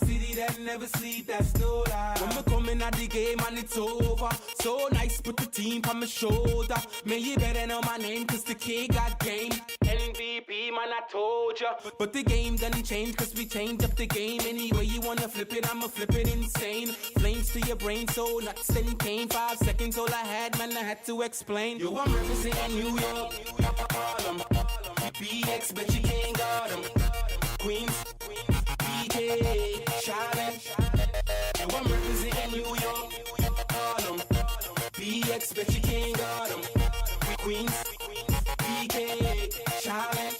City that never sleep, that's no lie. When we coming at the game and it's over, so nice, put the team on my shoulder. Man, you better know my name, cause the kid got game. MVP, man, I told ya. But the game doesn't change, cause we change up the game. Any way you wanna flip it, I'ma flip it insane. Flames to your brain, so nuts and pain. 5 seconds, all I had, man, I had to explain. Yo, I'm representing New York, Harlem. BX, bet you can't guard 'em. Queens, BK, Charlotte. Yo, I'm representing New York, Harlem. BX, bet you can't guard 'em. Queens, BK, Charlotte.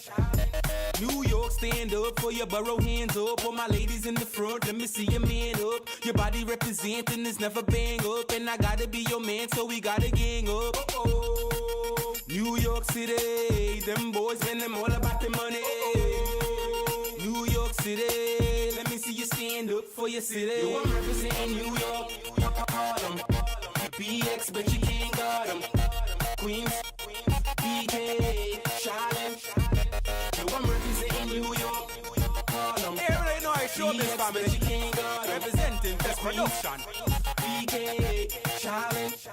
New York, stand up for your borough, hands up. All my ladies in the front, let me see your man up. Your body representing is never bang up. And I gotta be your man, so we gotta gang up. Oh, New York City, them boys, man, them all about the money. New York City, let me see you stand up for your city. Yo, I'm representing New York, Harlem. BX, but you can't guard 'em. Queens, BK, Charlotte. Yo, I'm representing New York, Harlem. Hey, everybody know I show this family. Representing this production. BK, Charlotte.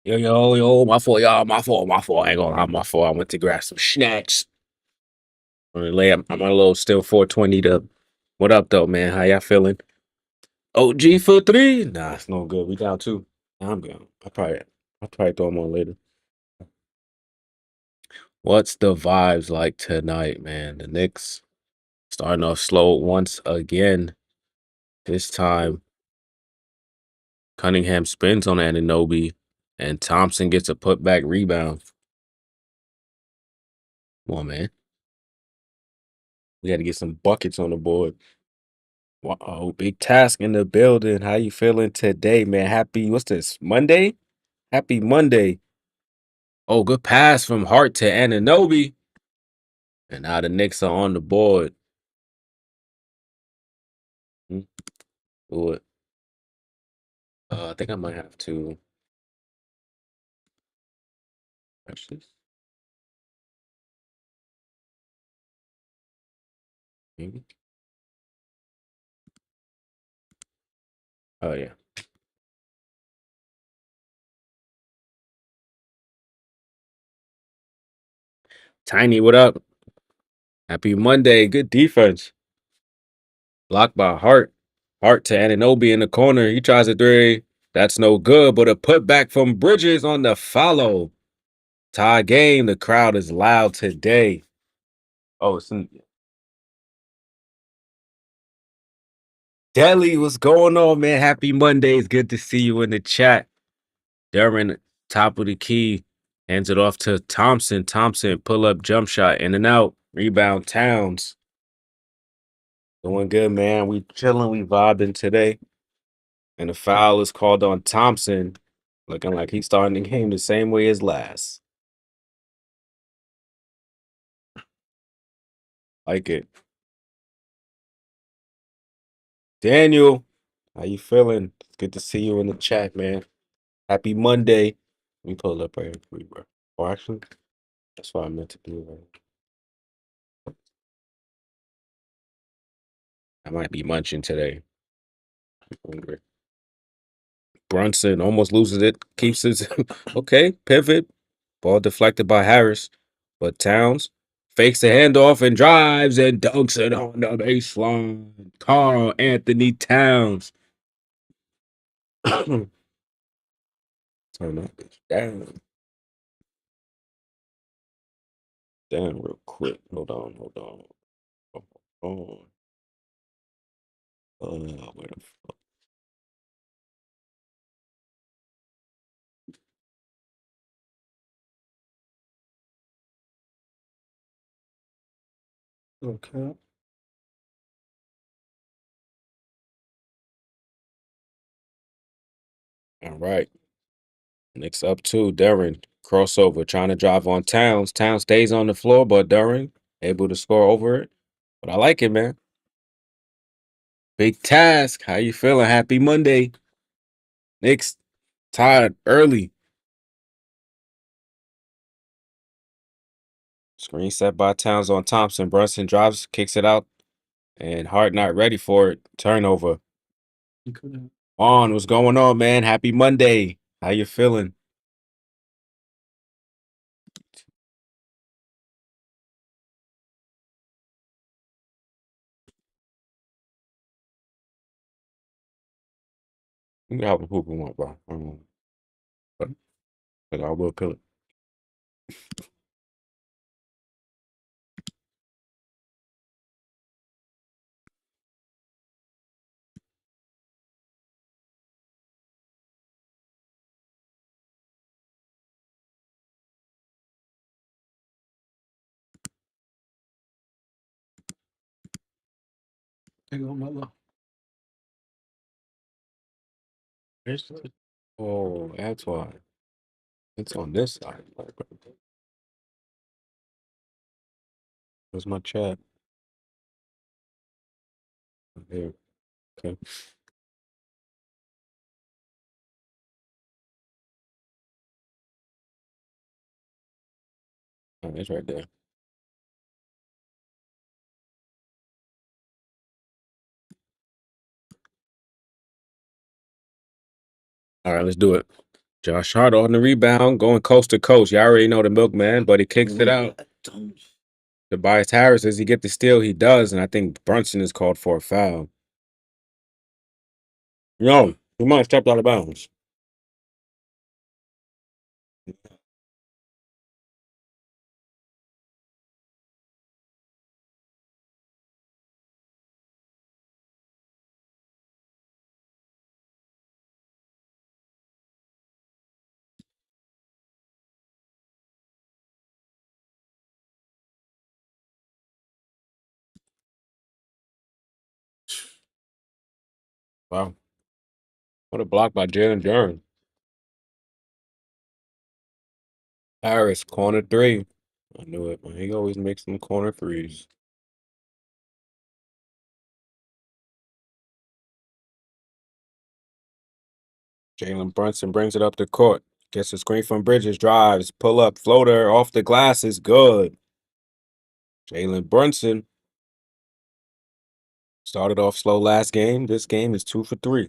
Yo, my fault, y'all. My fault. I ain't gonna lie, my fault. I went to grab some snacks. I'm on a little still 420 to. What up, though, man? How y'all feeling? OG for three? Nah, it's no good. We down two. Nah, I'm good. I'll probably throw them on later. What's the vibes like tonight, man? The Knicks starting off slow once again. This time, Cunningham spins on Anunoby, and Thompson gets a putback rebound. Come on, man. We got to get some buckets on the board. Wow, big task in the building. How you feeling today, man? Happy, what's this? Monday? Happy Monday. Oh, good pass from Hart to Anunoby. And now the Knicks are on the board. Hmm, What? I think I might have to watch this. Maybe. Oh yeah. Tiny, what up? Happy Monday. Good defense. Blocked by Hart. Hart to Anunoby in the corner. He tries a three. That's no good, but a putback from Bridges on the follow. Tie game. The crowd is loud today. Oh, it's in Delhi. What's going on, man? Happy Monday. It's good to see you in the chat. Duran, top of the key, hands it off to Thompson. Thompson, pull up jump shot, in and out. Rebound Towns. Doing good, man. We chilling, we vibing today. And the foul is called on Thompson. Looking like he's starting the game the same way as last. Like it. Daniel, how you feeling? It's good to see you in the chat, man. Happy Monday. Let me pull it up right here for you, bro. Or actually, that's what I meant to do. Right? I might be munching today. I'm hungry. Brunson almost loses it, keeps it. Okay, pivot. Ball deflected by Harris. But Towns fakes the handoff and drives and dunks it on the baseline. Carl Anthony Towns. Turn that bitch down. Down real quick. Hold on. Hold on. Where the fuck? Okay. All right. Next up two, Darren. Crossover, trying to drive on Towns. Towns stays on the floor, but Darren able to score over it. But I like it, man. Big task. How you feeling? Happy Monday. Knicks tied early. Screen set by Towns on Thompson. Brunson drives, kicks it out, and Hart not ready for it. Turnover. On, what's going on, man? Happy Monday. How you feeling? You can have a hoop we want, bro. But, but I will kill it. Hang on, my love. Oh, that's why. It's on this side. Where's my chat? Here. Okay. Oh, it's right there. All right, let's do it. Josh Hart on the rebound, going coast to coast. You already know the milkman, but he kicks it out. Tobias Harris, does he get the steal? He does, and I think Brunson is called for a foul. No, he might have stepped out of bounds. Wow. What a block by Jalen Duren. Harris, corner three. I knew it. He always makes them corner threes. Jalen Brunson brings it up the court. Gets a screen from Bridges, drives, pull up, floater off the glass is good. Jalen Brunson started off slow last game. This game is 2 for 3.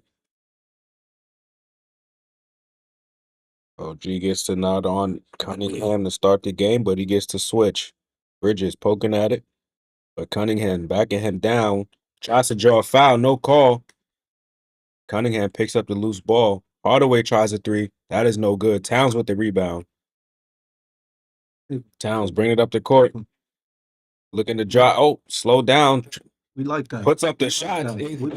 OG gets to nod on Cunningham to start the game, but he gets to switch. Bridges poking at it, but Cunningham backing him down. Tries to draw a foul, no call. Cunningham picks up the loose ball. Hardaway tries a three. That is no good. Towns with the rebound. Towns bring it up the court. Looking to draw. Oh, slow down. We like that. Puts up the shot. We like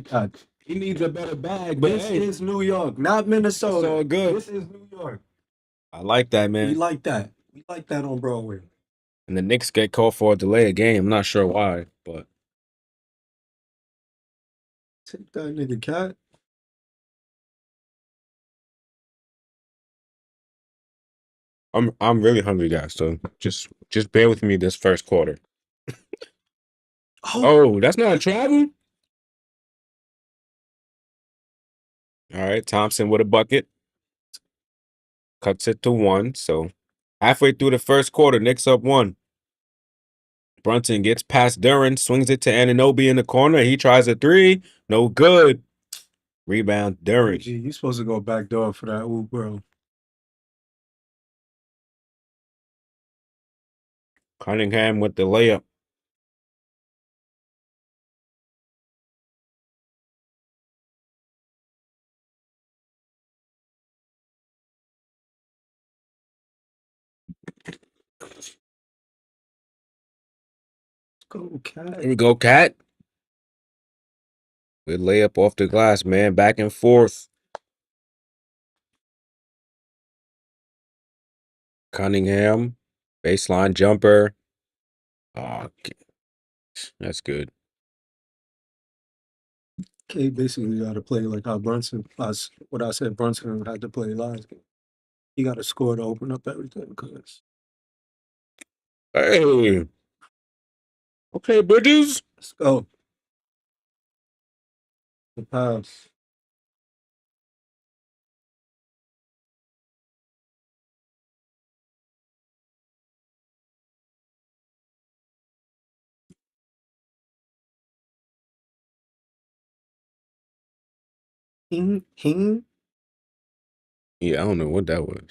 that. He needs a better bag, but This hey, is New York, not Minnesota. it's all good. This is New York. I like that, We man. like that. We like that on Broadway. And the Knicks get called for a delay of game. I'm not sure why, but Take that nigga cat. I'm really hungry, guys. So just bear with me this first quarter. Oh, that's not a travel. All right, Thompson with a bucket. Cuts it to 1. So halfway through the first quarter, Knicks up 1. Brunson gets past Duren, swings it to Anunoby in the corner. He tries a three. No good. Rebound, Duren. Gee, you supposed to go back door for that. Ooh, bro. Cunningham with the layup. Go cat. Here we go, Cat. Good layup off the glass, man. Back and forth. Cunningham. Baseline jumper. Okay, that's good. K basically got to play like how what I said Brunson had to play last game. He got to score to open up everything. Cause Hey, okay, Bridges. let's go. The pass. Hing, hing. Yeah, I don't know what that was.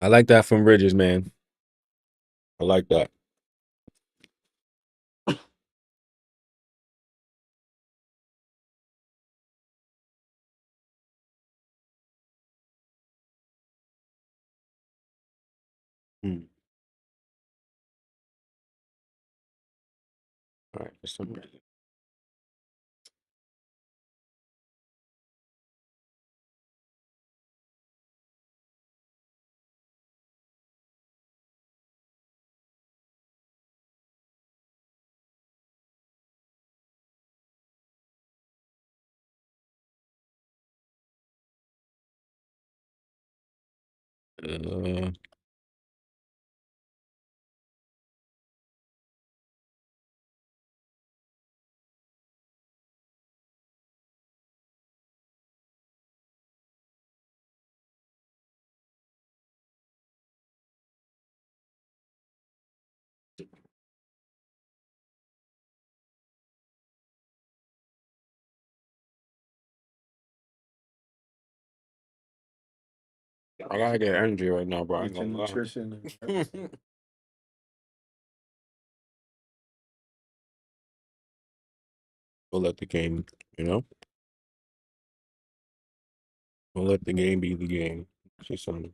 I like that from Bridges, man. I like that. Hmm. All right, for some reason. Uh, I gotta get energy right now, bro. I ain't Get your gonna lie. nutrition. And We'll let the game, you know, we'll let the game be the game. See something.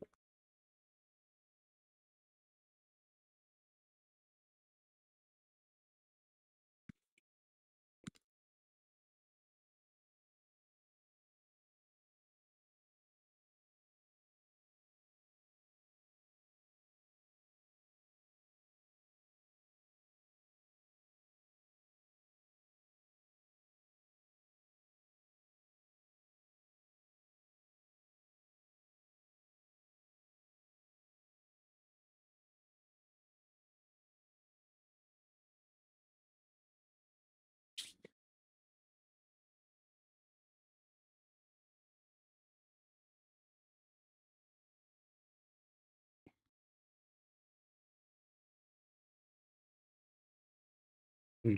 Hmm.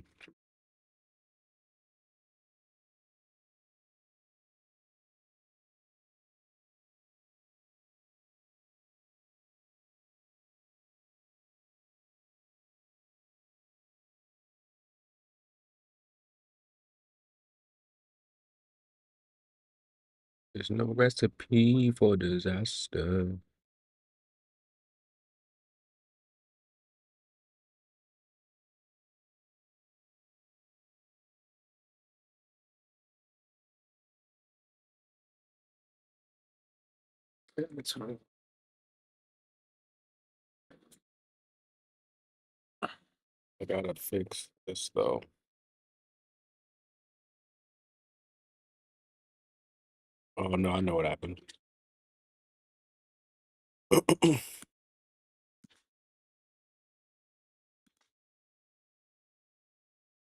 There's no recipe for disaster. it's all- I gotta fix this though. Oh no, I know what happened.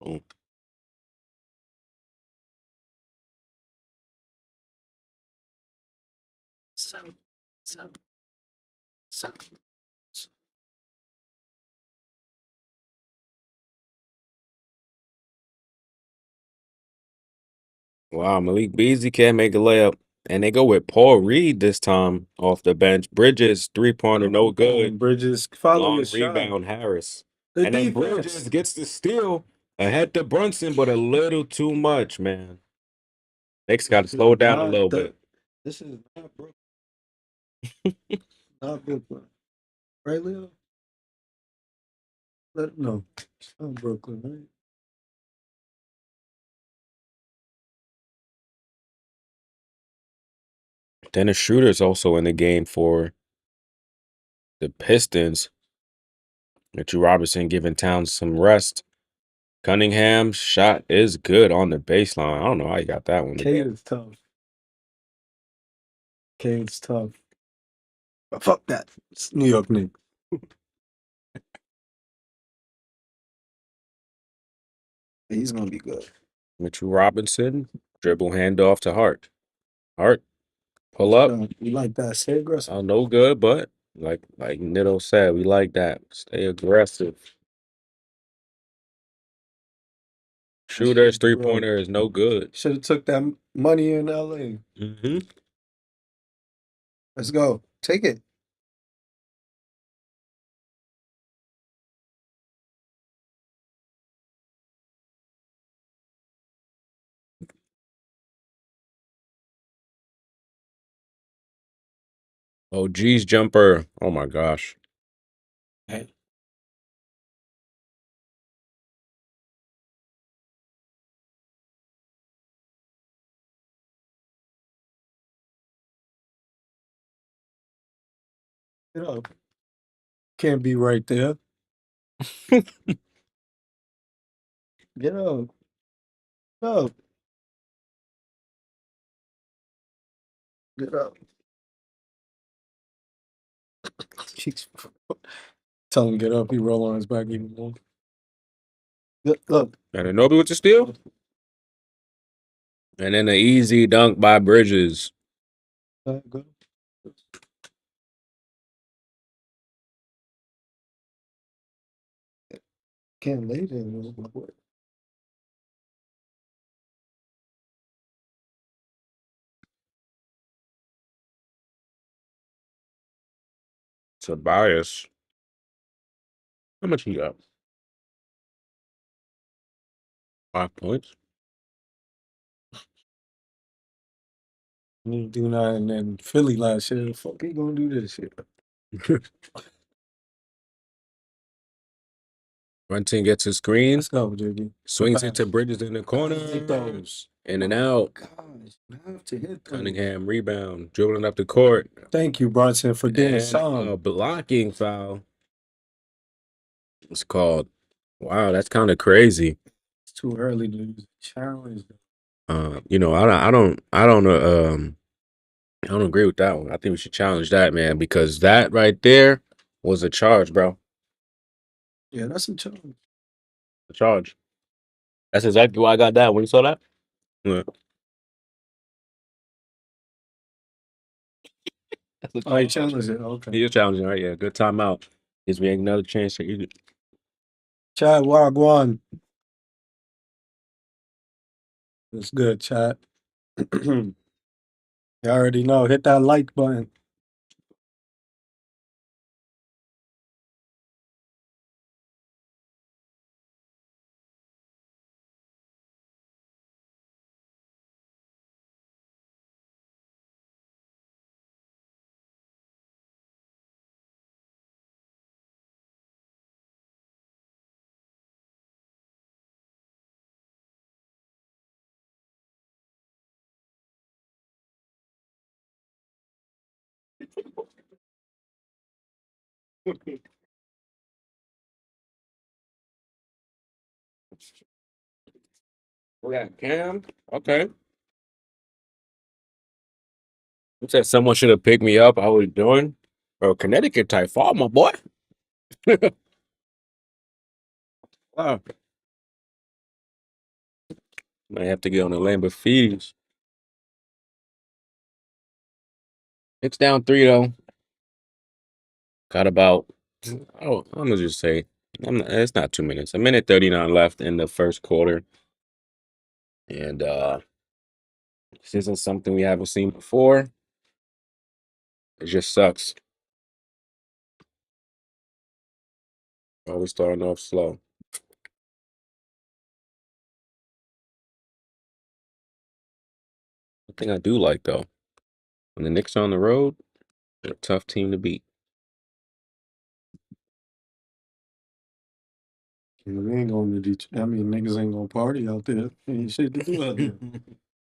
Oh, so, so, so. wow, Malik Beasley can't make a layup. And they go with Paul Reed this time off the bench. Bridges, 3-pointer, no good. Bridges, follow your Long shot. rebound, Harris. Good And then Bridges defense. gets the steal ahead to Brunson, but a little too much, man. Knicks got to slow it down a little bit. This is not Brooklyn. Not Brooklyn. Right, Leo? No, it's not Brooklyn, right? Dennis Schroeder's also in the game for The Pistons. Mitchell Robinson giving Towns some rest. Cunningham's shot is good on the baseline. I don't know how you got that one. Cade is tough. Cade's tough. But fuck that. It's New York Knicks. He's gonna be good. Mitchell Robinson, dribble handoff to Hart. Hart, pull up. You like that? Stay aggressive. No good, but like Nitto said, we like that. Stay aggressive. Shooter's three-pointer is no good. Should have took that money in LA. Mm-hmm. Let's go. Take it. Oh, geez, jumper. Oh my gosh. Hey. Get up. Can't be right there. Get up. Get up. Get up. Tell him get up. He roll on his back even more. Look. And Anobi with the steal. And then an easy dunk by Bridges. Go. Can't lay there. Tobias. How much he got? 5 points. You do nothing in Philly last year. Fuck, he gonna do this shit. Brunton gets a screen. Let's go, JD. Swings it to Bridges in the corner. Hit those. In and out. Gosh, you have to hit those. Cunningham rebound. Dribbling up the court. Thank you, Brunson, for doing And something. a blocking foul. It's called. Wow, that's kind of crazy. It's too early to use a challenge. You know, I don't agree with that one. I think we should challenge that, man, because that right there was a charge, bro. Yeah, that's a challenge. A charge. That's exactly why I got that when you saw that. Yeah. Oh, he challenged it. Okay. He is challenging, right? Yeah, good timeout. Gives me another chance to eat it. Chad Wagwan. It's good, Chad. You already know. Hit that like button. We got Cam. Okay. You said someone should have picked me up. I was doing. Bro, Connecticut type fall, my boy. Wow. Might have to get on the Lambert feeds. It's down 3 though. Got about I'm gonna just say it's not 2 minutes. 1:39 left in the first quarter. And this isn't something we haven't seen before. It just sucks. Always starting off slow. The thing I do like though, when the Knicks are on the road, they're a tough team to beat. We ain't going to Detroit. I mean, niggas ain't gonna party out there. Ain't shit to do out there.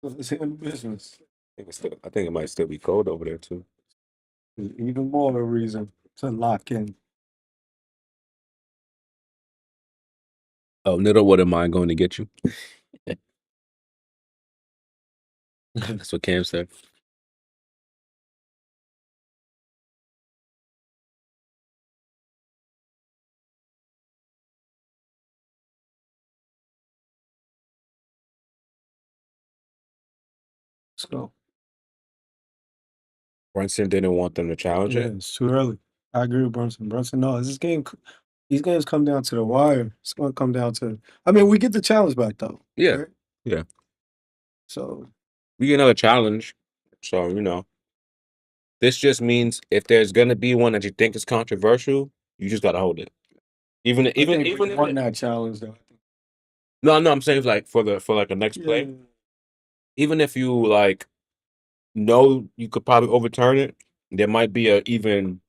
Let's handle business. I think it might still be cold over there too. Even more of a reason. to lock in. Oh, Niddle wouldn't mind going to get you. That's what Cam said. Let's go. Brunson didn't want them to challenge Yeah, it. it's too early. I agree with Brunson. Brunson, no, this game. These games come down to the wire. It's going to come down to. I mean, we get the challenge back though. Yeah. Right? Yeah. So We get another challenge. So, this just means if there's gonna be one that you think is controversial, you just gotta hold it. Even I even think even we if won that challenge though. no, I'm saying like for like the next Yeah. play, even if you like know you could probably overturn it, there might be a even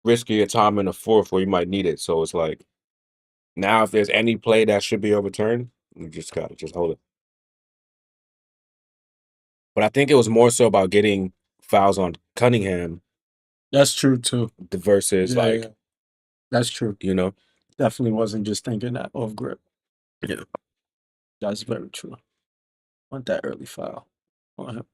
riskier time in the fourth where you might need it. So it's like now if there's any play that should be overturned, you just gotta just hold it. But I think it was more so about getting fouls on Cunningham That's true too. versus Yeah. That's true. you know. Definitely wasn't just thinking that off grip. Yeah. That's very true. Want that early foul on him.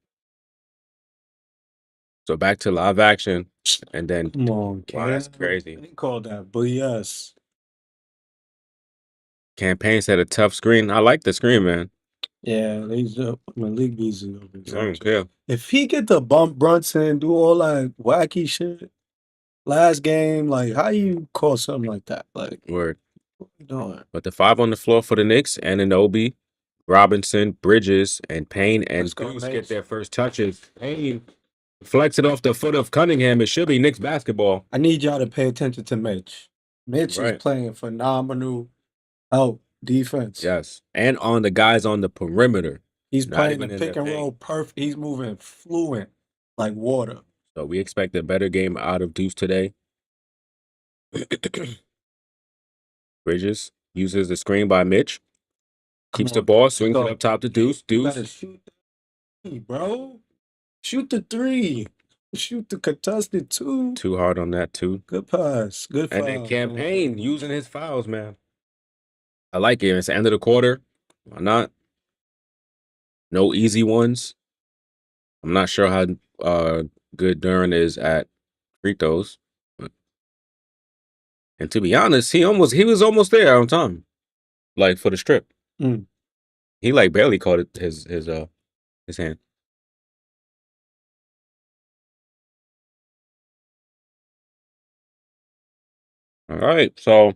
So back to live action, and then Come on, wow, that's Cam. crazy. They called that, but yes. Campaign said a tough screen. I like the screen, man. Yeah, Malik Beasley over I don't exaggerated. care. If he get the bump Brunson, do all that wacky shit last game, like how you call something like that? Like Word. what you doing? But the five on the floor for the Knicks, Anunoby, Robinson, Bridges, and Payne and Let's go, Deuce Mitch. get their first touches. Payne flex it off the foot of Cunningham. It should be Knicks basketball. I need y'all to pay attention to Mitch. Mitch is Right. playing phenomenal help defense. Yes. And on the guys on the perimeter. He's Not playing the even in pick the and paint. roll perfect. He's moving fluent like water. So we expect a better game out of Deuce today. Bridges uses the screen by Mitch. Keeps the on, ball, let's swings go. it up top to Deuce. You better Deuce. shoot the three, bro. Shoot the three. Shoot the contested two. Too hard on that, too. Good pass. Good And foul. then Campaign using his fouls, man. I like it. It's the end of the quarter. Why not? No easy ones. I'm not sure how good Duran is at free throws. And to be honest, he was almost there on time. Like for the strip. Mm. He like barely caught it his hand. All right. So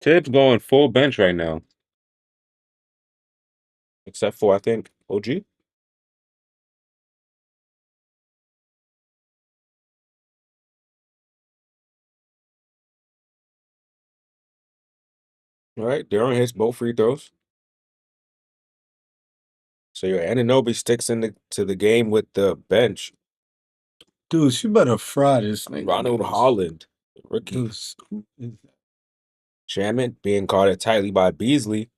Tibbs going full bench right now. Except for I think OG. All right. Duran hits both free throws. So your Anunoby sticks to the game with the bench. Dude, you better fry this nigga. Ronald Holland, rookie. Deuce. Who is that? Shaman being guarded tightly by Beasley.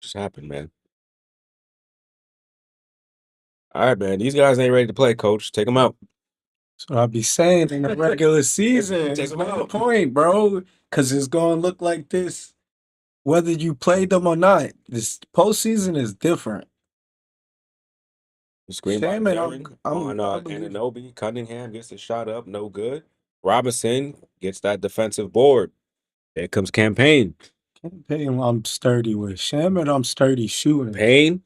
Just happened, man. All right, man. These guys ain't ready to play, coach. Take them out. So I'll be saying in the regular season, Take it's 'em my out. point, bro. Because it's going to look like this whether you played them or not. This postseason is different. The screen by Shaman, Duran on I believe. Anunoby. Cunningham gets the shot up. No good. Robinson gets that defensive board. There comes Campaign. Campaign, I'm sturdy with. Shaman, I'm sturdy shooting. Payne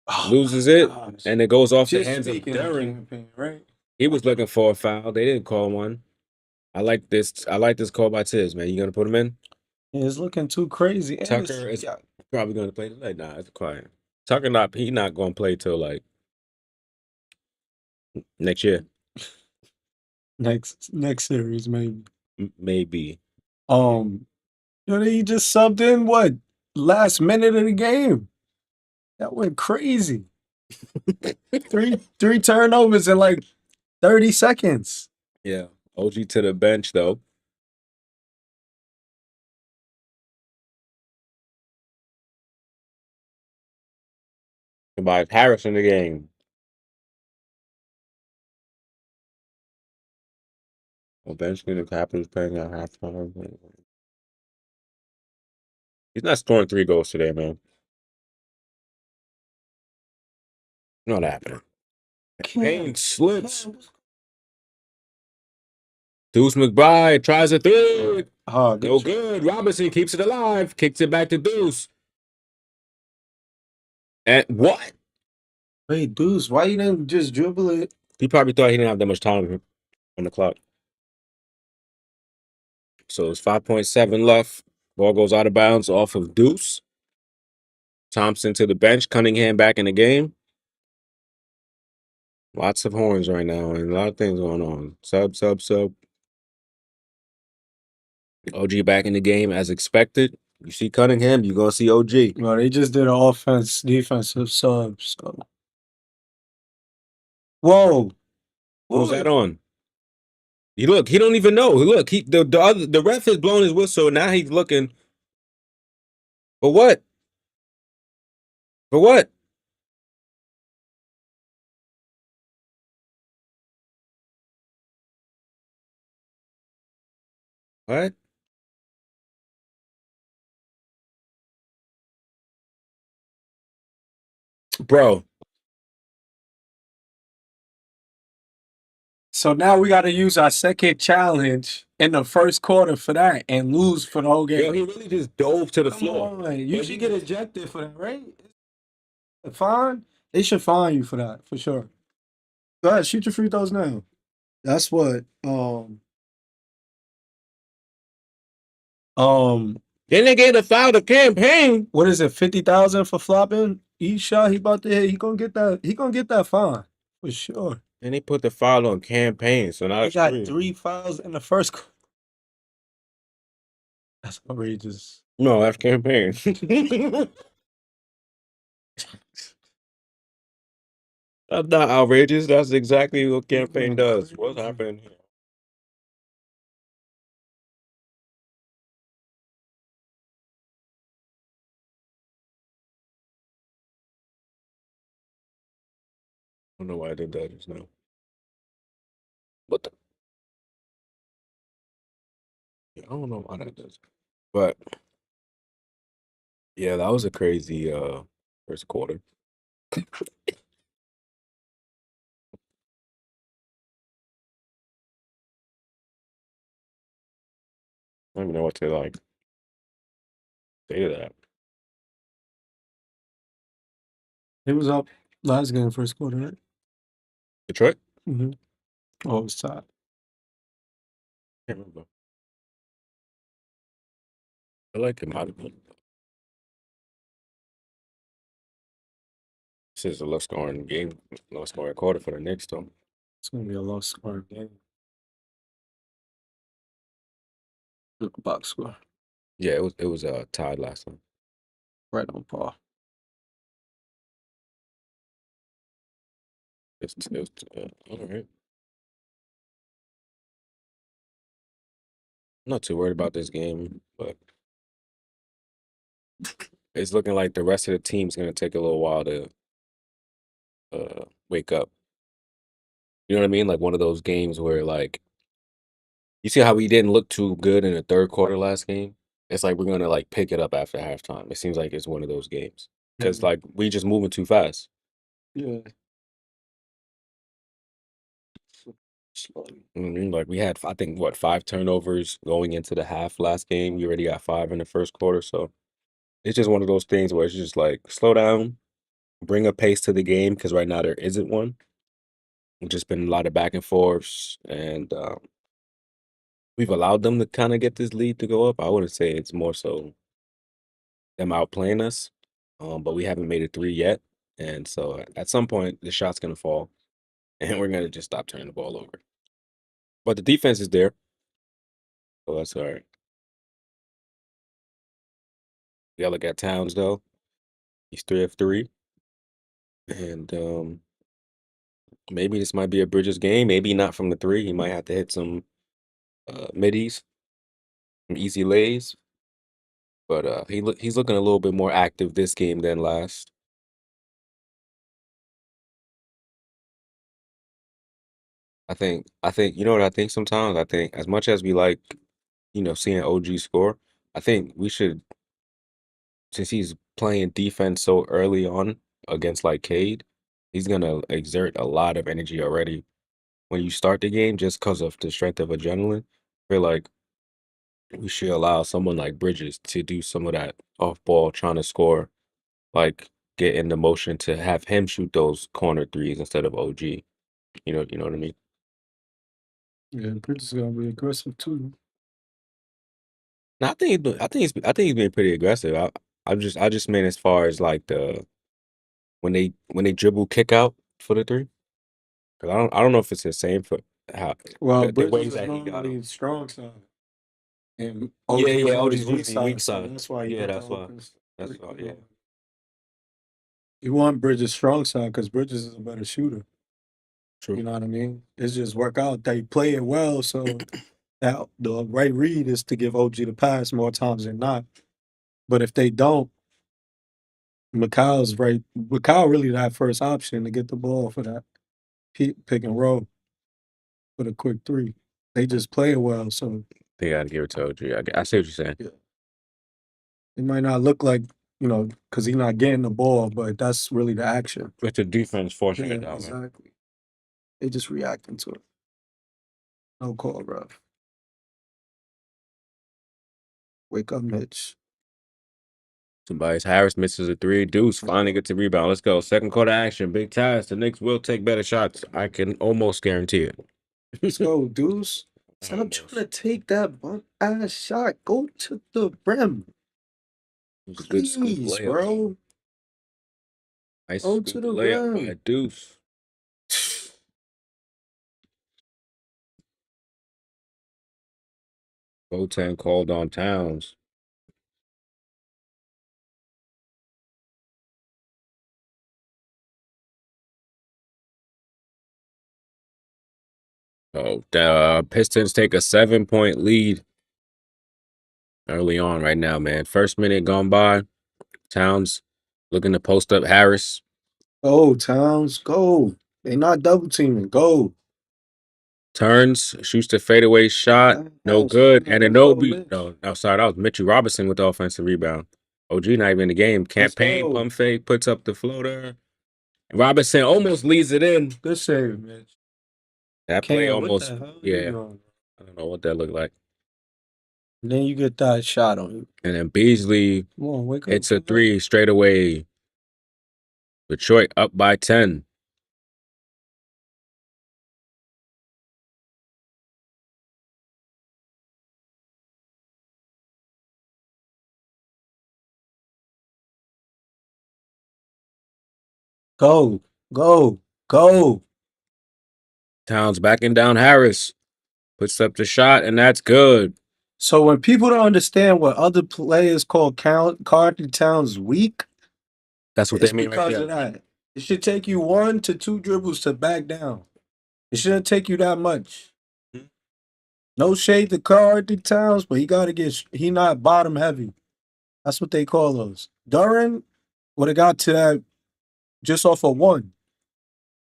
Oh, loses my it, gosh. and it goes off the Just hands of speaking of Duran. Campaign, right? He was looking for a foul. They didn't call one. I like this. I like this call by Tiz, man. You gonna put him in? Yeah, it's looking too crazy. And Tucker is probably gonna play tonight. Nah, it's quiet. Tucker he not gonna play till like next year. next series, maybe. Maybe. He just subbed in what last minute of the game. That went crazy. three turnovers in like 30 seconds. Yeah. OG to the bench though. By Harris in the game. Eventually, the Captain's playing at halftime. He's not scoring 3 goals today, man. Not happening. Payne slips. Deuce McBride tries a three. Oh, No good. Robinson keeps it alive. Kicks it back to Deuce. And what? Wait, Deuce, why you didn't just dribble it? He probably thought he didn't have that much time on the clock. So it's 5.7 left. Ball goes out of bounds off of Deuce. Thompson to the bench. Cunningham back in the game. Lots of horns right now and a lot of things going on. Sub. OG back in the game as expected. You see Cunningham, you're going to see OG. Well, they just did an defensive sub. So. Whoa. Who's that on? He don't even know. Look, the ref has blown his whistle. Now he's looking. For what? For what? What? Bro. So now we got to use our second challenge in the first quarter for that and lose for the whole game. Yo, he really just dove to the floor. On. You should get ejected for that, right? Fine? They should fine you for that, for sure. Go ahead, shoot your free throws now. That's what Then they gave a foul to campaign. What is it, 50,000 for flopping? Each shot he about to hit, he gonna get that fine. For sure. And they put the foul on campaign. So now he got 3 fouls in the first quarter. That's outrageous. No, that's campaign. That's not outrageous. That's exactly what campaign does. What's happening here? I don't know why I did that just now. What the? I don't know why that does. But yeah, that was a crazy first quarter. I don't even know what to like say to that. It was up last game, first quarter, right? Detroit? Mm-hmm. Oh, it was tied. Can't remember. I like it might have been. This is a low scoring game, low scoring quarter for the Knicks, though. It's gonna be a low scoring game. Look, box score. Yeah, it was tied last time. Right on par. It was all right. I'm not too worried about this game, but it's looking like the rest of the team's gonna take a little while to wake up. You know what I mean? Like one of those games where like you see how we didn't look too good in the third quarter last game? It's like we're gonna like pick it up after halftime. It seems like it's one of those games. Because like we just moving too fast. Yeah. You know what I mean? Like we had I think what 5 turnovers going into the half last game. You already got 5 in the first quarter. So it's just one of those things where it's just like slow down, bring a pace to the game because right now there isn't one. It's just been a lot of back and forths, and we've allowed them to kind of get this lead to go up. I wouldn't say it's more so them outplaying us, but we haven't made a 3 yet, and so at some point the shot's gonna fall, and we're gonna just stop turning the ball over. But the defense is there, so that's all right. You gotta look at Towns though. He's 3 of 3, and maybe this might be a Bridges game. Maybe not from the 3. He might have to hit some middies, some easy lays. But he's looking a little bit more active this game than last. I think you know what I think sometimes? I think as much as we like, seeing OG score, I think we should, since he's playing defense so early on against like Cade, he's gonna exert a lot of energy already when you start the game just because of the strength of adrenaline. I feel like we should allow someone like Bridges to do some of that off ball trying to score, like get in the motion to have him shoot those corner threes instead of OG. You know what I mean? Yeah, Bridges is gonna be aggressive too. No, I think he's been pretty aggressive. I just meant as far as like when they dribble kick out for the three. 'Cause I don't know if it's the same for how Well, the ways Bridges is that he got him. normally strong side, and Yeah, OG is yeah, always OG's weak usually weak side, so side. that's why he Yeah, put the that's why. open That's why. three Yeah, on. You want Bridges strong side because Bridges is a better shooter. true. You know what I mean? It's just work out. They play it well, so that the right read is to give OG the pass more times than not. But if they don't, Mikhail's right. Mikhail really that first option to get the ball for that pick and roll for the quick three. They just play it well, so They gotta give it to OG. I see what you're saying. yeah. It might not look like because he's not getting the ball, but that's really the action. But the defense forcing Yeah, it down, man. exactly. They just reacting to it. No call, bro. Wake up, Mitch. Tobias Harris misses a three. Deuce finally gets a rebound. Let's go. Second quarter action. Big ties. The Knicks will take better shots. I can almost guarantee it. Let's go, Deuce. Stop trying to take that bump ass shot. Go to the rim. It was a good scoop Please, layup. bro. Nice Go scoop to the layup by rim. Deuce. Botan called on Towns. Oh, the Pistons take a 7-point lead early on right now, man. First minute gone by. Towns looking to post up Harris. Go, Towns. Go. They not double teaming. Go. Turns, shoots the fadeaway shot. No Pass. good. Yeah, And let's go, Anobi. Mitch. No, sorry. That was Mitchell Robinson with the offensive rebound. OG not even in the game. Let's Campaign, go. pump fake, puts up the floater. Robinson almost leads it in. Good save, Mitch. That play Cam, what the almost, hell are you yeah. doing? I don't know what that looked like. And then you get that shot on you. And then Beasley Come on, wake up. hits a Wake up. three straight away. Detroit up by 10. Go. Go. Go. Towns backing down Harris. Puts up the shot, and that's good. So when people don't understand what other players call Cardi Towns weak, That's what it's they mean right because of there. that. It should take you 1 to 2 dribbles to back down. It shouldn't take you that much. Mhm. No shade to Cardi Towns, but he not bottom heavy. That's what they call those. Duran would have got to that just off of 1.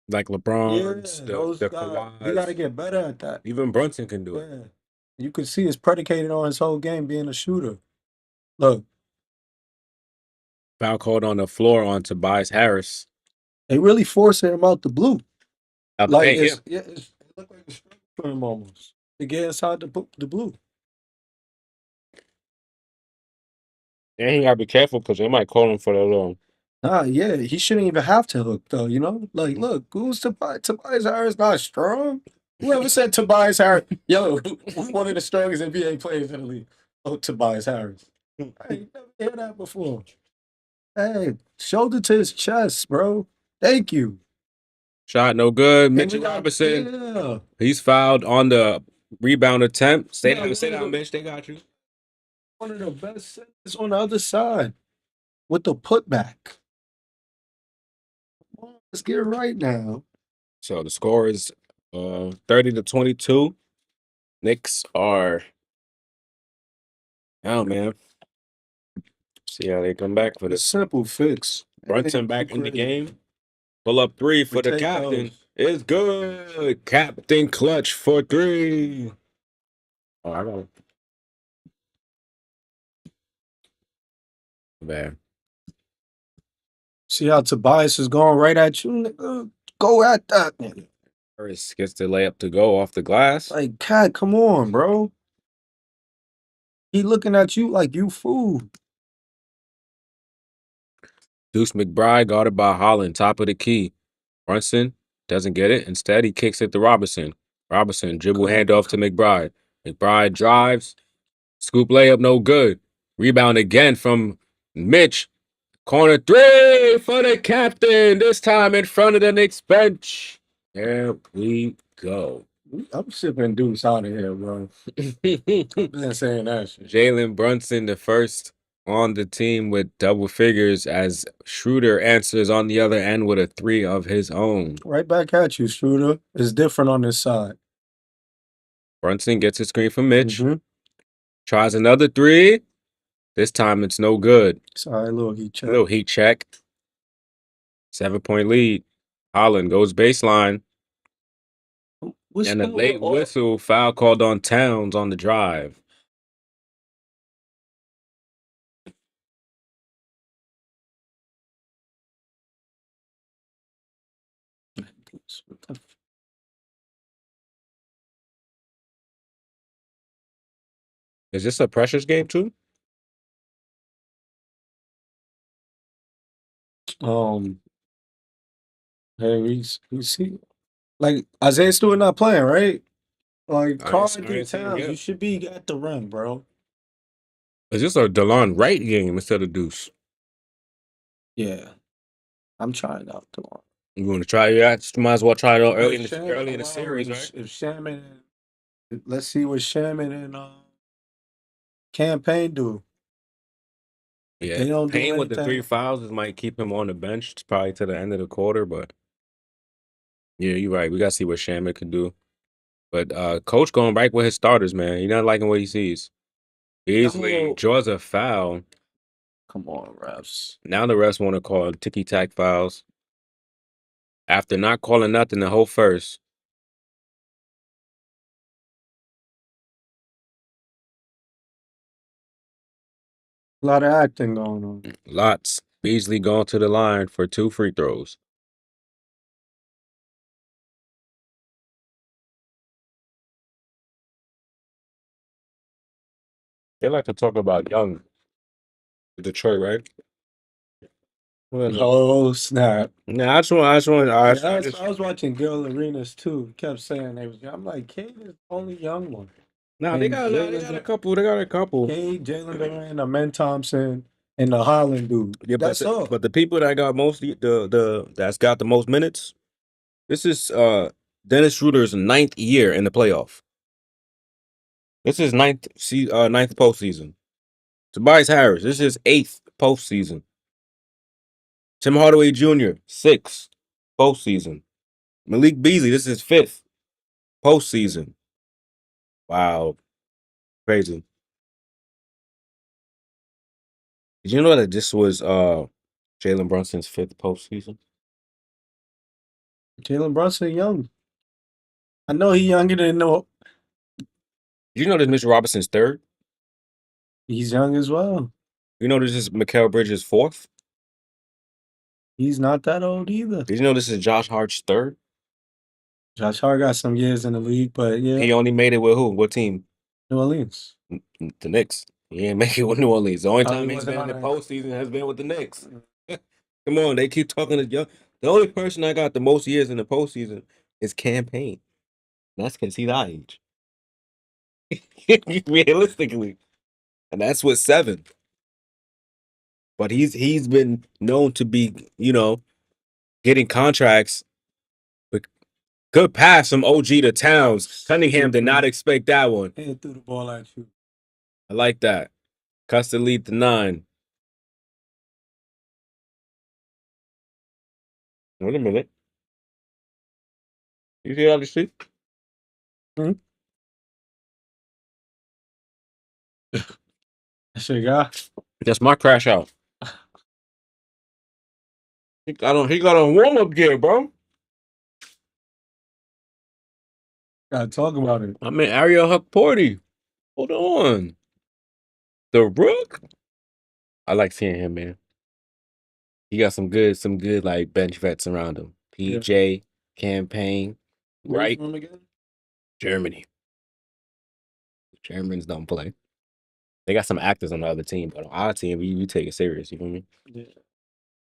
Like LeBron's, Yeah, the those guys. He got to Kawhis. get better at that. Even Brunson can do it. Yeah. You can see it's predicated on his whole game being a shooter. Look, Foul called on the floor on Tobias Harris. they really forcing him out the blue. Out the Like paint, yeah. it looked like a struggle for him almost to get inside the blue. And he gotta be careful because they might call him for the little. Nah, yeah, he shouldn't even have to hook though. Like look, who's Tobias Harris? Not strong. Whoever said Tobias Harris? Yo, one of the strongest NBA players in the league. Oh, Tobias Harris. I ain't never heard that before. Hey, shoulder to his chest, bro. Thank you. Shot no good. And we Mitchell got Robinson. yeah. He's fouled on the rebound attempt. Stay Yeah, down, Mitch. They got you. One of the best centers on the other side with the putback. Come on, let's get it right now. So the score is 30-22. Knicks are out, man. See how they come back for It's this. simple fix. It Brunson ain't back too in the crazy. game. Pull up three We for the take captain. those. is good. Captain Clutch for 3. Oh, I got it. Man. See how Tobias is going right at you, nigga? Go at that nigga. Harris gets the layup to go off the glass. Like, Cat, come on, bro. He looking at you like you fool. Deuce McBride guarded by Holland, top of the key. Brunson doesn't get it. Instead, he kicks it to Robinson. Robinson dribble handoff to McBride. McBride drives. Scoop layup, no good. Rebound again from Mitch. Corner 3 for the captain. This time in front of the Knicks bench. There we go. I'm shipping Deuce out of here, bro. I've been saying that shit. Jalen Brunson, the first on the team with double figures, as Schroeder answers on the other end with a 3 of his own. Right back at you, Schroeder. It's different on this side. Brunson gets a screen from Mitch. Mhm. Tries another 3. This time it's no good. Sorry, little heat check. Little heat check. 7-point lead. Holland goes baseline. And a late whistle, foul called on Towns on the drive. Is this a pressures game too? Hey, we see, like Isaiah Stewart not playing, right? Like Carl D. Towns, you should be at the rim, bro. Is this a DeLon Wright game instead of Deuce? Yeah, I'm trying out the one. You want to try it out? You might as well try it out early in the series, right? If Shaman, let's see what Shaman and Campaign do. Yeah, They don't do Payne with the 3 anything. fouls might keep him on the bench. It's probably to the end of the quarter, but yeah, you're right. We gotta see what Shaman can do. But coach going right with his starters, man. He's not liking what he sees. Easily No. draws a foul. Come on, refs. Now the refs want to call ticky-tack fouls. After not calling nothing the whole first. A lot of acting going on. Lots. Beasley going to the line for 2 free throws. They like to talk about young Detroit, right? Oh snap! Nah, I was watching Gil Arenas too. He kept saying they was. I'm like, Cade is the only young one. Nah, And they got a couple. They got a couple. Cade, Jalen Duran, Amen Thompson, and the Holland dude. Yeah, That's all. but the people that got mostly that's got the most minutes. This is Dennis Schroeder's 9th year in the playoff. This is ninth postseason. Tobias Harris, this is 8th postseason. Tim Hardaway Jr., 6th postseason. Malik Beasley, this is 5th postseason. Wow. Crazy. Did you know that this was Jalen Brunson's 5th postseason? Jalen Brunson young. I know he younger than no. Did you know this Mitchell Robinson's 3rd? He's young as well. You know this is Mikal Bridges' 4th? He's not that old either. Did you know this is Josh Hart's 3rd? Josh Hart got some years in the league, but yeah. He only made it with who? What team? New Orleans. The Knicks. He ain't make it with New Orleans. The only time he he's been in the wasn't postseason has been with the Knicks. Come on, they keep talking to young. The only person I got the most years in the postseason is Campaign. That's because he's our age. Realistically. And that's with 7. But he's been known to be, getting contracts. But good pass from OG to Towns. Cunningham did not expect that one. He threw the ball at you. I like that. Cuts the lead to 9. Wait a minute. You see how the street? That's your guy. That's my crash out. He got on warm-up gear, bro. Gotta talk about it. I mean, Ariel Huckporty. Hold on. The Rook. I like seeing him, man. He got some good like bench vets around him. Yeah. PJ, Campaign, Where's right? from again? Germany. Germans don't play. They got some actors on the other team, but on our team, we take it serious. You feel me? Yeah.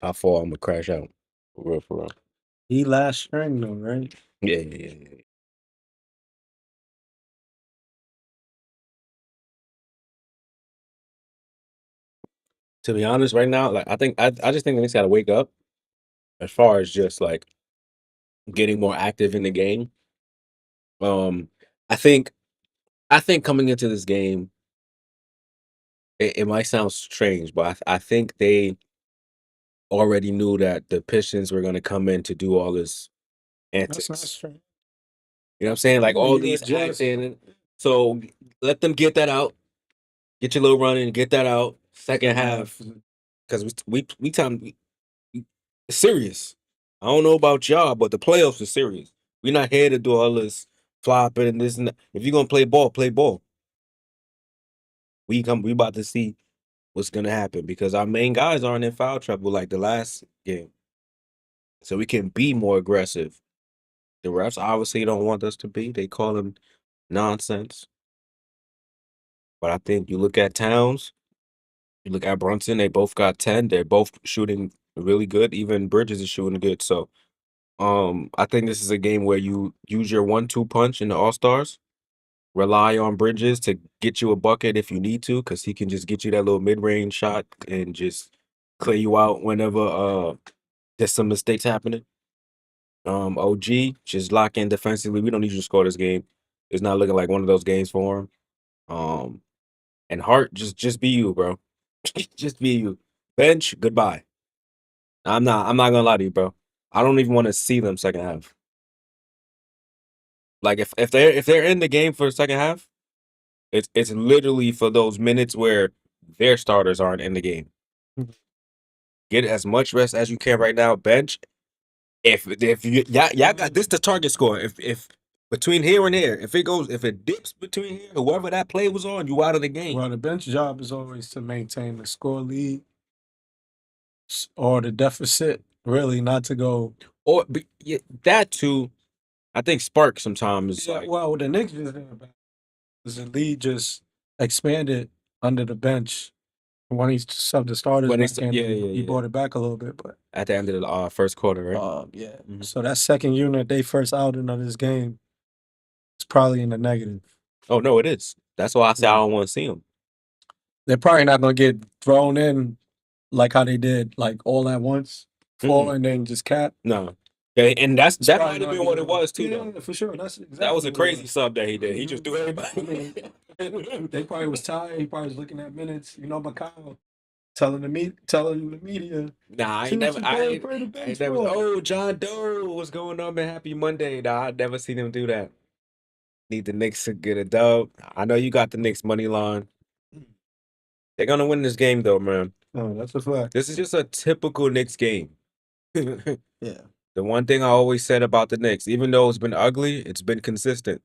How far I'm gonna crash out. For real, for real. He last string though, right? Yeah. To be honest, right now, like I just think the Knicks gotta wake up as far as just like getting more active in the game. Um, I think coming into this game, it might sound strange, but I think they already knew that the Pistons were gonna come in to do all this That's not antics. string. You know what I'm saying? Like all You these adjust. acting. So let them get that out. Get your little run in, get that out. Second half, because it's serious. I don't know about y'all, but the playoffs are serious. We're not here to do all this flopping and this and that. If you're gonna play ball, play ball. We about to see what's gonna happen because our main guys aren't in foul trouble like the last game. So we can be more aggressive. The refs obviously don't want us to be. They call them nonsense. But I think you look at Towns, you look at Brunson, they both got 10. They're both shooting really good. Even Bridges is shooting good. So I think this is a game where you use your 1-2 punch in the All-Stars. Rely on Bridges to get you a bucket if you need to, because he can just get you that little mid-range shot and just clear you out whenever there's some mistakes happening. OG, just lock in defensively. We don't need you to score this game. It's not looking like one of those games for him. And Hart, just be you, bro. Just be you. Bench, goodbye. I'm not gonna lie to you, bro. I don't even want to see them second half. Like if they're in the game for the second half, it's literally for those minutes where their starters aren't in the game. Get as much rest as you can right now. Bench. If you y'all got this the target score. If between here and here, if it dips between here, whoever that play was on, you out of the game. Well, the bench job is always to maintain the score lead or the deficit. Really, not to go. Or yeah, that too. I think Spark sometimes Yeah, like well, the Knicks just did it. The lead just expanded under the bench when he subbed the starters when back it's in. He yeah. brought it back a little bit, but At the end of the first quarter, right? yeah. Mhm. So that second unit, they first outing of this game, is probably in the negative. Oh no, it is. That's why I say I Yeah. don't want to see them. They're probably not gonna get thrown in like how they did, like all at once, fall and then just cap. No. Yeah, and that It's might probably have gonna been be what it was too. Yeah, Though. for sure. That's exactly That was a what it crazy was. sub that he did. He just threw everybody. They probably was tired. He probably was looking at minutes. You know, Macau telling the media. Nah, I "Shouldn't you play the ain't bench never. for?" Oh, John Doe, what's going on, man? Happy Monday. Nah, I never seen him do that. Need the Knicks to get a dub. I know you got the Knicks money line. They're gonna win this game though, man. Oh, that's a fact. This is just a typical Knicks game. Yeah. The one thing I always said about the Knicks, even though it's been ugly, it's been consistent.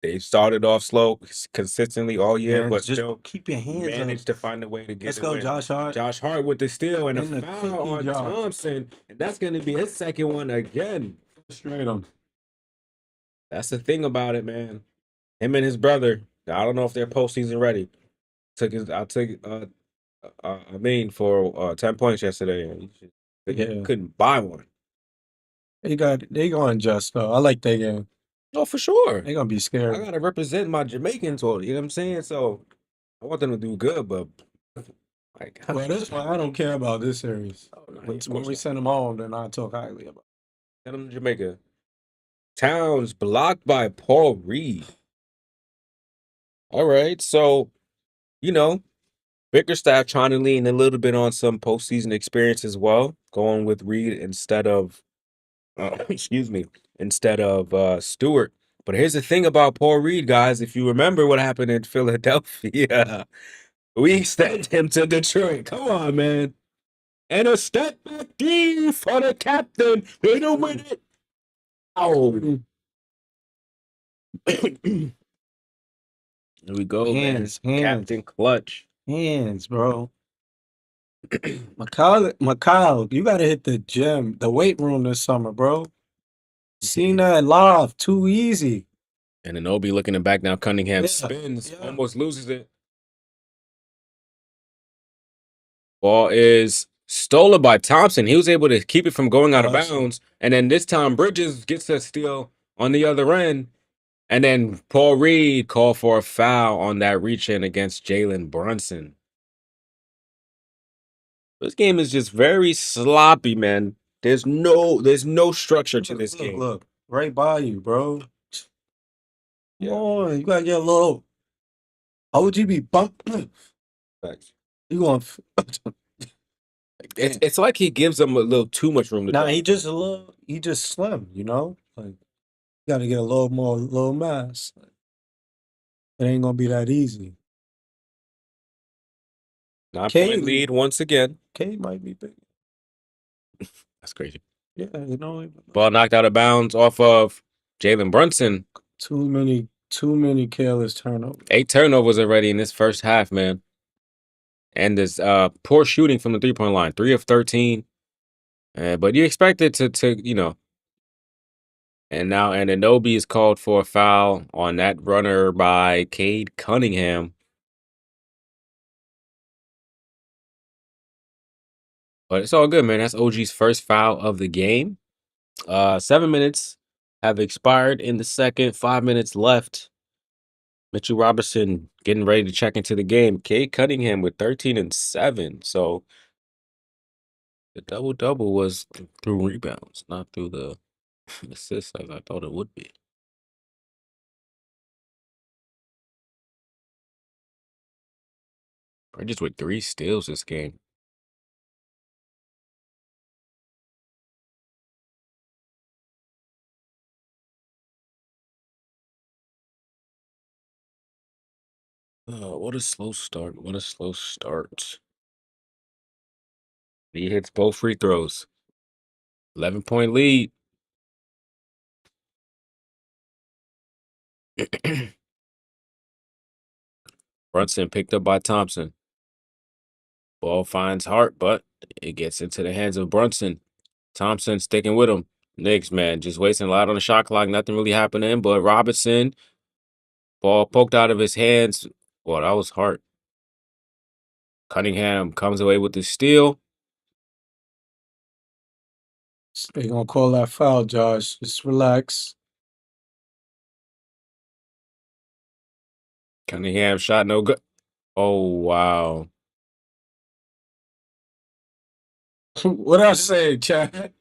They started off slow consistently all year, Man, but just still keep your hands managed up. to find a way to get Let's it go, win. Josh Hart. Josh Hart with the steal and a In the foul pinky on job. Thompson, and that's going to be his second one again. Straight on. That's the thing about it, man. Him and his brother. I don't know if they're postseason ready. I mean, for 10 points yesterday. Yeah. Couldn't buy one. They going adjust though. I like that game. Oh, for sure. They gonna be I scared. gotta represent my Jamaicans, you know what I'm saying? So I want them to do good, but like, Well, this one I don't care about this series. Oh, no, When of course we not. send them home, then I'll talk highly about Send them to Jamaica. Towns blocked by Paul Reed. All right, so you know, Bickerstaff trying to lean a little bit on some postseason experience as well, going with Reed instead of, instead of Stewart. But here's the thing about Paul Reed, guys. If you remember what happened in Philadelphia, we sent him to Detroit. Come on, man. And a step back D for the captain. They don't win it. Oh. Here we go, Hands, man. Captain Clutch. hands, bro. Mikhail, you gotta hit the gym, the weight room this summer, bro. Seen that live, too easy. And Anobi looking to back now. Cunningham Yeah, spins, yeah. almost loses it. Ball is stolen by Thompson. He was able to keep it from going out of bounds. And then this time Bridges gets a steal on the other end. And then Paul Reed called for a foul on that reach in against Jalen Brunson. This game is just very sloppy, man. There's no structure to this game. Look, right by you, bro. Come on, you gotta get a little. How would you be bumped? Facts. You going? It's like he gives them a little too much room to Nah, drive. he just slim, you know. Like, you gotta get a little mass. It ain't gonna be that easy. 9-point lead once again. K might be big. That's crazy. Yeah, you know. Ball knocked out of bounds off of Jalen Brunson. Too many careless turnovers. 8 turnovers already in this first half, man. And there's poor shooting from the 3-point line. 3 of 13. But you expect it to you know. And now Anunoby is called for a foul on that runner by Cade Cunningham. But it's all good, man. That's OG's first foul of the game. 7 minutes have expired in the second. 5 minutes left. Mitchell Robinson getting ready to check into the game. Cade Cunningham with 13 and 7. So the double-double was through rebounds, not through the assists as I thought it would be. Bridges with 3 steals this game. What a slow start. What a slow start. He hits both free throws. 11-point lead. Brunson picked up by Thompson. Ball finds Hart, but it gets into the hands of Brunson. Thompson sticking with him. Knicks, man, just wasting a lot on the shot clock. Nothing really happening, but Robinson, ball poked out of his hands. Well, that was Hart. Cunningham comes away with the steal. They gonna call that foul, Josh. Just relax. Cunningham shot no good. Oh, wow. What I say, Chad?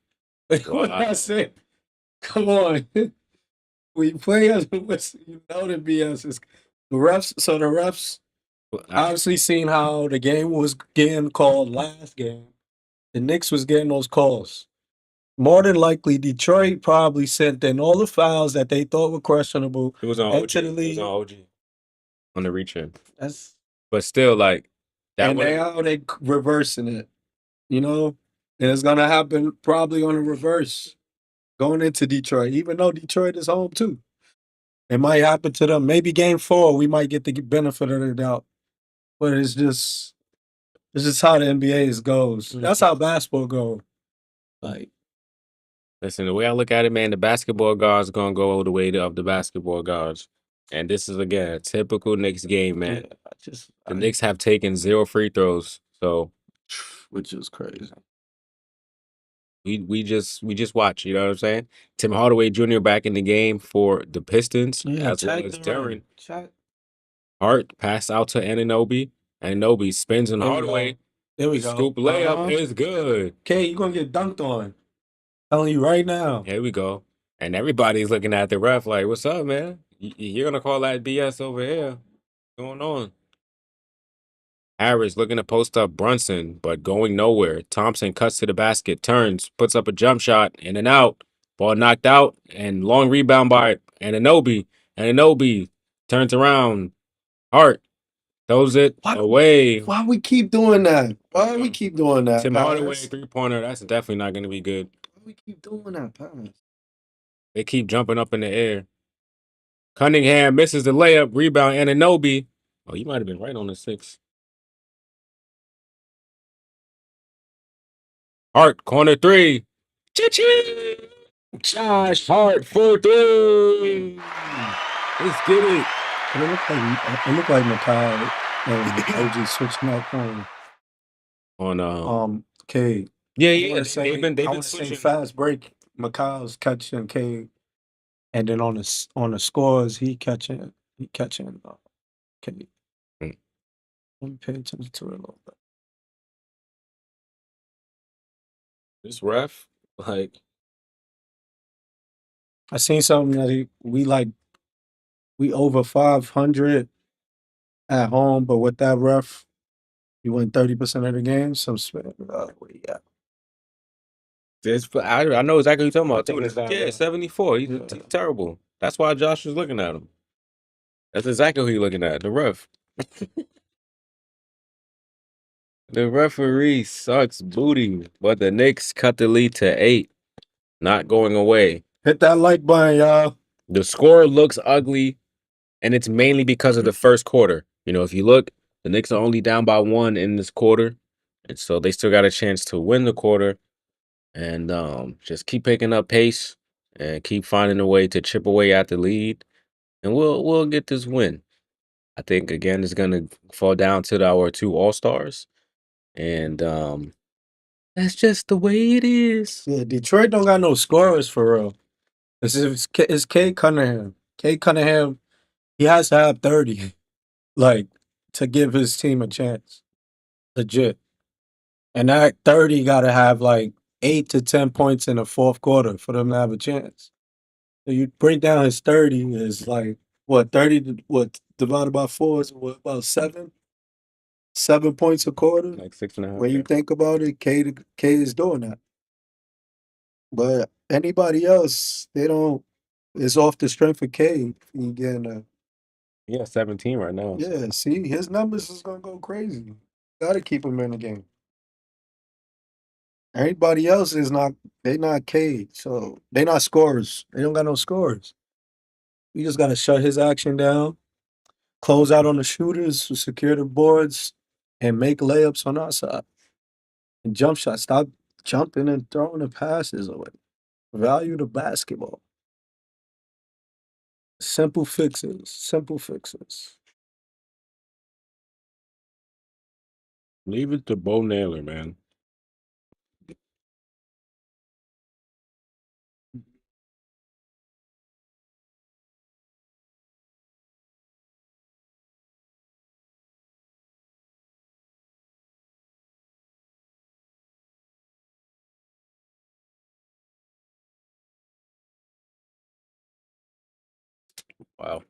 What I Wow. say? Come on. We play us. You know the BS is the refs. So the refs obviously seen how the game was getting called last game. The Knicks was getting those calls. More than likely, Detroit probably sent in all the fouls that they thought were questionable It was on OG. into the It was league. on OG. On the reach in. That's But still, like, that and would they reversing it, you know, and it's gonna happen probably on the reverse going into Detroit, even though Detroit is home too. It might happen to them. Maybe game 4, we might get the benefit of the doubt. But it's just how the NBA goes. That's how basketball goes. Like, listen, the way I look at it, man, the basketball guards gonna go the way of the basketball guards. And this is again a typical Knicks game, man. yeah, The Knicks have taken 0 free throws. So which is crazy. we just watch, you know what I'm saying? Tim Hardaway Jr. back in the game for the Pistons, as well as Darren. Hart passed out to Anunoby. Anunoby spins on There we Hardaway. go. There we The go. scoop layup Uh-huh. is good. Okay, you're gonna get dunked on. Telling you right now. Here we go. And everybody's looking at the ref like, what's up, man? You're gonna call that BS over here. What's going on? Harris looking to post up Brunson, but going nowhere. Thompson cuts to the basket, turns, puts up a jump shot, in and out. Ball knocked out, and long rebound by Anunoby. Anunoby turns around. Hart throws it away. Why we keep doing that? Why we keep doing that? Tim Hardaway Pass? 3-pointer. That's definitely not going to be good. Why we keep doing that, pass? They keep jumping up in the air. Cunningham misses the layup. Rebound, Anunoby. Oh, you might have been right on the 6. Hart, corner 3. Choo-choo! Josh Hart for 3. Let's get it. It looked like Makai and OG switching up On K. yeah, I yeah, want to they've say been switching. fast break. Makai's catching K, and then on the scores he catching K. Mm. Let me pay attention to it a little bit. This ref, like, I seen something that we over 500 at home, but with that ref, you win 30% of the game. So where you at? I know exactly what you're talking about. think it's that Yeah, ref. 74. He's Yeah. terrible. That's why Josh was looking at him. That's exactly who he's looking at. The ref. The referee sucks booty, but the Knicks cut the lead to 8, not going away. Hit that like button, y'all. The score looks ugly, and it's mainly because of the first quarter. You know, if you look, the Knicks are only down by 1 in this quarter, and so they still got a chance to win the quarter. And just keep picking up pace and keep finding a way to chip away at the lead, and we'll get this win. I think again it's gonna fall down to our 2 all-stars, and that's just the way it is. Yeah, Detroit don't got no scorers for real. It's K Cunningham. K Cunningham, he has to have 30, like, to give his team a chance. Legit. And that 30 gotta have like 8 to 10 points in the fourth quarter for them to have a chance. So you break down his 30 is like what 30 divided by 4 is what about 7? 7 points a quarter. Like 6.5. When you think about it, K is doing that. But anybody else, they don't. It's off the strength of K. He getting Yeah, 17 right now. So. yeah. See, his numbers is gonna go crazy. Got to keep him in the game. Everybody else is not. They not K, so they not scorers. They don't got no scores. You just gotta shut his action down, close out on the shooters, secure the boards, and make layups on our side. And jump shots. Stop jumping and throwing the passes away. Value the basketball. Simple fixes. Simple fixes. Leave it to Bo Naylor, man. Wow.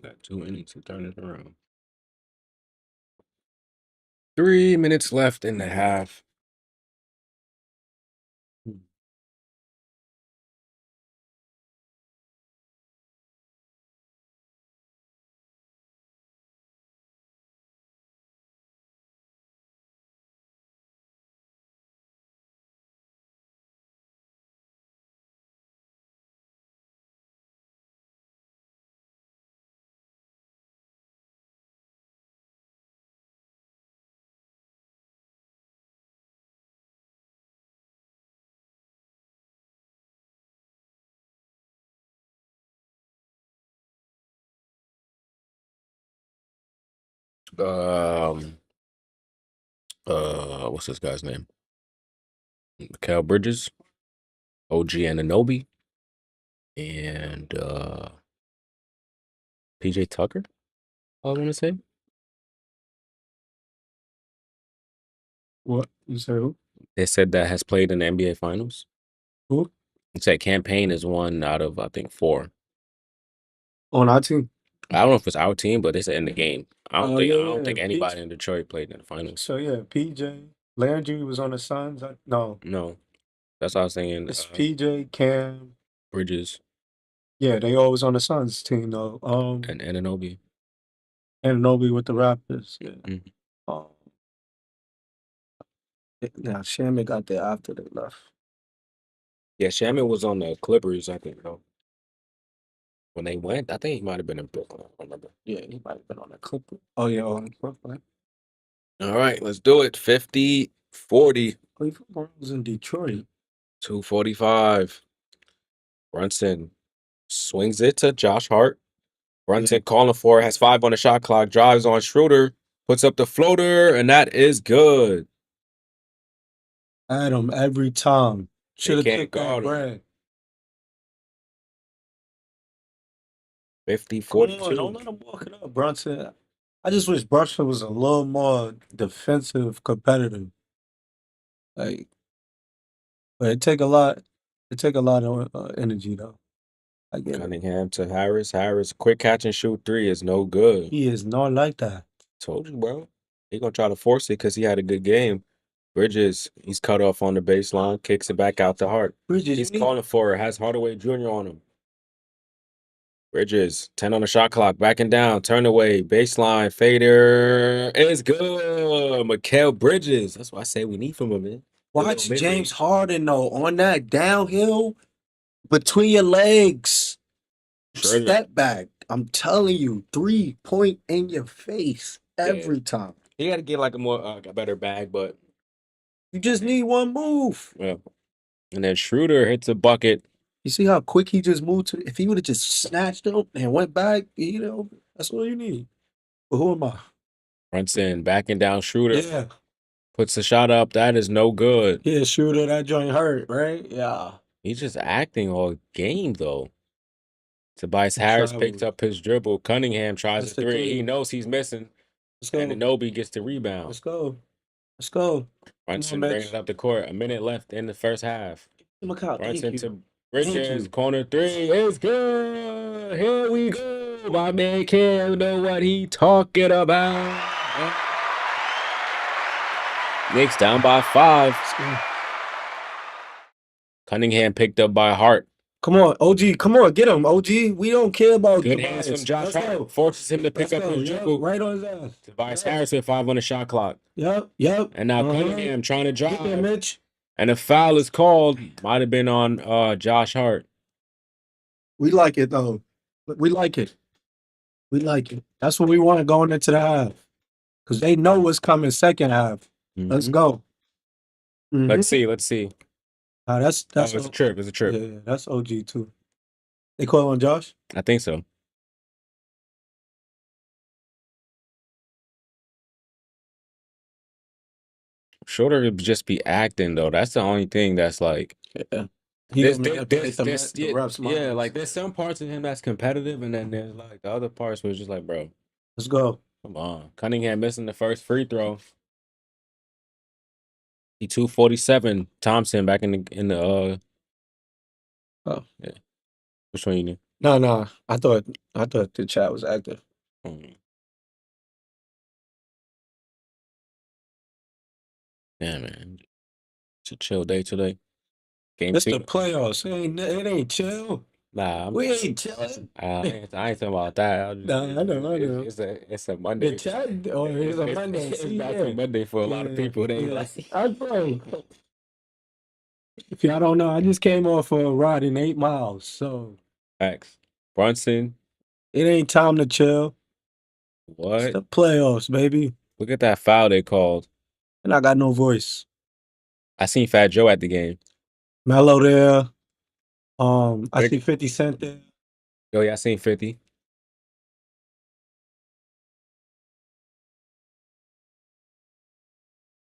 Got 2 innings to turn it around. 3 minutes left in the half. Um, what's this guy's name? Cal Bridges, OG Anunoby, and PJ Tucker. I want to say. What you say? Who? They said that has played in the NBA Finals. Who? It said campaign is 1 out of I think 4. On our team. I don't know if it's our team, but they said in the game. I don't Oh think yeah, I don't yeah. think anybody in Detroit played in the finals. So yeah, PJ Landry was on the Suns. No, No, that's what I was saying. it's PJ Cam. Bridges Yeah, they always on the Suns team though. and Anunoby. And Nobi with the Raptors. Yeah. Mhm. Um, now Shamit got there after they left. Yeah, Shaman was on the Clippers, I think. Though. when they went. I think he might have been in Brooklyn. I don't remember. Yeah, he might have been on the Clippers. Oh yeah, on Brooklyn. All right, let's do it. 50, 40, Cleveland was in Detroit. 245. Brunson swings it to Josh Hart. Brunson calling for it, has 5 on the shot clock, drives on Schroeder, puts up the floater, and that is good. Adam every time. Should have can't took that guard him. bread. 50, Come on, 42. don't let him walk it up, Brunson. I just wish Brunson was a little more defensive, competitive. Like, but it take a lot. It take a lot of energy though. I get it. Cunningham to Harris. Harris, quick catch and shoot 3 is no good. He is not like that. Told you, bro. He gonna try to force it because he had a good game. Bridges, he's cut off on the baseline, kicks it back out to Hart. Bridges, He's you need calling for it, has Hardaway Jr. on him. Bridges, 10 on the shot clock, backing down, turn away, baseline, fader. It's good. Mikal Bridges. That's why I say we need from him, man. watch James Harden though on that downhill between your legs. Schroeder. Step back. I'm telling you, 3-point in your face every time. He got to get like a better bag, but You just need one move. yeah. And then Schroeder hits a bucket. You see how quick he just moved to? If he would have just snatched him and went back, that's all you need. But who am I? Brunson backing down Schroeder. Yeah. Puts the shot up. That is no good. Yeah, Shooter, that joint hurt, right? Yeah. He's just acting all game, though. Tobias He Harris traveled. picks up his dribble. Cunningham tries That's a the 3. He three. knows he's missing. Let's go. And Anobi gets the rebound. Let's go. Let's go. Brunson Mitch. brings it up the court. A minute left in the first half. Look out. Thank Brunson you. to Bridges. you. Corner 3 is good. Here we go. My man can't know what he talking about. Knicks down by 5. Let's go. Cunningham picked up by Hart. Come on, OG. Come on, get him, OG. We don't care about Good Tobias. hands from Josh Let's Hart. go. Forces him to pick Let's up go. his Yep, dribble. right on his ass. Tobias Yep. Harris with 5 on the shot clock. Yep. And now Cunningham trying to Get there, drive. Mitch. And a foul is called. Might have been on Josh Hart. We like it though. We like it. We like it. That's what we want going into the half. Because they know what's coming second half. Let's go. Mhm. Let's see. Let's see. That's It's a trip. It's a trip. Yeah, that's OG too. They call on Josh? I think so. Shorter would just be acting though. That's the only thing that's like Yeah. this, The refs yeah, minds. like there's some parts of him that's competitive, and then there's like the other parts where it's just like, bro, Let's go. come on. Cunningham missing the first free throw. He 247. Thompson back in the Oh. yeah. Which one you need? No. I thought the chat was active. Yeah, man. It's a chill day today. Game It's 2. the playoffs. It ain't chill. Nah, We ain't chilling. I ain't talking about that. Nah, I know. It's a Monday. The chat or it's a Monday. It's See, back yeah. to Monday for a lot of people. They ain't like, I pray. If y'all don't know, I just came off a ride in 8 miles, so facts. Brunson, it ain't time to chill. It's what? the playoffs, baby. Look at that foul they called. And I got no voice. I seen Fat Joe at the game. Mello there. I see 50 Cent there. Yo, yeah, I seen 50.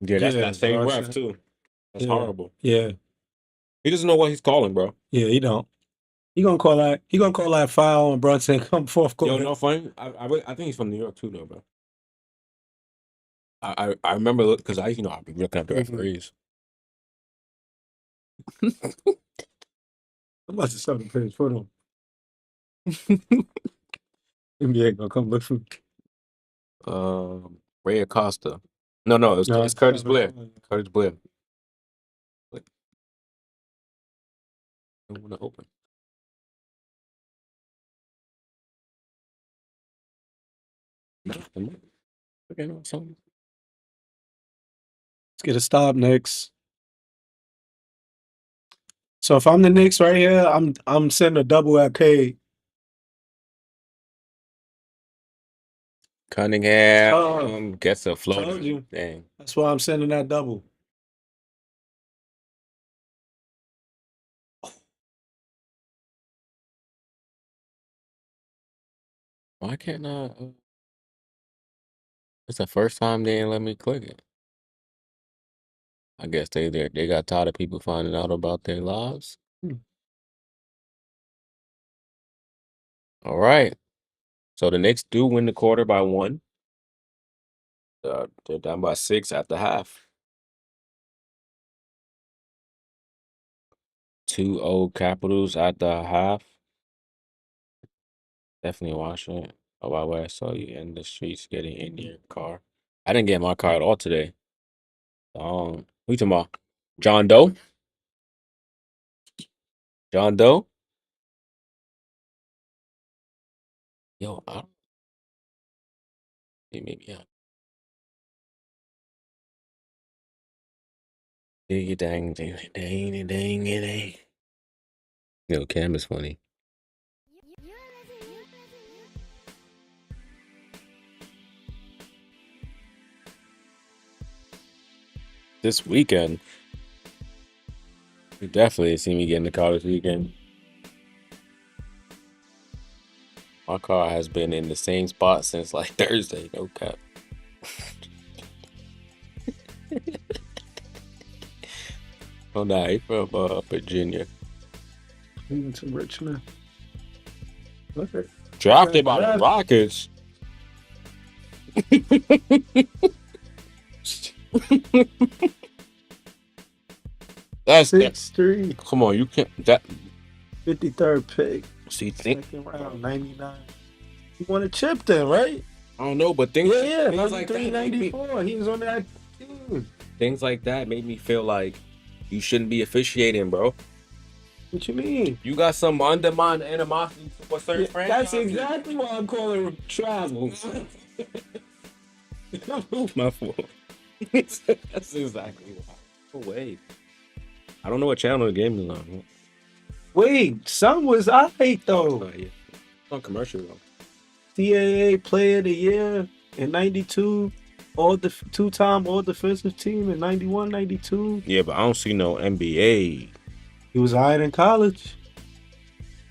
Yeah, that's that same Brunson. ref too. That's Yeah. horrible. Yeah. He doesn't know what he's calling, bro. Yeah, he don't. He gonna call that foul on Brunson come fourth Yo, quarter. no funny. I think he's from New York too, though, bro. I remember because I've been looking up the referees. I'm about to start the page for them. NBA gonna come look for me. Ray Acosta. No, it's Curtis Blair. Curtis Blair. I don't want to open. Okay, no, something. Let's get a stop, Knicks. So if I'm the Knicks right here, I'm sending a double at Cade. Cunningham gets a Told floater. you. Dang. That's why I'm sending that double. Why can't I? It's the first time they didn't let me click it. I guess they got tired of people finding out about their lives. All right. So the Knicks do win the quarter by 1. They're down by 6 at the half. 2-0 Capitals at the half. Definitely watching it. Oh, by the way, I saw you in the streets getting in your car. I didn't get in my car at all today. Who you talking about? John Doe? John Doe? Yo, I don't maybe yeah. Dang, dang, dang, dang, dang, dang. Yo, Cam is funny. This weekend, you definitely see me get in the car this weekend. My car has been in the same spot since like Thursday. No cap. Oh, nah, he from Virginia. He went to Richmond. Okay. Drafted by the Rockets. That's 6'3". Come on, you can't. That 53rd pick. see, Second round, 99. He won a chip then, right? I don't know, but things Things like 93, that make me, 94. He was on that team. things like that made me feel like you shouldn't be officiating, bro. What you mean? You got some undermined animosity for certain franchises. That's exactly why I'm calling it travel. My fault. That's exactly why. No way. I don't know what channel the game is on. Wait, some was alright though. Yeah. It's on commercial though. CAA Player of the Year in 92. Two-time All Defensive Team in 91, 92. Yeah, but I don't see no NBA. He was alright in college.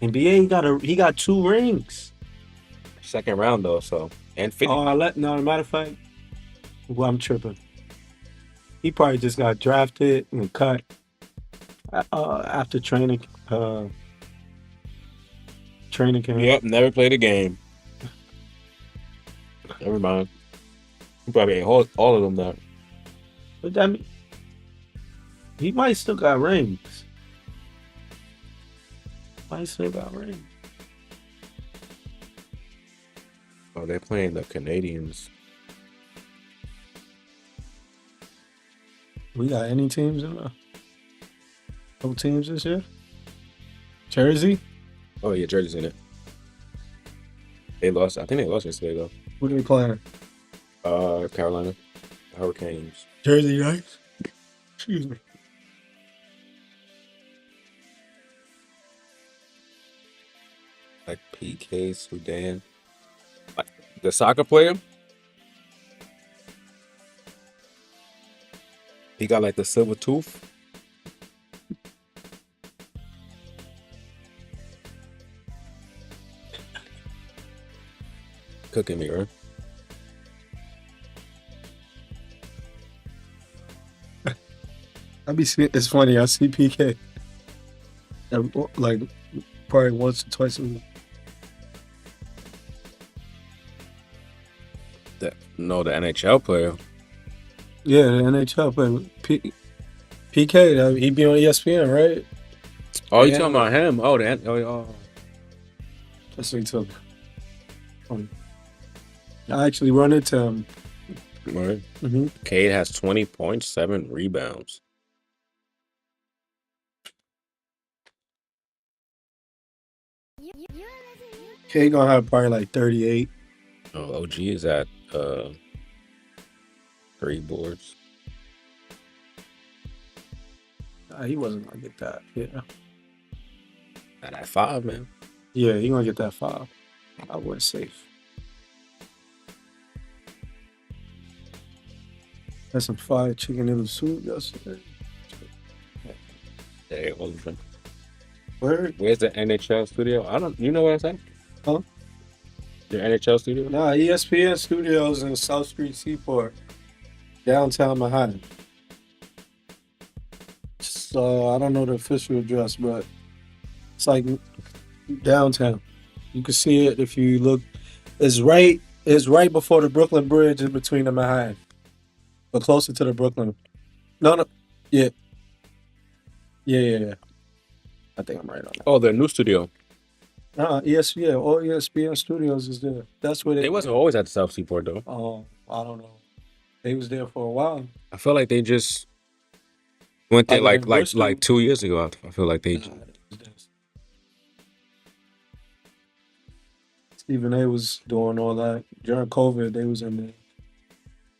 NBA, he got 2 rings. Second round though, so and 50. No, matter of fact, well, I'm tripping. He probably just got drafted and cut after training camp. Yep, never played a game. Never mind. He probably ate all of them there. But that mean, he might still got rings. Oh, they're playing the Canadians. We got any teams in there? No teams this year? Jersey? Oh yeah, Jersey's in it. They lost. I think they lost yesterday though. Who are they playing? Carolina Hurricanes. Jersey, right? Excuse me. Like PK Sudan. Like the soccer player. He got like the silver tooth. Cooking me, right? It's funny. I see PK like probably once or twice a week. The NHL player. Yeah, the NHL player. PK, he be on ESPN, right? Oh, you talking about him? Oh, That's what he took. I actually run into him. Right. Mm-hmm. Cade has 20.7 rebounds. Cade gonna have probably like 38. Oh, OG is at 3 boards. He wasn't gonna get that. Yeah. Not at 5, man. Yeah, he gonna get that 5. I was safe. Had some fried chicken noodle soup yesterday. Hey, hold on. Word? Where's the NHL studio? I don't. You know what I said? Huh? The NHL studio? Nah, ESPN Studios in South Street Seaport, downtown Manhattan. So I don't know the official address, but it's like downtown. You can see it if you look. It's right. It's right before the Brooklyn Bridge, in between the Manhattan, but closer to the Brooklyn. No, no. Yeah, yeah. I think I'm right on that. Oh, the new studio. ESPN. All ESPN Studios is there. That's where They wasn't always at the South Seaport though. I don't know. They was there for a while. I feel like they just went there Other than Bristol. like 2 years ago. I feel like they. Stephen A was doing all that during COVID. They was in there.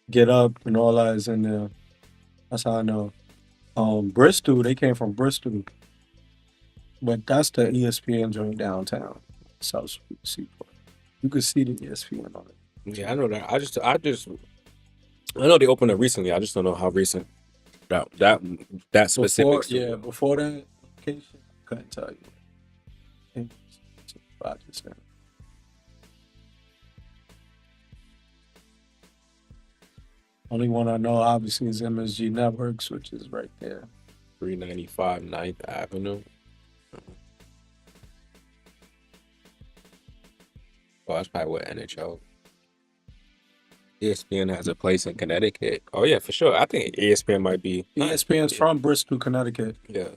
Get Up and all that is in there. That's how I know. Bristol. They came from Bristol, but that's the ESPN joint downtown, South Seaport. You could see the ESPN on it. Yeah, I know that. I know they opened it recently. I just don't know how recent that specific. Before that location, couldn't tell you. I think it's about the same. Only one I know, obviously, is MSG Networks, which is right there. 395 9th Avenue. Oh, that's probably what NHL. ESPN has a place in Connecticut. Oh yeah, for sure. I think ESPN might be. ESPN's from Bristol, Connecticut. Yeah,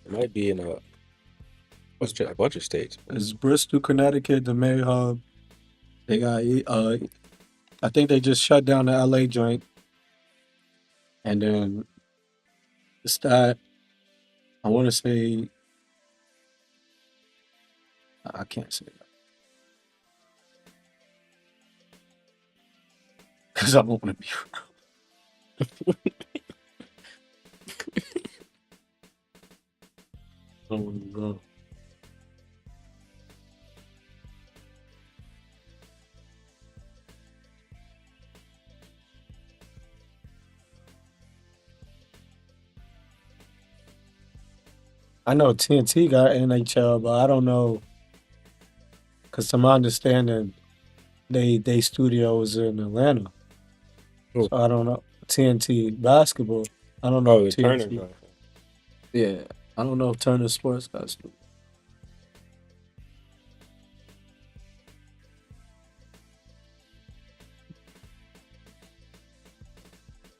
it might be in a bunch of states. It's Bristol, Connecticut, the main hub. They got I think they just shut down the LA joint. And then it's that, I want to say, I can't say that. Because I don't want to be I don't want to go. I know TNT got NHL, but I don't know. Because to my understanding, they studio is in Atlanta. Who? So I don't know. TNT basketball. I don't know Oh, the if Turner. TNT. Yeah. I don't know if Turner Sports got studio.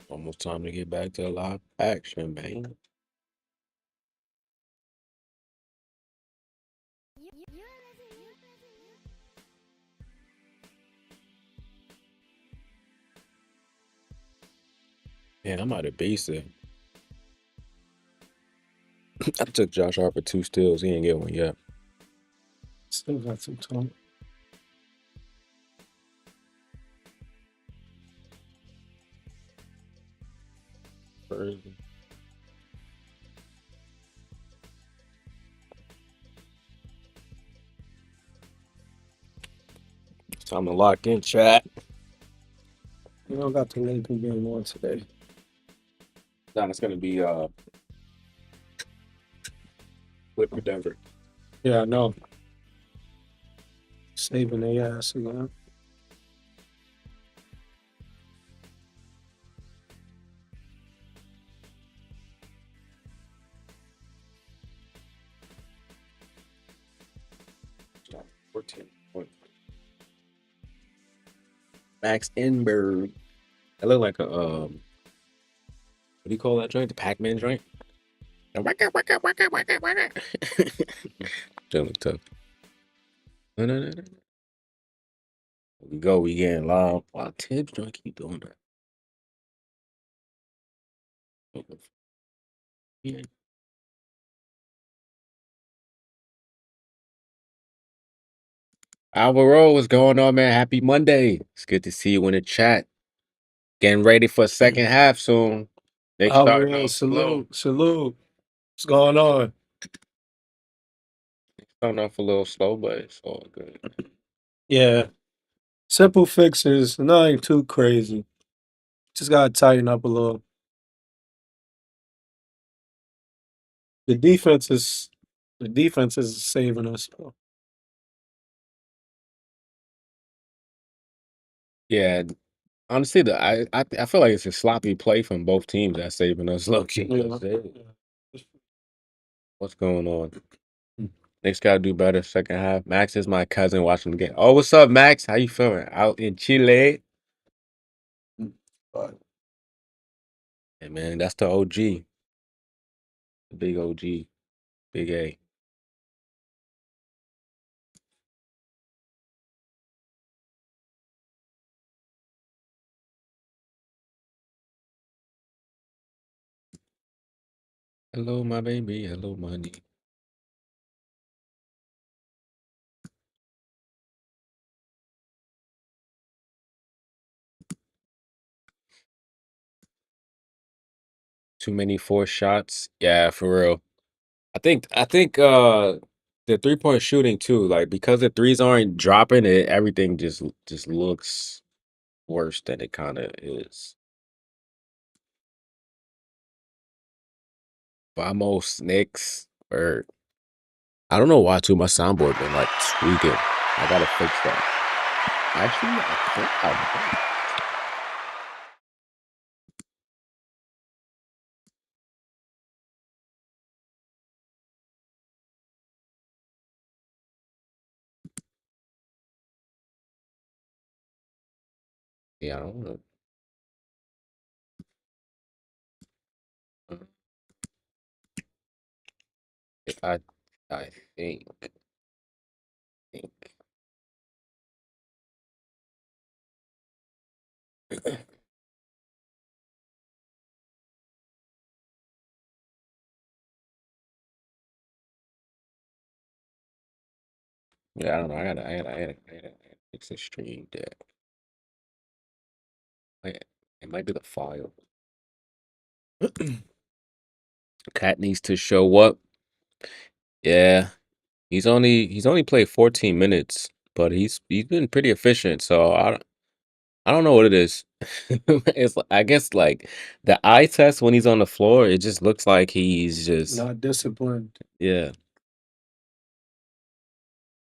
Almost time to get back to live action, man. Man, I'm out of basic. I took Josh Hart for 2 steals. He ain't get one yet. Still got some time. Crazy. It's time to lock in, chat. You don't got the Lakers game on today. Then it's gonna be Flip for Denver. Yeah, I know. Saving their ass again. Stop. 14 points. Max Enberg. That look like a what do you call that joint? The Pac-Man joint? Don't look tough. No. We go, we getting long. Wow, Tibbs joint keep doing that. Yeah. Alvaro, what's going on, man? Happy Monday. It's good to see you in the chat. Getting ready for second half soon. They starting off slow. Salute. What's going on? Starting off a little slow, but it's all good. Yeah. Simple fixes, nothing too crazy. Just gotta tighten up a little. The defense is the defense is saving us. Though. Yeah, honestly, I feel like it's a sloppy play from both teams that's saving us low key. Yeah. What's going on? Knicks gotta do better second half. Max is my cousin watching the game. Oh, what's up, Max? How you feeling? Out in Chile? But Hey man, that's the OG. The big OG. Big A. Hello, my baby. Hello, money. Too many forced shots. Yeah, for real. I think the 3-point shooting too, like because the threes aren't dropping it, everything just looks worse than it kinda is. Vamos, Knicks, or I don't know why too my soundboard been like tweaking. I gotta fix that. Actually, I think I yeah, I don't know. I I think. Yeah, I don't know. I gotta fix the stream deck. It might be the file. Cat needs to show up. Yeah, he's only played 14 minutes, but he's been pretty efficient. So I don't know what it is. I guess like the eye test when he's on the floor, it just looks like he's just not disciplined. yeah.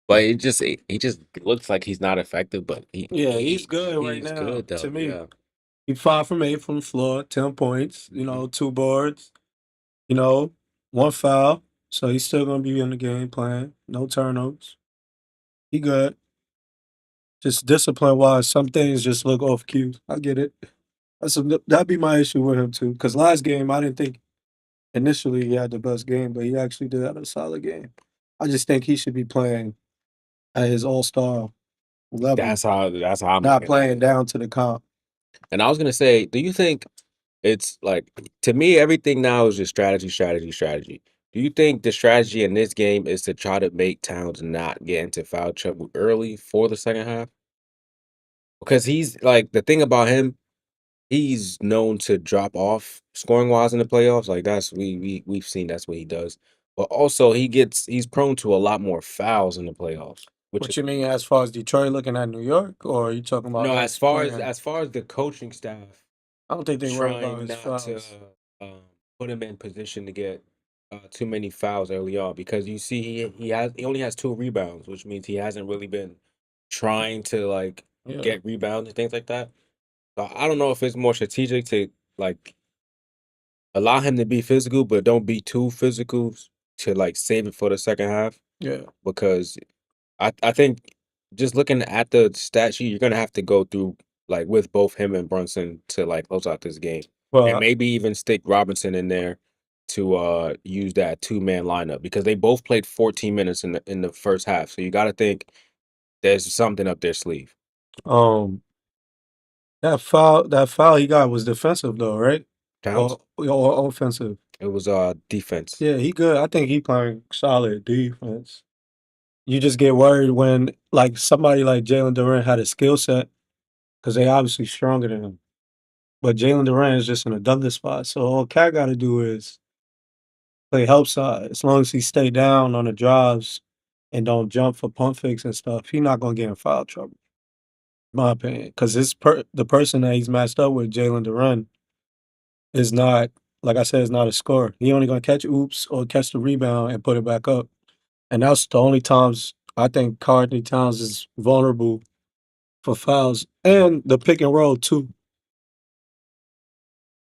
But he just looks like he's not effective, but Yeah, he's good right he's now. good To though. me, Yeah. he's 5 from 8 from the floor, 10 points. Mhm. 2 boards. You know, 1 foul. So he's still gonna be in the game playing. No turnovers. He good. Just discipline wise, some things just look off cue. I get it. That'd be my issue with him too. Because last game, I didn't think initially he had the best game, but he actually did have a solid game. I just think he should be playing at his all star level, That's how I'm not looking at playing it. down to the comp. And I was gonna say, do you think it's like to me everything now is just strategy, strategy, strategy. Do you think the strategy in this game is to try to make Towns not get into foul trouble early for the second half? Because he's like the thing about him, he's known to drop off scoring wise in the playoffs. Like that's we've seen that's what he does. But also he's prone to a lot more fouls in the playoffs, which What is you mean as far as Detroit looking at New York, or are you talking about no, us playing? as far as the coaching staff I don't think they worry about trying his not to fouls. um, put him in position to get too many fouls early on because you see he only has 2 rebounds, which means he hasn't really been trying to like Yeah, get rebounds and things like that. So I don't know if it's more strategic to like allow him to be physical, but don't be too physical to like save it for the second half yeah. because I think just looking at the stat sheet, you're gonna have to go through like with both him and Brunson to like close out this game, and Well, maybe even stick Robinson in there to use that 2-man lineup because they both played 14 minutes in the first half. So you got to think there's something up their sleeve. um, that foul he got was defensive though, right? Towns, Or offensive. it was defense. Yeah, he good. I think he playing solid defense. You just get worried when like somebody like Jalen Durant had a skill set because they obviously stronger than him. But Jalen Durant is just in a dunker spot. So all Cat got to do is play help side. As long as he stay down on the drives and don't jump for pump fakes and stuff, he not gonna get in foul trouble. my opinion, because the person that he's matched up with, Jalen Duren, is not, like I said, is not a scorer. He only gonna catch oops or catch the rebound and put it back up. And that's the only times I think Cartney Towns is vulnerable for fouls and the pick and roll too.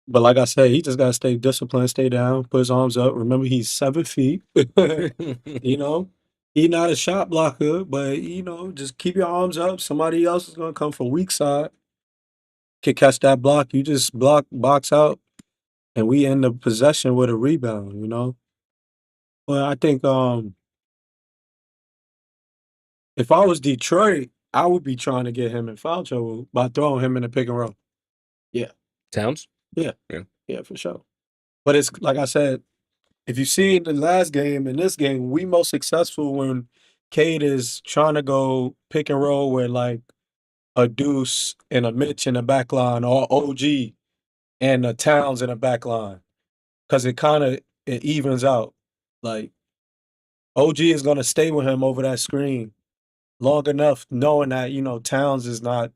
But like I said, he just gotta stay disciplined, stay down, put his arms up. Remember, he's 7 feet. You know, he not a shot blocker, but just keep your arms up. Somebody else is gonna come from weak side, can catch that block. You just box out, and we end the possession with a rebound. But I think if I was Detroit, I would be trying to get him in foul trouble by throwing him in the pick and roll. Yeah, Towns? yeah, Yeah. yeah, for sure. But it's like I said, if you see in the last game and this game, we most successful when Cade is trying to go pick and roll with like a Deuce and a Mitch in the back line or OG and a Towns in the back line. Cause it evens out. Like OG is gonna stay with him over that screen long enough, knowing that, Towns is not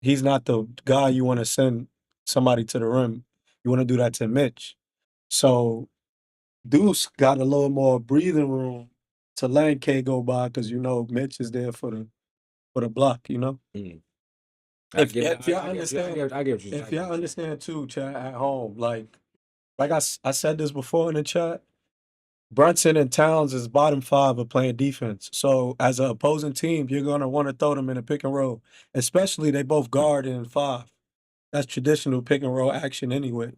he's not the guy you want to send somebody to the rim. You want to do that to Mitch. So Deuce got a little more breathing room to let K go by because Mitch is there for the block. Mm. If y'all I get you. understand, I get you. if y'all understand too, chat at home, like I said this before in the chat, Brunson and Towns is bottom five of playing defense. So as an opposing team, you're gonna want to throw them in a pick and roll, especially they both guard in five. That's traditional pick and roll action anyway.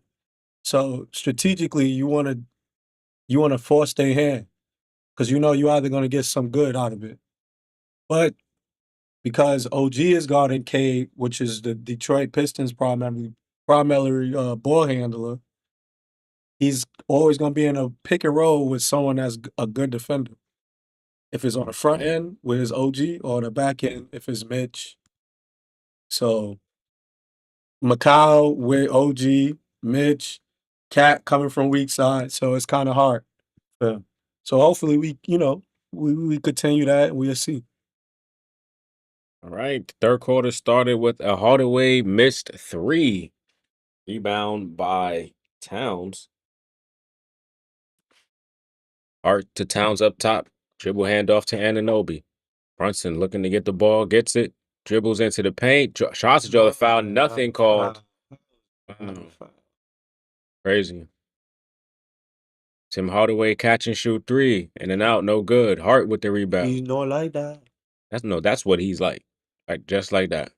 So strategically, you wanna force their hand because you're either gonna get some good out of it. But because OG is guarding Cade, which is the Detroit Pistons primary ball handler, he's always gonna be in a pick and roll with someone that's a good defender. If it's on the front end with his OG or the back end if it's Mitch. So Macau with OG, Mitch, Cat coming from weak side, so it's kind of hard. Yeah. So hopefully we continue that and we'll see. All right. Third quarter started with a Hardaway missed three. Rebound by Towns. Hart to Towns up top. Dribble handoff to Anunoby. Brunson looking to get the ball, gets it, dribbles into the paint. Shots to draw the foul, nothing called. Wow. Crazy. Tim Hardaway catch and shoot three, in and out, no good. Hart with the rebound. He's not like that. That's what he's like just like that.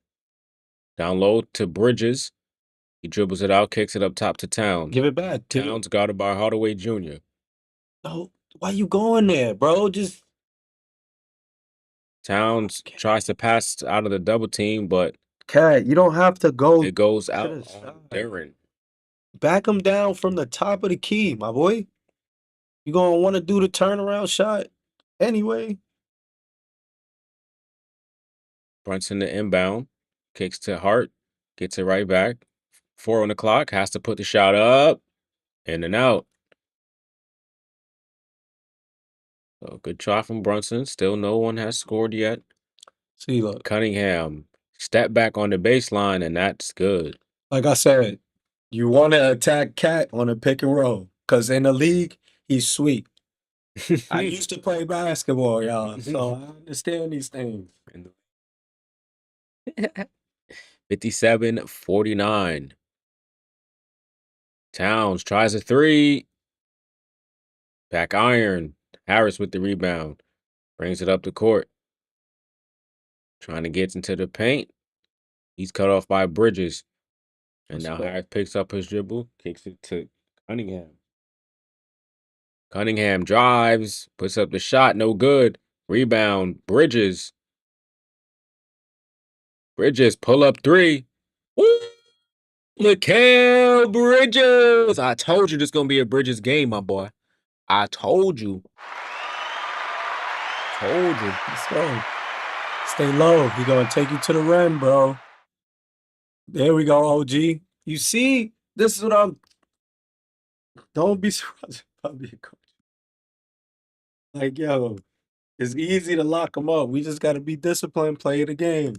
Down low to Bridges. He dribbles it out, kicks it up top to Towns. Give it back. Towns guarded by Hardaway Jr. No, why you going there, bro? Just Towns tries to pass out of the double team, but Cat, you don't have to go it goes to out the on side. Darren. Back him down from the top of the key, my boy. You gonna want to do the turnaround shot anyway. Brunson the inbound, kicks to Hart, gets it right back. 4 on the clock, has to put the shot up, in and out. So good try from Brunson. Still no one has scored yet. See, look, Cunningham, step back on the baseline, and that's good. like I said, you want to attack Cat on a pick and roll because in the league he's sweet. I used to play basketball, y'all, so I understand these things. 57-49. Towns tries a three. Back iron. Harris with the rebound. Brings it up the court. Trying to get into the paint. He's cut off by Bridges. And now Harris picks up his dribble, kicks it to Cunningham. Cunningham drives, puts up the shot, no good. Rebound, Bridges. Bridges, pull up three. Woo! Mikal Bridges. I told you this gonna be a Bridges game, my boy. I told you. Let's go. Stay low. He gonna take you to the rim, bro. There we go, OG. You see, this is what I'm. Don't be surprised if I be a coach. Like, yo, it's easy to lock them up. We just got to be disciplined, play the game.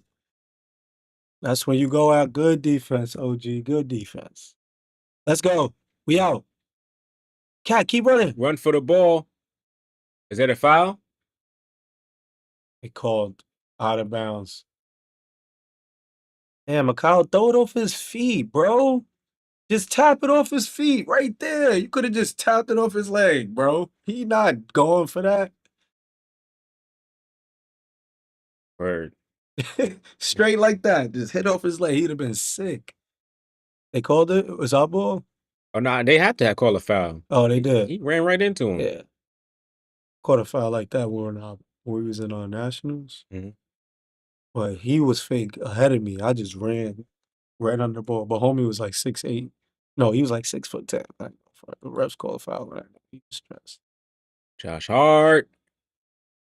That's when you go out. Good defense, OG. Good defense. Let's go. We out. Cat, keep running. Run for the ball. Is that a foul? They called out of bounds. Damn, Mikal, throw it off his feet, bro. Just tap it off his feet right there. You could have just tapped it off his leg, bro. He not going for that. Word. Straight like that. Just hit off his leg. He'd have been sick. They called it? It was our ball? Oh, no, they had to call a foul. Oh, they did. He ran right into him. Yeah. Caught a foul like that when we was in our nationals. Mhm. But he was fake ahead of me. I just ran right under the ball. But homie was like 6'8". No, he was like 6'10". Like, the refs called a foul on that. He was stressed. Josh Hart.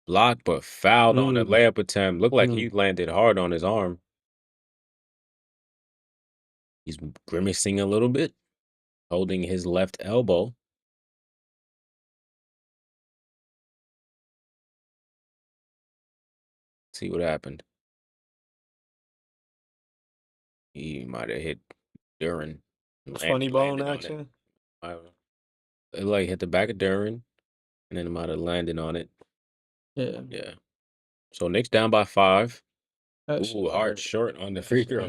Blocked, but fouled on the Mm. layup attempt. Looked like Mm. he landed hard on his arm. He's grimacing a little bit, holding his left elbow. See what happened. He might have hit Duran. Funny bone landed on it. action. It like hit the back of Duran, and then it might have landed on it. Yeah. Yeah. So Knicks down by 5. That shit Ooh, Hart hurt. short on the free throw.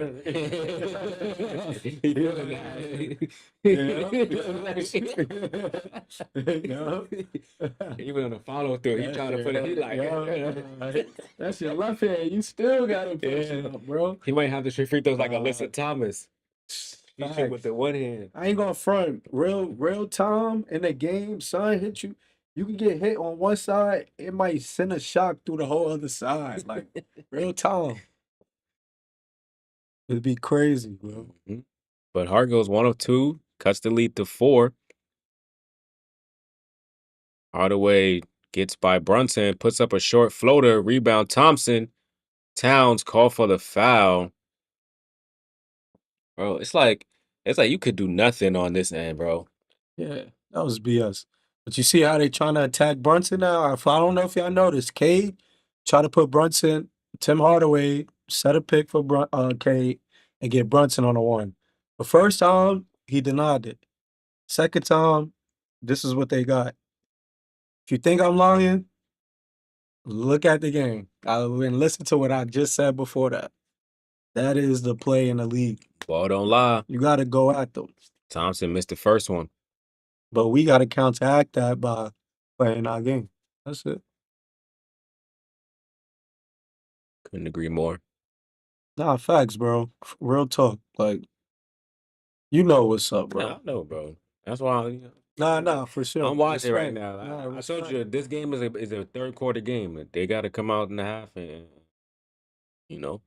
Even on the follow through, he trying to put it. He like, that's your left hand. You still got to push it up, bro. he might have to shoot free throws like Alyssa Thomas. He shoot Facts. with the one hand. I ain't gonna front. Real time in the game, son hit you. You can get hit on one side, it might send a shock through the whole other side. Like real time. It'd be crazy, bro. Mhm. But Hart goes 1 of 2, cuts the lead to 4. Hardaway gets by Brunson, puts up a short floater, rebound Thompson. Towns call for the foul. Bro, it's like you could do nothing on this end, bro. Yeah, that was BS. But you see how they trying to attack Brunson now? I don't know if y'all noticed. Cade try to put Brunson, Tim Hardaway, set a pick for Cade and get Brunson on a 1. The first time, he denied it. Second time, this is what they got. If you think I'm lying, look at the game. And listen to what I just said before that. That is the play in the league. Ball don't lie. You got to go at them. Thompson missed the first one. But we got to counteract that by playing our game. That's it. Couldn't agree more. Nah, facts, bro. Real talk. Like, you know what's up, bro. Nah, I know, bro. That's why Nah, for sure. I'm watching right Respect. now. Nah, I told respect. you this game is a third quarter game. They got to come out in the half, and you know,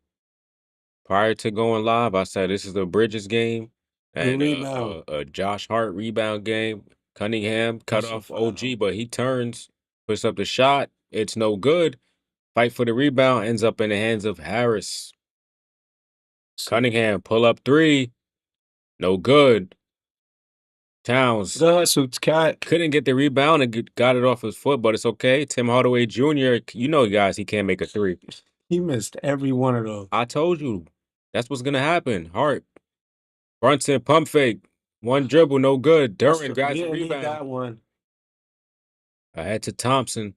prior to going live, I said this is a Bridges game and rebound. a Josh Hart rebound game. Cunningham cut That's a off foul. OG, but he turns, puts up the shot. It's no good. Fight for the rebound, ends up in the hands of Harris. Cunningham pull up 3, no good. Towns Good hustle, Cat. couldn't get the rebound and got it off his foot, but it's okay. Tim Hardaway Jr., you know, guys, he can't make a 3. He missed every one of those. I told you, that's what's gonna happen. Hart, Brunson, pump fake, 1 dribble, no good. Duran grabs the Need rebound. that one. Ahead to Thompson.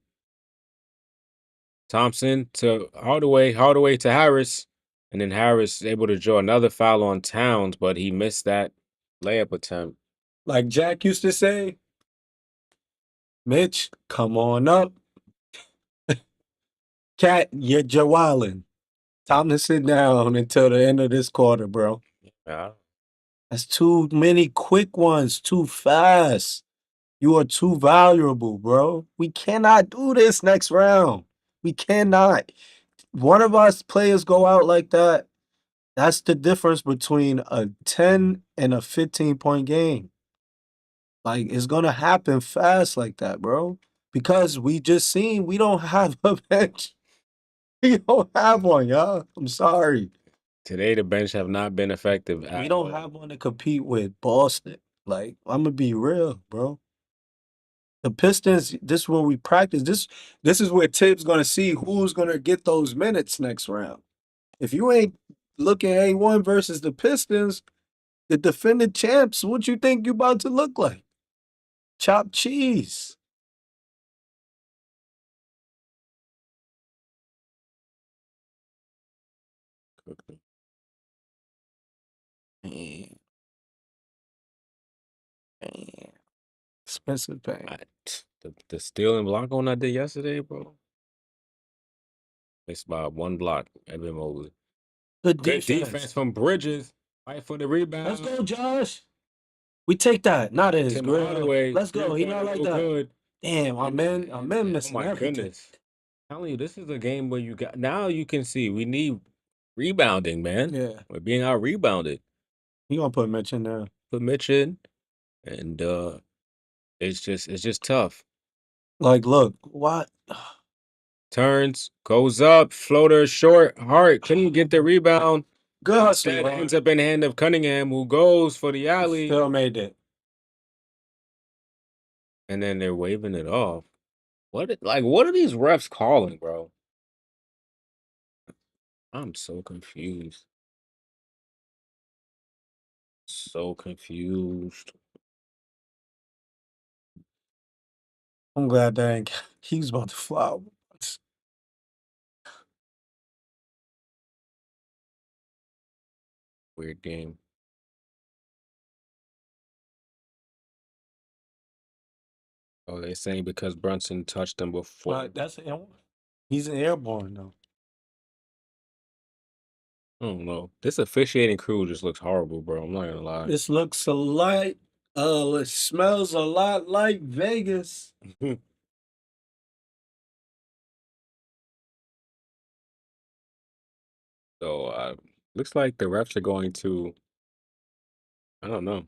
Thompson to Hardaway, Hardaway to Harris, and then Harris is able to draw another foul on Towns, but he missed that layup attempt. Like Jack used to say, Mitch, come on up. Cat, you're jawalin'. Time to sit down until the end of this quarter, bro. Yeah. That's too many quick ones, too fast. You are too valuable, bro. We cannot do this next round. We cannot. One of us players go out like that. That's the difference between a 10 and a 15-point game. Like, it's going to happen fast like that, bro. Because we just seen we don't have a bench. We don't have one, y'all. I'm sorry. Today, the bench have not been effective at We don't all. have one to compete with Boston. Like, I'm going to be real, bro. The Pistons, this is where we practice. This is where Tibbs going to see who's going to get those minutes next round. If you ain't look at A1 versus the Pistons, the defending champs. What you think you about to look like? Chopped cheese. Man, man. Expensive pain. The steal and block one I did yesterday, bro. It's by one block. Edmund Mobley. Good Good defense. defense from Bridges. Fight for the rebound. Let's go, Josh. We take that. Not his Tim grill. Hardaway. Let's go. He not like that. Good. Damn, I'm in Oh missing my everything. goodness. I'm telling you, this is a game where you got now you can see we need rebounding, man. Yeah. We're being out rebounded. You gonna put Mitch in there. Put Mitch in, and it's just tough. Like, look, what? Turns, goes up, floater short, Hart couldn't get the rebound. Good hustle. That ends up in the hand of Cunningham, who goes for the alley. Still made it. And then they're waving it off. What are these refs calling, bro? I'm so confused. So confused. I'm glad that ain't, he was about to fly. Weird game. Oh, they're saying because Brunson touched them before. That's he's an airborne though. I don't know. This officiating crew just looks horrible, bro. I'm not gonna lie. This looks a lot. It smells a lot like Vegas. So looks like the refs are going to. I don't know.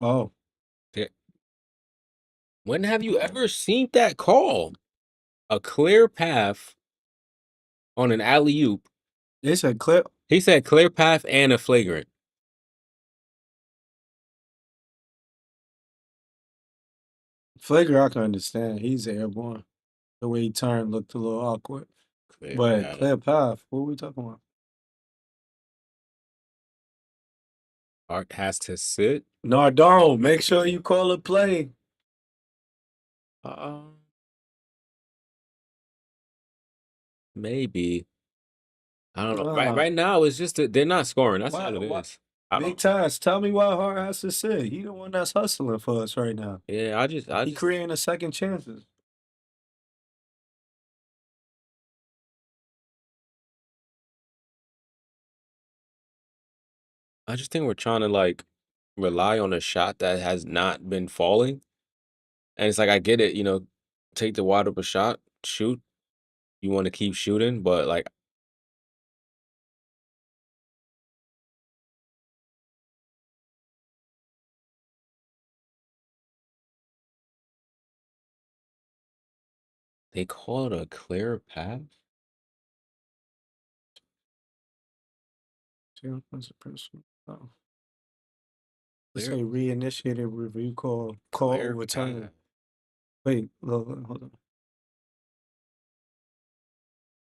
Oh, When have you ever seen that call? A clear path on an alley oop. they said clip. He said clear path and a flagrant. Flagrant, I can understand. He's airborne. The way he turned looked a little awkward. But clear path. What are we talking about? Art has to sit. No, don't. Make sure you call a play. Maybe. I don't know. Right now, it's just that they're not scoring. That's all it is. Big times. Tell me why Hart has to sit. He the one that's hustling for us right now. Yeah, He creating a second chances. I just think we're trying to like rely on a shot that has not been falling. And it's like I get it, take the wide open shot, shoot. You want to keep shooting, but like they call it a clear path. Oh. Let's say reinitiated review call overturn. Wait, hold on.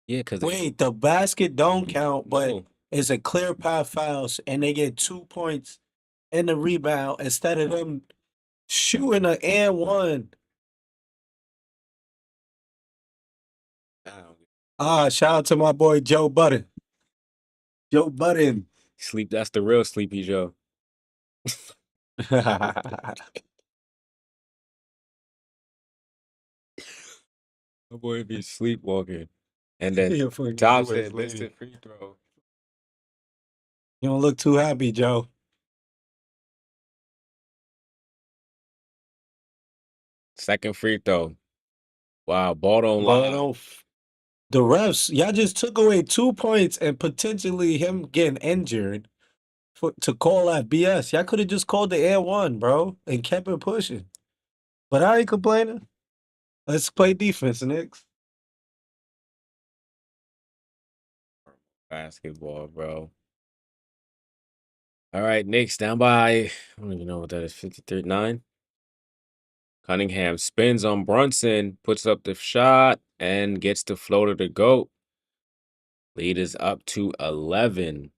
Yeah, because wait, the basket don't count, but it's a clear path fouls, and they get 2 points in the rebound instead of them shooting an and one. Shout out to my boy Joe Budden. Joe Budden. Sleep, that's the real Sleepy Joe. My boy be sleepwalking. And then Thompson missed a free throw. You don't look too happy, Joe. Second free throw. Wow, ball don't lie. The refs, y'all just took away 2 points and potentially him getting injured to call that BS. Y'all could have just called the air one, bro, and kept it pushing. But I ain't complaining. Let's play defense, Knicks. Basketball, bro. All right, Knicks down by, I don't even know what that is, 53-9. Cunningham spins on Brunson, puts up the shot, and gets the floater to go. Lead is up to 11.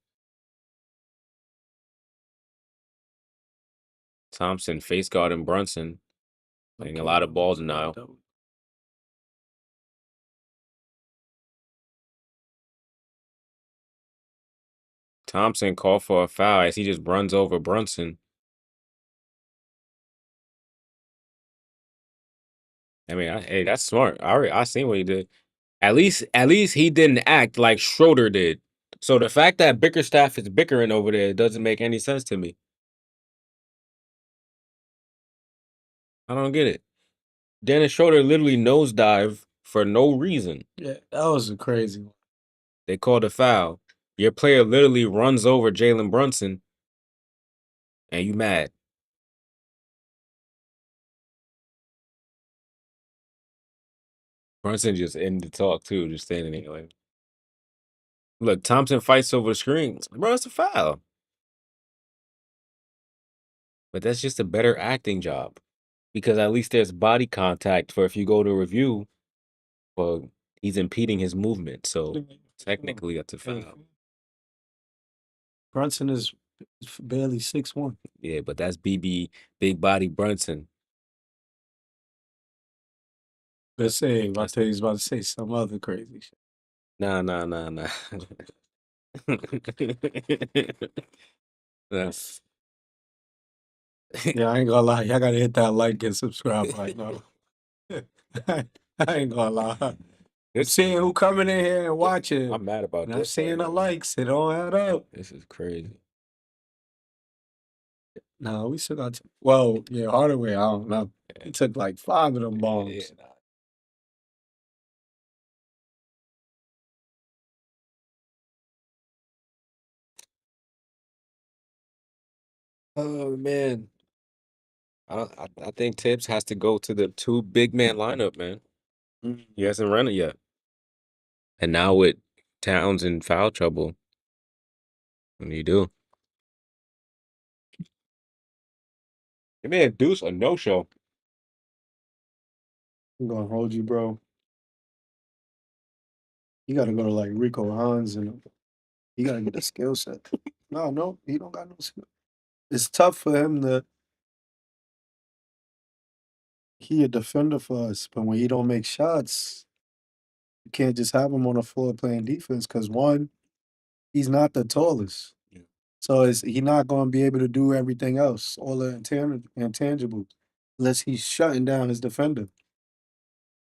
Thompson face guarding Brunson, playing a lot of ball denial. Thompson called for a foul as he just runs over Brunson. I mean, hey, that's smart. I seen what he did. At least he didn't act like Schroeder did. So the fact that Bickerstaff is bickering over there doesn't make any sense to me. I don't get it. Dennis Schroeder literally nosedive for no reason. Yeah, that was a crazy one. They called a foul. Your player literally runs over Jalen Brunson, and you mad. Brunson just ended the talk too, just standing there like. Look, Thompson fights over the screen. Bro, it's a foul. But that's just a better acting job. Because at least there's body contact for if you go to review, well, he's impeding his movement. So technically that's a foul. Brunson is barely 6'1". Yeah, but that's BB Big Body Brunson. Let's say, I tell you, he's about to say some other crazy shit. Nah. That's Yeah, I ain't gonna lie. Y'all gotta hit that like and subscribe right now. I ain't gonna lie. I'm seeing who coming in here and watching. I'm mad about And this. I'm seeing the likes. It don't add up. This is crazy. No, we still got. Well, yeah, Hardaway. I don't know. He took like 5 of them bombs. Yeah, nah. Oh man. I think Tibbs has to go to the 2 big man lineup, man. He hasn't run it yet. And now with Towns in foul trouble, what do you do? Give me a deuce, a no-show. I'm gonna hold you, bro. You gotta go to like Rico Hans and you gotta get a skill set. No, he don't got no skill. It's tough for him to. He a defender for us, but when he don't make shots, you can't just have him on the floor playing defense. Cause one, he's not the tallest, Yeah. so is he not gonna be able to do everything else, all the intangibles, unless he's shutting down his defender.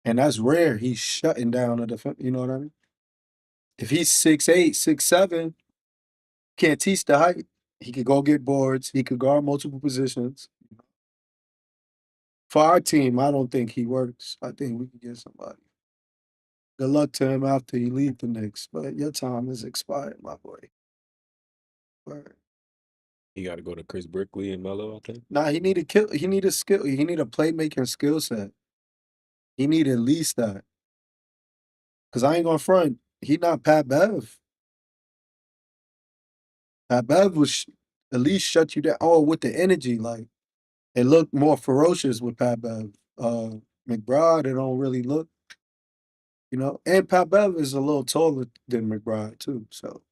And that's rare. He's shutting down a defender. You know what I mean? If he's 6'8", 6'7", can't teach the height. He could go get boards. He could guard multiple positions. For our team, I don't think he works. I think we could get somebody. Good luck to him after he leave the Knicks, but your time is expired, my boy. Word. You got to go to Chris Brickley and Melo, I think. Nah, he need a kill. He need a skill. He need a playmaking skill set. He need at least that. Cause I ain't gonna front. He not Pat Bev. Pat Bev was at least shut you down. Oh, with the energy, like it looked more ferocious with Pat Bev. McBride, it don't really look, And Pat Bev is a little taller than McBride too. So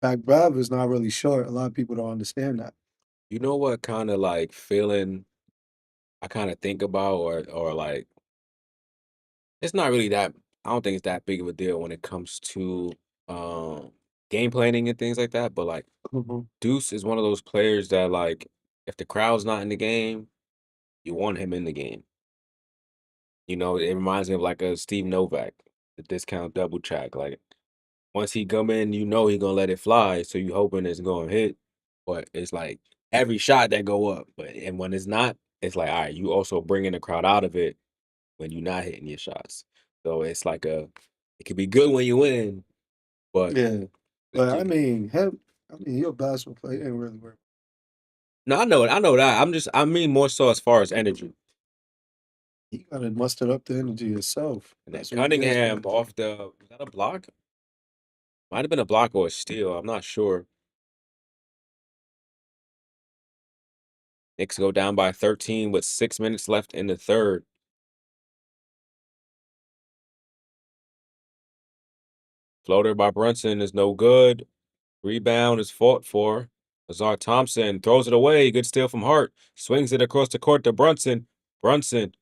Pat Bev is not really short. A lot of people don't understand that. You know what kind of like feeling I kind of think about or like it's not really that I don't think it's that big of a deal when it comes to game planning and things like that, but like Mhm. Deuce is one of those players that like if the crowd's not in the game, you want him in the game. It reminds me of like a Steve Novak, the discount double track. Like once he come in, he gonna let it fly. So you hoping it's gonna hit, but it's like every shot that go up. And when it's not, it's like all right, you also bringing the crowd out of it when you're not hitting your shots. So it's like it could be good when you win, but Yeah, but I mean, you're a basketball player. He ain't really work. no, I know that. I mean more so as far as energy. You gotta muster up the energy yourself. And then That's what he is. Cunningham off was that a block? Might have been a block or a steal. I'm not sure. Knicks go down by 13 with 6 minutes left in the third. Floater by Brunson is no good. Rebound is fought for. Azar Thompson throws it away. Good steal from Hart. Swings it across the court to Brunson. Brunson.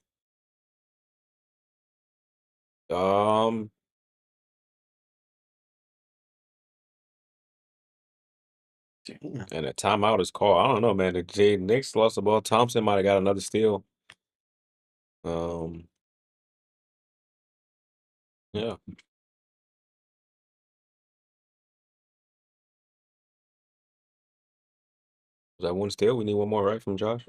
Um, Damn. and a timeout is called. I don't know, man. The Knicks lost the ball. Thompson might have got another steal. Yeah. Was that one steal? We need one more, right, from Josh?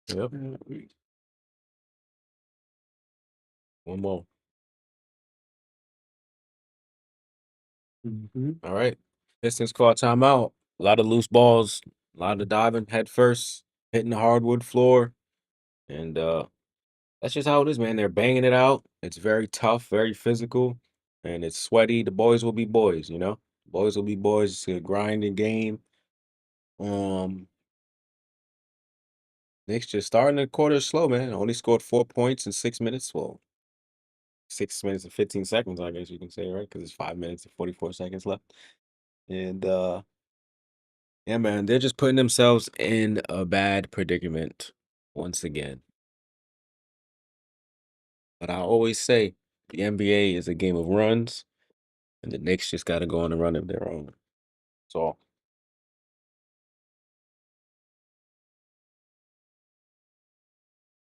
Yep. One more. All right. Pistons call timeout. A lot of loose balls, a lot of diving head first, hitting the hardwood floor. And that's just how it is, man. They're banging it out. It's very tough, very physical, and it's sweaty. The boys will be boys, you know? Boys will be boys. It's a grinding game. Knicks just starting the quarter slow, man. Only scored 4 points in 6 minutes. Well, 6 minutes and 15 seconds, I guess you can say, right? Because it's 5 minutes and 44 seconds left. And yeah, man, they're just putting themselves in a bad predicament once again. But I always say the NBA is a game of runs, and the Knicks just got to go on a run of their own. That's all.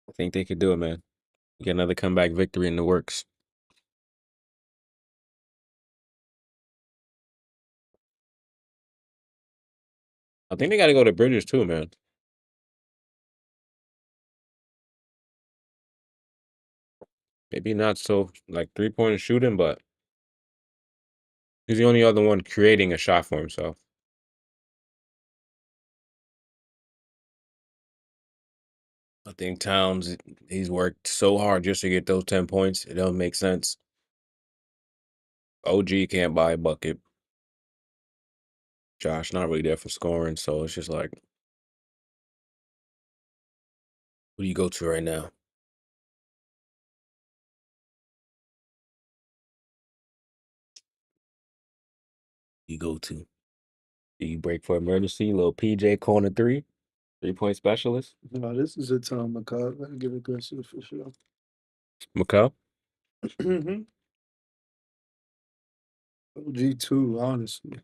I think they could do it, man. Get another comeback victory in the works. I think they got to go to Bridges too, man. Maybe not so like 3-point shooting, but he's the only other one creating a shot for himself. I think Towns, he's worked so hard just to get those 10 points. It don't make sense. OG can't buy a bucket. Josh not really there for scoring, so it's just like, who do you go to right now? You go to. Do you break for emergency? Little PJ corner 3-point specialist. No, this is a time McCall. I get aggressive for sure. McCall? Mm-hmm. OG2, honestly.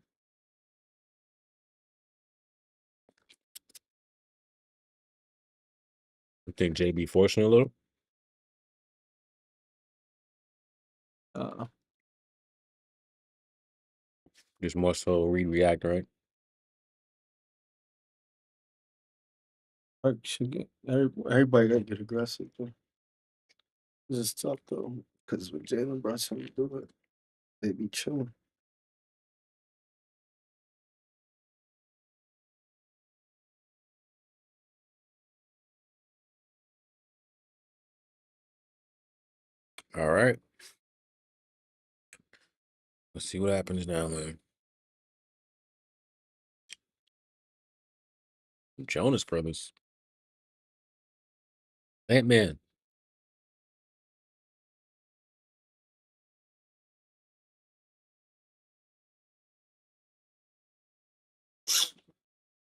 I think JB forcing a little. Uh, Just more so react, right? everybody got to get aggressive. Though. It's just tough, though, because when Jalen Brunson do it, they be chilling. All right. Let's see what happens now, man. Jonas Brothers. Ant-Man.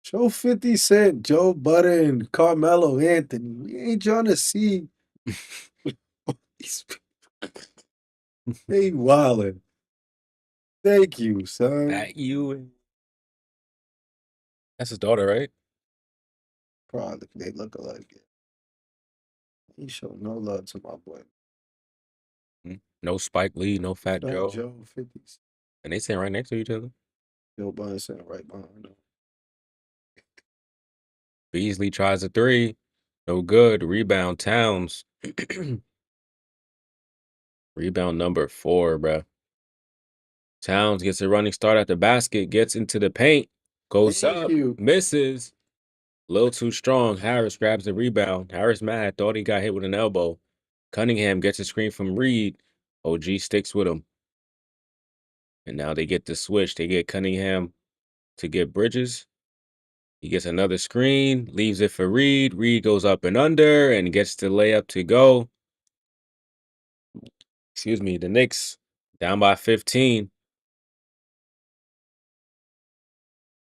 Show 50 Cent, Joe Budden, Carmelo Anthony. We ain't trying to see. They wildin'. Thank you, son. At you. That's his daughter, right? Probably they look alike. He showed no love to my boy. No Spike Lee, no Fat Joe. Joe 50. And they sitting right next to each other. Joe Budden sitting right behind him. Beasley tries a 3. No good. Rebound Towns. Rebound number 4, bruh. Towns gets a running start at the basket, gets into the paint, goes Thank up, you. misses. A little too strong. Harris grabs the rebound. Harris mad, thought he got hit with an elbow. Cunningham gets a screen from Reed. OG sticks with him. And now they get the switch. They get Cunningham to get Bridges. He gets another screen, leaves it for Reed. Reed goes up and under and gets the layup to go. Excuse me, the Knicks down by 15.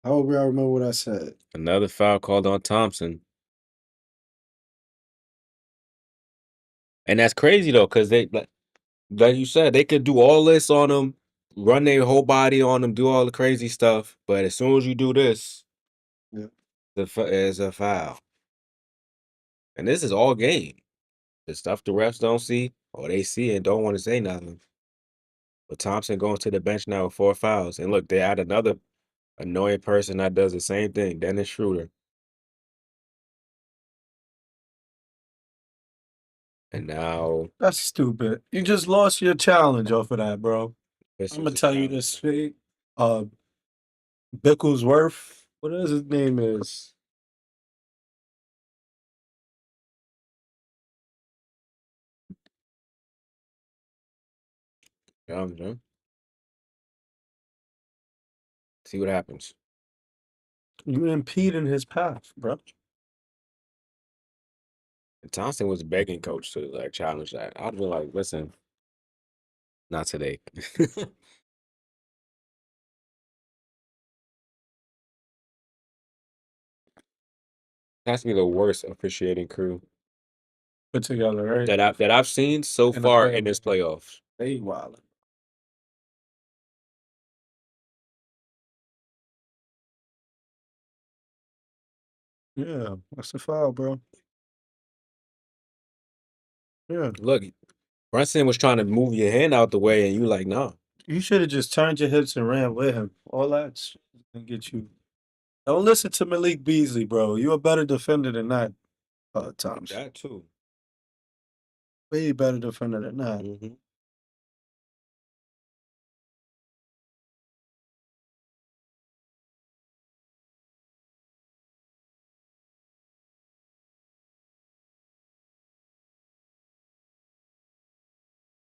I hope y'all remember what I said. Another foul called on Thompson. And that's crazy though, because they like you said, they could do all this on him, run their whole body on him, do all the crazy stuff. But as soon as you do this, Yeah. there's a foul. And this is all game. The stuff the refs don't see, or they see and don't want to say nothing. But Thompson going to the bench now with 4 fouls. And look, they add another annoying person that does the same thing, Dennis Schroeder. And now That's stupid. You just lost your challenge off of that, bro. this I'm was gonna a tell you challenge. this straight. Bicklesworth, what is his name is? Yeah. See what happens. You impeding his path, bro. And Thompson was begging coach to like challenge that. I'd be like, listen, not today. Has to be the worst officiating crew Put together, right? that I've seen so In the far in playoffs. this playoffs. They wildin'. Yeah, that's the foul, bro. Yeah. Look, Brunson was trying to move your hand out the way, and you like, no. You should have just turned your hips and ran with him. All that shit can get you. Don't listen to Malik Beasley, bro. You're a better defender than that, Thompson. That too. Way better defender than that. Mm-hmm.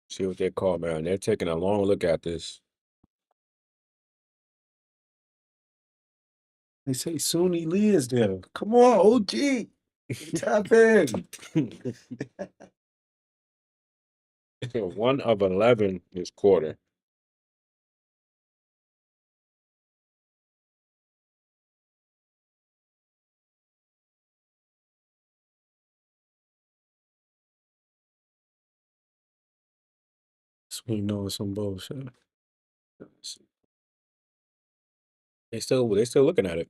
See what they call, man. They're taking a long look at this. They say Suni Lee is there. Come on, OG. Tap in. 1 of 11 this quarter. We know it's some bullshit. They still looking at it.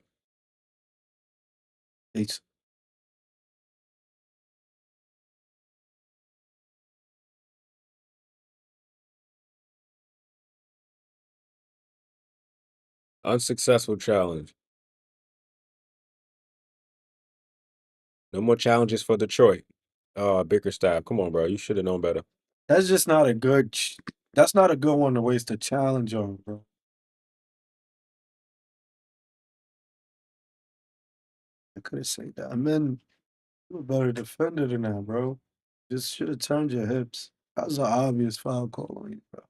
It's Unsuccessful challenge. No more challenges for Detroit. Bickerstaff. Come on, bro. You should have known better. that's just not a good. That's not a good one to waste a challenge on, bro. I could have said that. I mean, you're a better defender than that, bro. Just should have turned your hips. That was an obvious foul call on you, bro.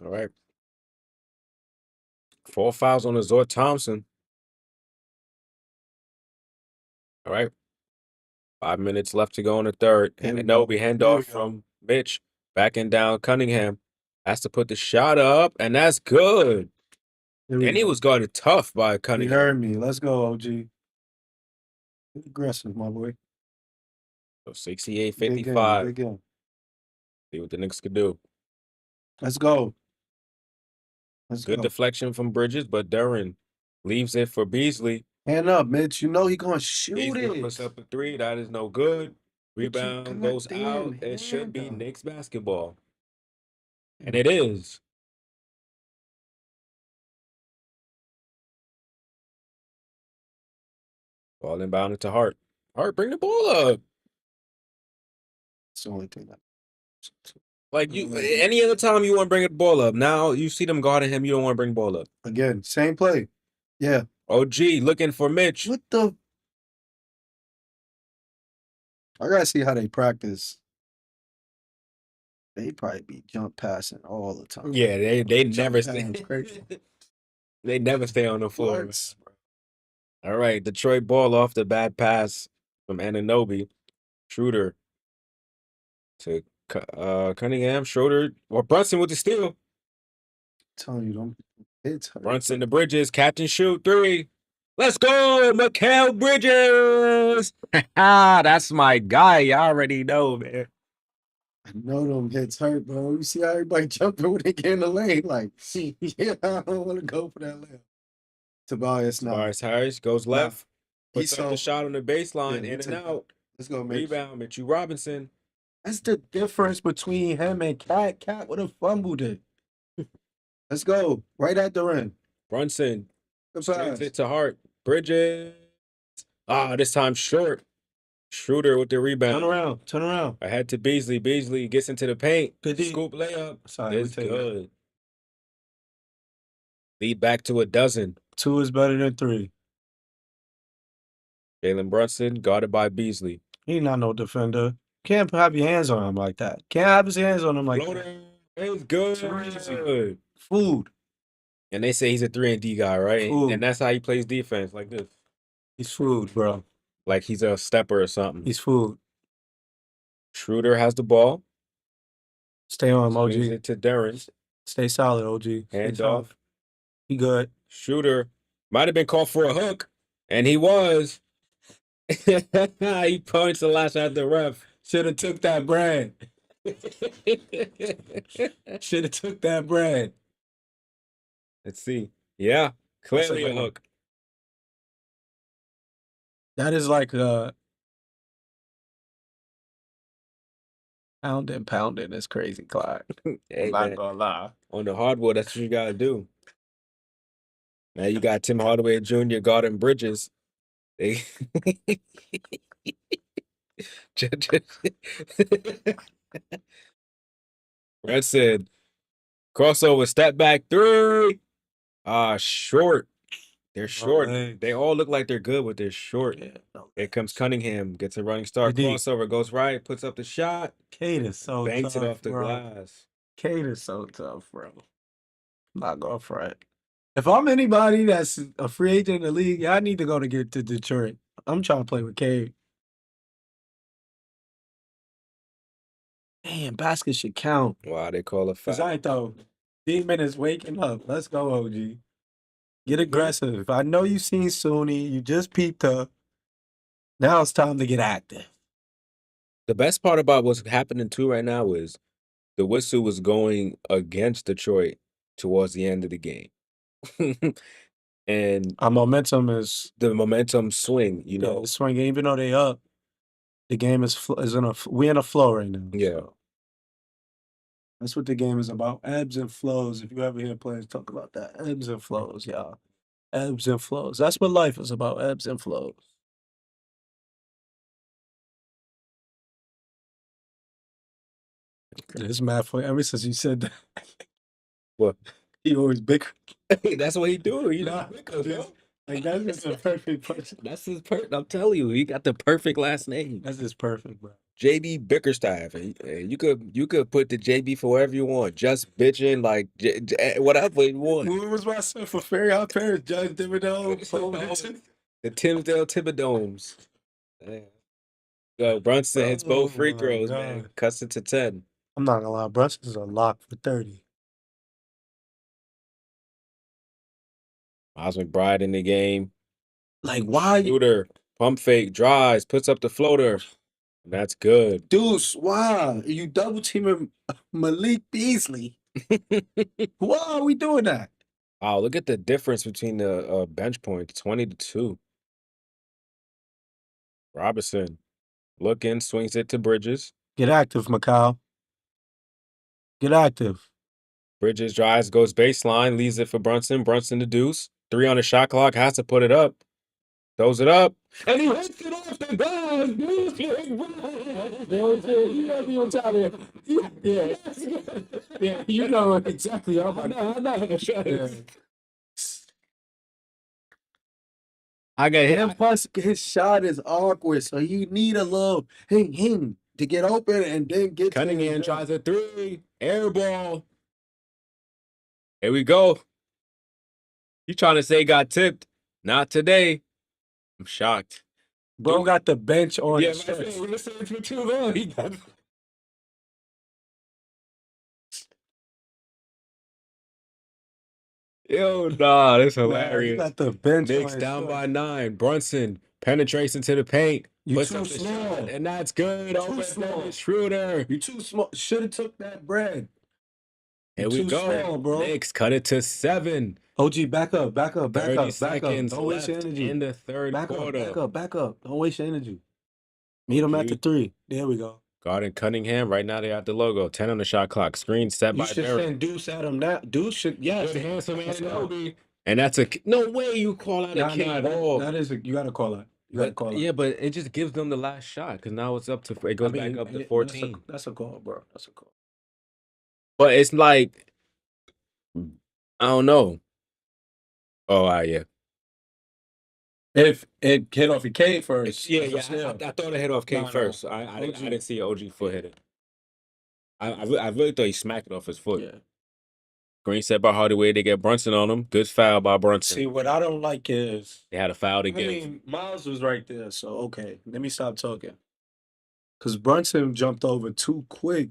All right. 4 fouls on Azor Thompson. All right. 5 minutes left to go in the third. Here we And go. Nobi Here handoff we go. from Mitch. Backing down Cunningham. Has to put the shot up, and that's good. Here we And he go. was guarded tough by You Cunningham. heard me. Let's go, OG. Be aggressive, my boy. So 68 Big game. 55. Big game. See what the Knicks could do. Let's go. Let's Good go. deflection from Bridges, but Duran leaves it for Beasley. Hand up, Mitch. You know he gonna shoot Beasley it. puts up a 3. That is no good. Put your Rebound goes goddamn out. It should hand be up. Knicks basketball. And it is. Ball inbounded to Hart. Hart, bring the ball up. It's the only thing that. Like you, any other time you want to bring the ball up. Now you see them guarding him, you don't want to bring the ball up. Again, same play. Yeah. OG looking for Mitch. What the? I gotta see how they practice. They probably be jump passing all the time. Yeah, they Jump never passing is crazy. They never stay on the floor. What? All right, Detroit ball off the bad pass from Anunoby. Schroeder to Cunningham. Schroeder or Brunson with the steal. I'm telling you, don't hits hurt. Brunson to Bridges. Captain shoot 3. Let's go, Mikal Bridges. That's my guy. You already know, man. I know them hits hurt, bro. You see how everybody jumping when they get in the lane? Like, yeah, I don't want to go for that layup. Tobias now. Tobias Harris goes left. Puts He's up the so shot on the baseline, yeah, in and out. let's go, Mitch. Rebound, Mitchell Robinson. That's the difference between him and Cat. Cat would have fumbled it. Let's go. Right at the rim. Brunson Good straight pass. it to Hart. Bridges. This time short. Schroeder with the rebound. Turn around. Turn around. Ahead to Beasley. Beasley gets into the paint. Good D. Scoop layup. Sorry, we It's take it. good. Lead back to 12. 2 is better than 3. Jalen Brunson guarded by Beasley. He not no defender. Can't have your hands on him like that. Can't have his hands on him like that. Floater. It's good. Crazy. Food. And they say he's a 3-and-D guy, right? Food. And that's how he plays defense, like this. He's food, bro. Like he's a stepper or something. He's food. Schroeder has the ball. Stay on him, OG. Swings it to Darren. Stay solid, OG. Stay Hand solid. off. He good. Shooter might have been called for a hook, and he was. He punched the last at the ref. Should have took that bread. Should have took that bread. Let's see. Yeah, clearly a That's a hook. That is like pounding is crazy, Clyde. Hey, I'm not man, gonna lie. on the hardwood, that's what you gotta do. Now you got Tim Hardaway Jr. guarding Bridges. They Red said, crossover, step back 3. Short. They're short. legs. They all look like they're good, but they're short. Yeah, no. Here comes Cunningham, gets a running start. Good D. Crossover goes right, puts up the shot, Kate is so banks tough, it off the bro. glass. Kate is so tough, bro. I'm not going front. If I'm anybody that's a free agent in the league, I need to go to get to Detroit. I'm trying to play with Cade. Damn, basket should count. Wow, they call a Cause foul. I thought Demon is waking up. Let's go, OG. Get aggressive. I know you seen Sooney. You just peeped up. Now it's time to get active. The best part about what's happening too right now is the whistle was going against Detroit towards the end of the game. And Our momentum is the momentum swing, you know. swinging. Even though they up, the game is we in a flow right now. Yeah. So that's what the game is about. Ebbs and flows. If you ever hear players talk about that, ebbs and flows, y'all. Ebbs and flows. That's what life is about. Ebbs and flows. This math for ever since you said that. What? He always bicker. That's what he do. He Nah, because like that's just a perfect person. that's his I'm telling you, he got the perfect last name. That's just perfect, bro. JB Bickerstaff. And you could put the JB for whatever you want. Just bitching, like whatever you want. What was my son for Fairy Hot Paris? Judge Thibodeau. The Timsdale Thibodomes. Brunson hits both free my throws, man. God. Cuts it to 10. I'm not gonna lie, Brunson's a lock for 30. Miles McBride in the game. Like, why you Shooter, pump fake, drives, puts up the floater. That's good. Deuce, why? You double teaming Malik Beasley. Why are we doing that? Wow, look at the difference between the bench points, 20-2. Robinson looking, swings it to Bridges. Get active, Macau. Get active. Bridges drives, goes baseline, leaves it for Brunson. Brunson to Deuce. 3 on the shot clock, has to put it up. Throws it up. And he hits it off the glass. You gotta be on top of it. Yeah. Yeah, you know exactly. I know. Yeah. I got him. And plus, his shot is awkward, so you need a little hing to get open and then get Cunningham to tries a 3. Air ball. Here we go. You trying to say got tipped? Not today. I'm shocked. Bro got the bench on Yeah, his my chest. listening for too long. He got. Yo, nah, that's Nah, he hilarious. got the bench on Knicks his down chest. by 9. Brunson penetrates into the paint. You puts too up the small. shot, and that's good. Too Open small. Dennis Schroeder. You too small. Should have took that bread. Here You we too go. small, bro. Knicks cut it to 7. OG, back up, back up, back 30 up, back up. seconds Don't waste your left energy. in the third Back up, quarter. back up, back up. Don't waste your energy. Meet him at the OG. 3. There we go. Guarding Cunningham. Right now, they got the logo. 10 on the shot clock. Screen set You by should Derrick. send Deuce at him now. Deuce should, yes. Good handsome Let's go. Anunoby. And that's a no way you call out a Nah, kick ball. that is you gotta call it. You gotta call it. Yeah, but it just gives them the last shot because now it's up to it goes back up to 14. That's a call, bro. That's a call. But it's like I don't know. Oh, yeah. If it hit off your K first, Yeah. that's a I steal. thought it hit off King No. first. I OG. didn't see OG foot hit it. I really thought he smacked it off his foot. Yeah. Green set by Hardaway. They get Brunson on him. Good foul by Brunson. See, what I don't like is They had a foul to I give. mean, Miles was right there, so okay. Let me stop talking. Because Brunson jumped over too quick.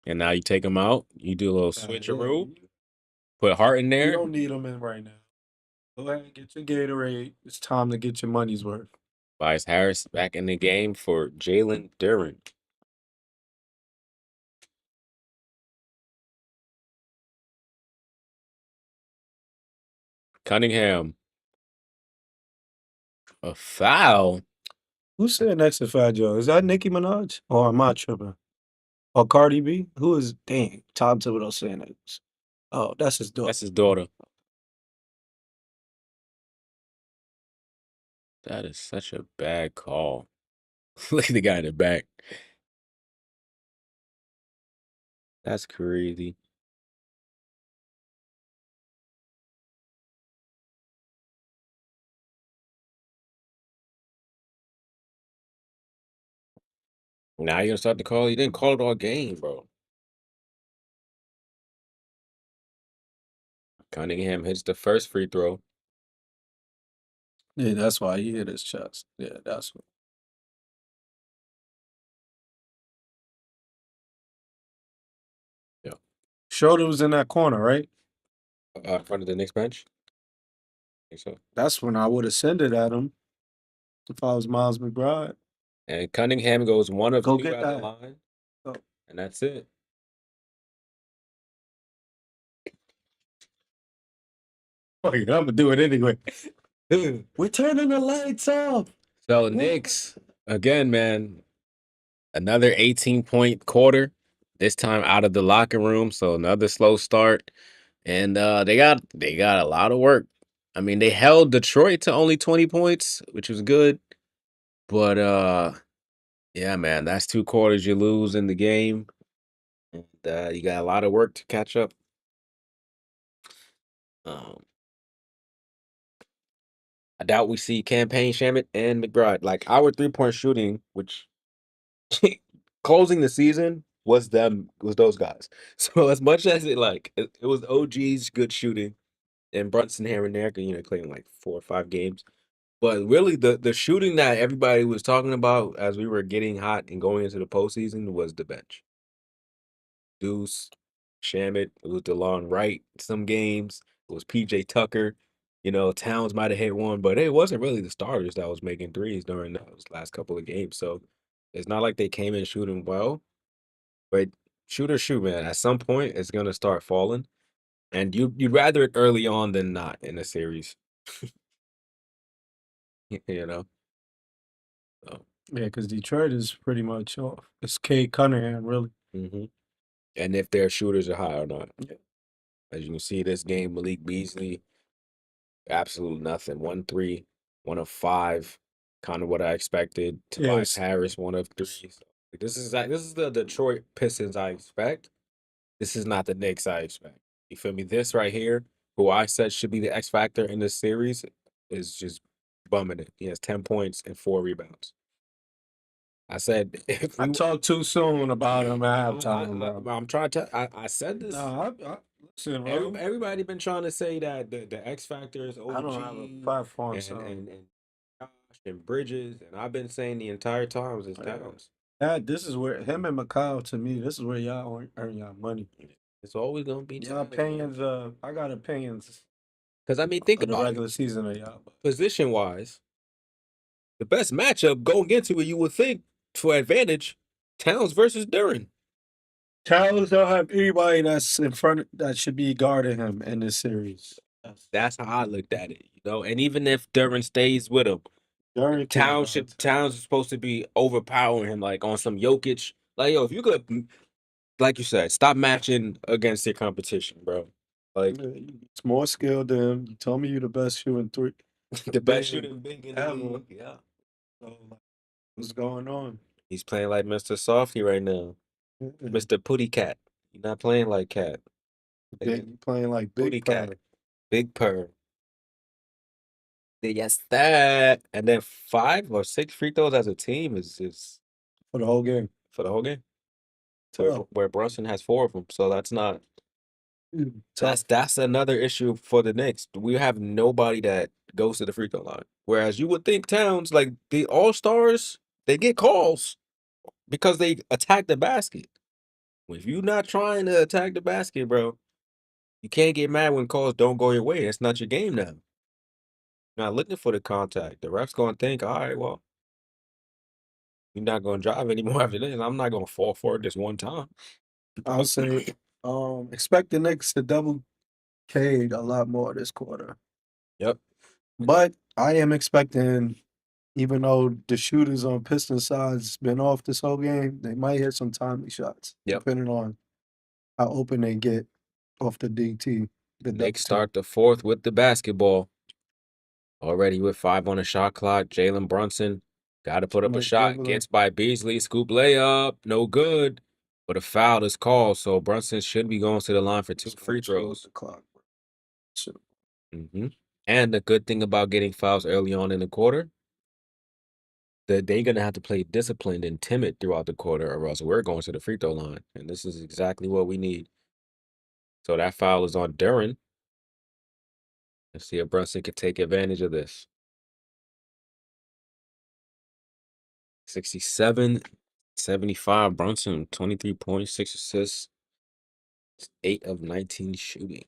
And now you take him out. You do a little switcheroo. Put Hart in You there. don't need him in right now. Go ahead and get your Gatorade. It's time to get your money's worth. Tobias Harris back in the game for Jalen Duren. Cunningham. A foul. Who's sitting next to Fat Joe? Is that Nicki Minaj? Or am I tripping? Or Cardi B? Who is, dang, Tom Thibodeau saying that? Oh, that's his daughter. That's his daughter. That is such a bad call. Look at the guy in the back. That's crazy. Now you're gonna start the call. You didn't call it all game, bro. Cunningham hits the first free throw. Yeah, that's why he hit his chest. Yeah, that's what. Yeah. Schroeder was in that corner, right? In front of the Knicks bench. I think so. That's when I would have sent it at him if I was Miles McBride. And Cunningham goes 1 of Go 2 get at the that. line. Go. And that's it. Fuck it, I'm gonna do it anyway. We're turning the lights off. So Knicks, again, man, another 18-point quarter. This time out of the locker room, so another slow start. And they got a lot of work. I mean, they held Detroit to only 20 points, which was good. But yeah, man, that's 2 quarters you lose in the game. And you got a lot of work to catch up. I doubt we see Campaign, Shamit, and McBride. Like our 3-point shooting, which closing the season was those guys. So as much as it was OG's good shooting and Brunson here and there, playing like 4 or 5 games. But really the shooting that everybody was talking about as we were getting hot and going into the postseason was the bench. Deuce, Shamit, it was DeLon Wright some games. It was PJ Tucker. Towns might have hit one, but it wasn't really the starters that was making threes during those last couple of games. So it's not like they came in shooting well. But shoot, man. At some point, it's gonna start falling, and you'd rather it early on than not in a series. So. Yeah, because Detroit is pretty much off. It's Kate Cunningham, really. And if their shooters are high or not. Yeah. As you can see, this game, Malik Beasley, absolute nothing. 1-3, 1 of 5, kind of what I expected. Tobias Harris, 1 of 3. So this is the Detroit Pistons I expect. This is not the Knicks I expect. You feel me? This right here, who I said should be the X factor in this series, is just bumming it. He has 10 points and 4 rebounds. I said if I talked too soon about him at halftime, bro. I'm trying to. I said this. No, Everybody been trying to say that the X Factor is I don't have a OG platform, and so and Josh and Bridges, and I've been saying the entire time is Towns. this is where him and Macau to me. This is where y'all earn y'all money. It's always gonna be Y'all Towns, man. opinions. I got opinions Because I mean, think of the about it. regular season of y'all. Position wise, the best matchup going into it, you would think for advantage, Towns versus Duran. Towns don't have anybody that's in front that should be guarding him in this series. That's how I looked at it, you know. And even if Duran stays with him, Duran can't guard. Towns is supposed to be overpowering him, like on some Jokic. Like yo, if you could, like you said, stop matching against your competition, bro. Like It's more skilled than him. You told me you're the best shooting three. the best big shooting big in the ever. league. Yeah, So, like, what's going on? he's playing like Mr. Softy right now, Mr. Putty Cat. He's not playing like Cat. Big playing like Putty big Cat, pun. Big Purr. Yes, that. And then 5 or 6 free throws as a team is For the whole game. for the whole game. Tough. Where Brunson has 4 of them, so that's not. Tough. That's another issue for the Knicks. We have nobody that goes to the free throw line. Whereas you would think Towns, like the All Stars, they get calls because they attack the basket. If you're not trying to attack the basket, bro, you can't get mad when calls don't go your way. That's not your game now. You're not looking for the contact. The ref's gonna think, all right, well, you're not gonna drive anymore after this. I'm not gonna fall for it this one time. I'll say expect the Knicks to double K a lot more this quarter. Yep. But I am expecting, even though the shooters on Pistons side's been off this whole game, they might hit some timely shots. Yep. Depending on how open they get off the DT. The Knicks start the 4th with the basketball. Already with 5 on the shot clock. Jalen Brunson got to put up a shot. Gets by Beasley. Scoop layup. No good. But a foul is called, so Brunson should be going to the line for 2 free throws. The clock. And the good thing about getting fouls early on in the quarter, that they're going to have to play disciplined and timid throughout the quarter, or else we're going to the free throw line. And this is exactly what we need. So that foul is on Duran. Let's see if Brunson can take advantage of this. 67-75. Brunson, 23 points, 6 assists, 8 of 19 shooting.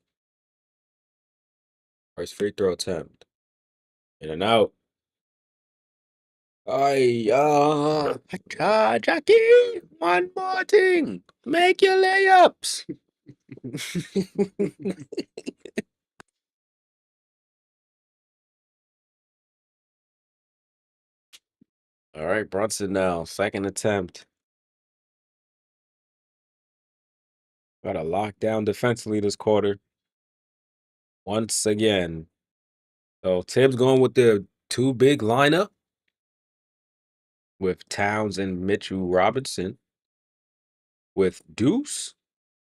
First free throw attempt. In and out. Jackie, one more thing. Make your layups. All right, Brunson now. Second attempt. Got a lockdown defensively this quarter. Once again. So Tibbs going with the 2 big lineup with Towns and Mitchell Robinson, with Deuce,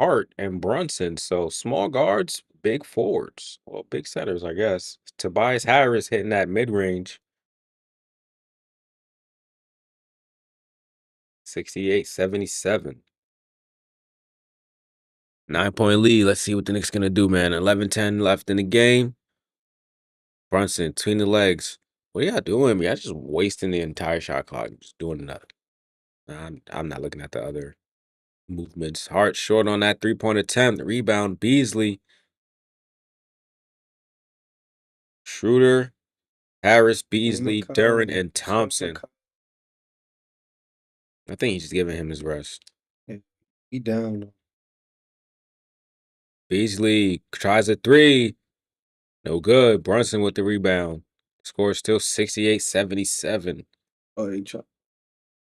Hart, and Brunson. So small guards, big forwards. Well, big centers, I guess. Tobias Harris hitting that mid-range. 68-77. 9-point lead. Let's see what the Knicks gonna do, man. 11-10 left in the game. Brunson, between the legs. What are y'all doing, man? Y'all just wasting the entire shot clock. Just doing nothing. I'm not looking at the other movements. Hart short on that 3-point attempt. Rebound, Beasley. Schroeder, Harris, Beasley, Duran, and Thompson. I think he's just giving him his rest. He down. Beasley tries a 3. No good. Brunson with the rebound. Score is still 68-77. Oh,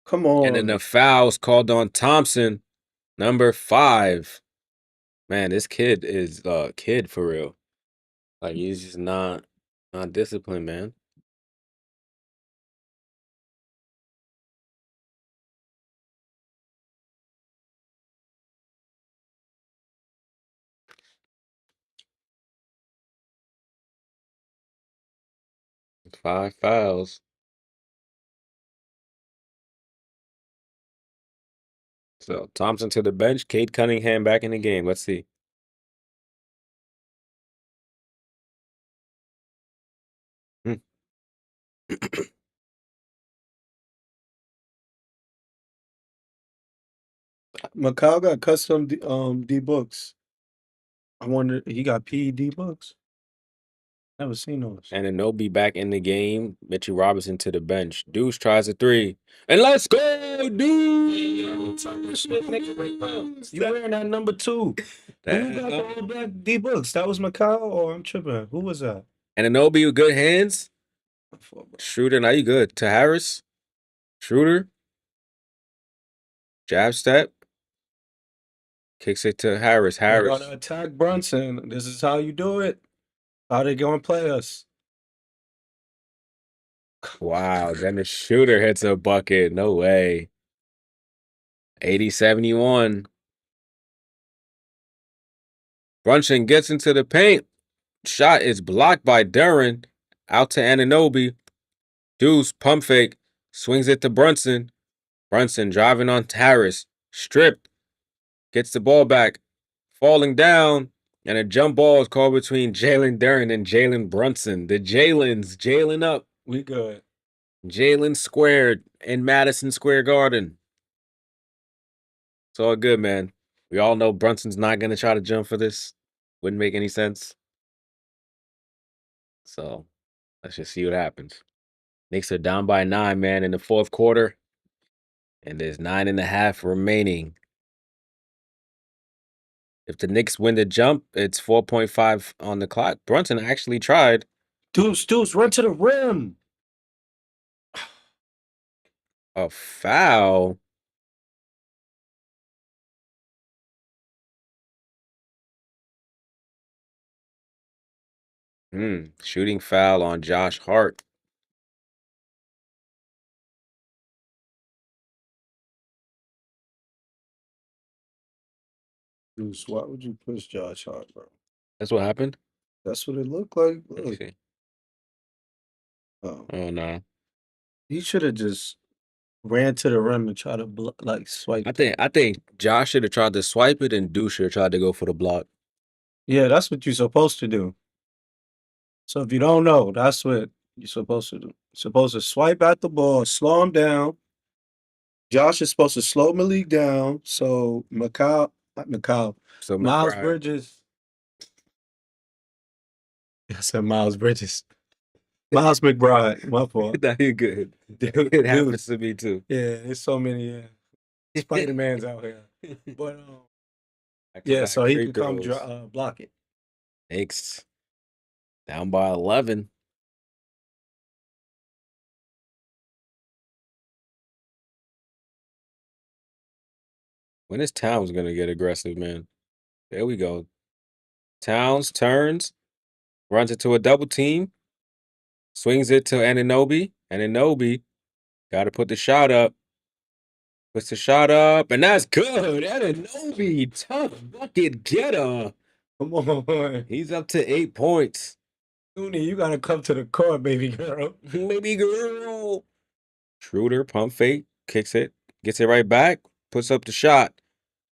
come on. And then the fouls called on Thompson, number 5. Man, this kid is a kid for real. Like he's just not disciplined, man. Five fouls. So Thompson to the bench. Cade Cunningham back in the game. Let's see. Macau got custom D books. I wonder he got PED books. Never seen those. And Anobi back in the game. Mitchell Robinson to the bench. Deuce tries a three. And let's go, Deuce! You wearing that number 2? Who got the old black D books? That was Macau, or I'm tripping. Who was that? And Anobi with good hands. Schroeder, now you good. To Harris. Schroeder. Jab step. Kicks it to Harris. We're Harris. gonna attack Brunson. This is how you do it. How they gonna play us? Wow, then the shooter hits a bucket. No way. 80-71. Brunson gets into the paint. Shot is blocked by Duren. Out to Anunoby. Deuce, pump fake. Swings it to Brunson. Brunson driving on Harris. Stripped. Gets the ball back. Falling down. And a jump ball is called between Jalen Duren and Jalen Brunson. The Jalen up. We good. Jalen squared in Madison Square Garden. It's all good, man. We all know Brunson's not going to try to jump for this. Wouldn't make any sense. So let's just see what happens. Knicks are down by 9, man, in the fourth quarter. And there's 9.5 remaining. If the Knicks win the jump, it's 4.5 on the clock. Brunson actually tried. Deuce, run to the rim. A foul. Shooting foul on Josh Hart. Deuce, why would you push Josh Hart, bro? That's what happened? That's what it looked like. Let me Look. see. Oh, no. he should have just ran to the rim and tried to swipe. I think Josh should have tried to swipe it and Deuce should have tried to go for the block. Yeah, that's what you're supposed to do. So if you don't know, that's what you're supposed to do. You're supposed to swipe at the ball, slow him down. Josh is supposed to slow Malik down. So Miles McBride. Bridges. I said Miles Bridges. Miles McBride. My fault. Nah, you're good. Dude, It happens to me too. Yeah, there's so many Spider-Mans out here. But yeah, so he can come block it. Knicks down by 11. When is Towns gonna get aggressive, man? There we go. Towns turns, runs it to a double team, swings it to Anunoby. Anunoby got to put the shot up. Puts the shot up, and that's good. Anunoby, tough bucket getter. Come on. He's up to 8 points. Looney, you gotta come to the court, baby girl. Baby girl. Schroeder, pump fake, kicks it, gets it right back, puts up the shot.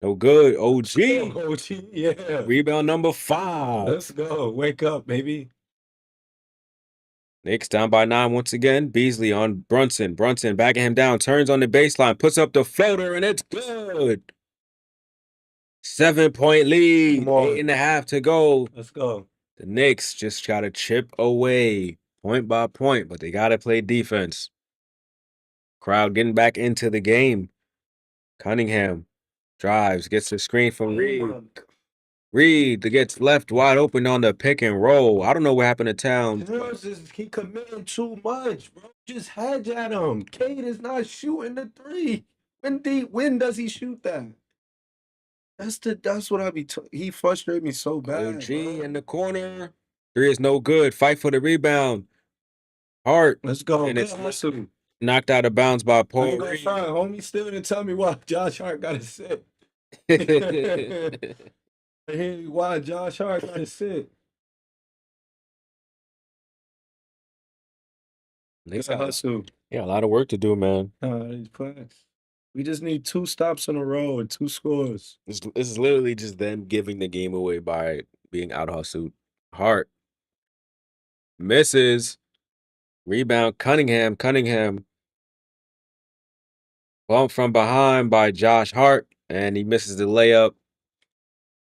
No good. OG. OG, yeah. Rebound number 5. Let's go. Wake up, baby. Knicks down by 9 once again. Beasley on Brunson. Brunson backing him down, turns on the baseline, puts up the floater, and it's good. 7-point lead. 8.5 to go. Let's go. The Knicks just got to chip away point by point, but they got to play defense. Crowd getting back into the game. Cunningham drives, gets the screen from Reed. Reed gets left wide open on the pick and roll. I don't know what happened to Towns. He committing too much, bro. Just hedge at him. Cade is not shooting the 3. When does he shoot that? That's what I be. He frustrated me so bad. OG in the corner. 3 is no good. Fight for the rebound. Hart. Let's go. And it's knocked out of bounds by Paul Reed. Fine, homie. Still didn't tell me why Josh Hart got to sit. Hey, why Josh Hart got to sit? Knicks got hustle. Yeah, a lot of work to do, man. These plays. We just need 2 stops in a row and 2 scores. This is literally just them giving the game away by being out hustled. Hart misses. Rebound, Cunningham. Cunningham bumped from behind by Josh Hart, and he misses the layup.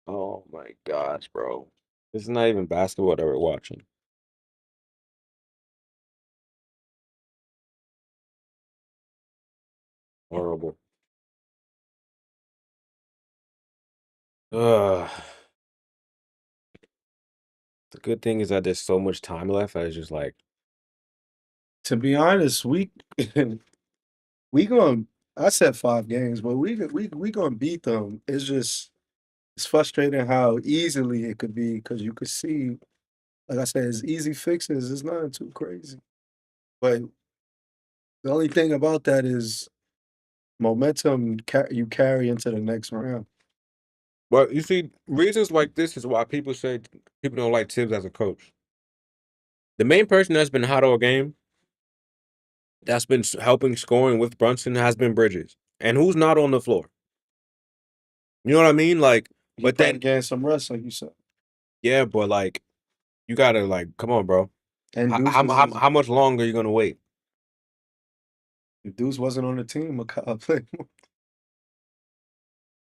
Oh my gosh, bro. This is not even basketball that we're watching. Horrible. Ugh. The good thing is that there's so much time left. I was just like, To be honest, we we going I said 5 games, but we gonna beat them. It's just it's frustrating how easily it could be because you could see, like I said, it's easy fixes. It's not too crazy. But the only thing about that is momentum you carry into the next round. but you see, reasons like this is why people say people don't like Tibbs as a coach. The main person that's been hot all game, that's been helping scoring with Brunson, has been Bridges. And who's not on the floor? You know what I mean? Like, He but probably then, getting some rest, like you said. yeah, but like, you gotta like, come on, bro. And How Deuce how, was how, how much longer are you gonna wait? if Deuce wasn't on the team, McCall played more.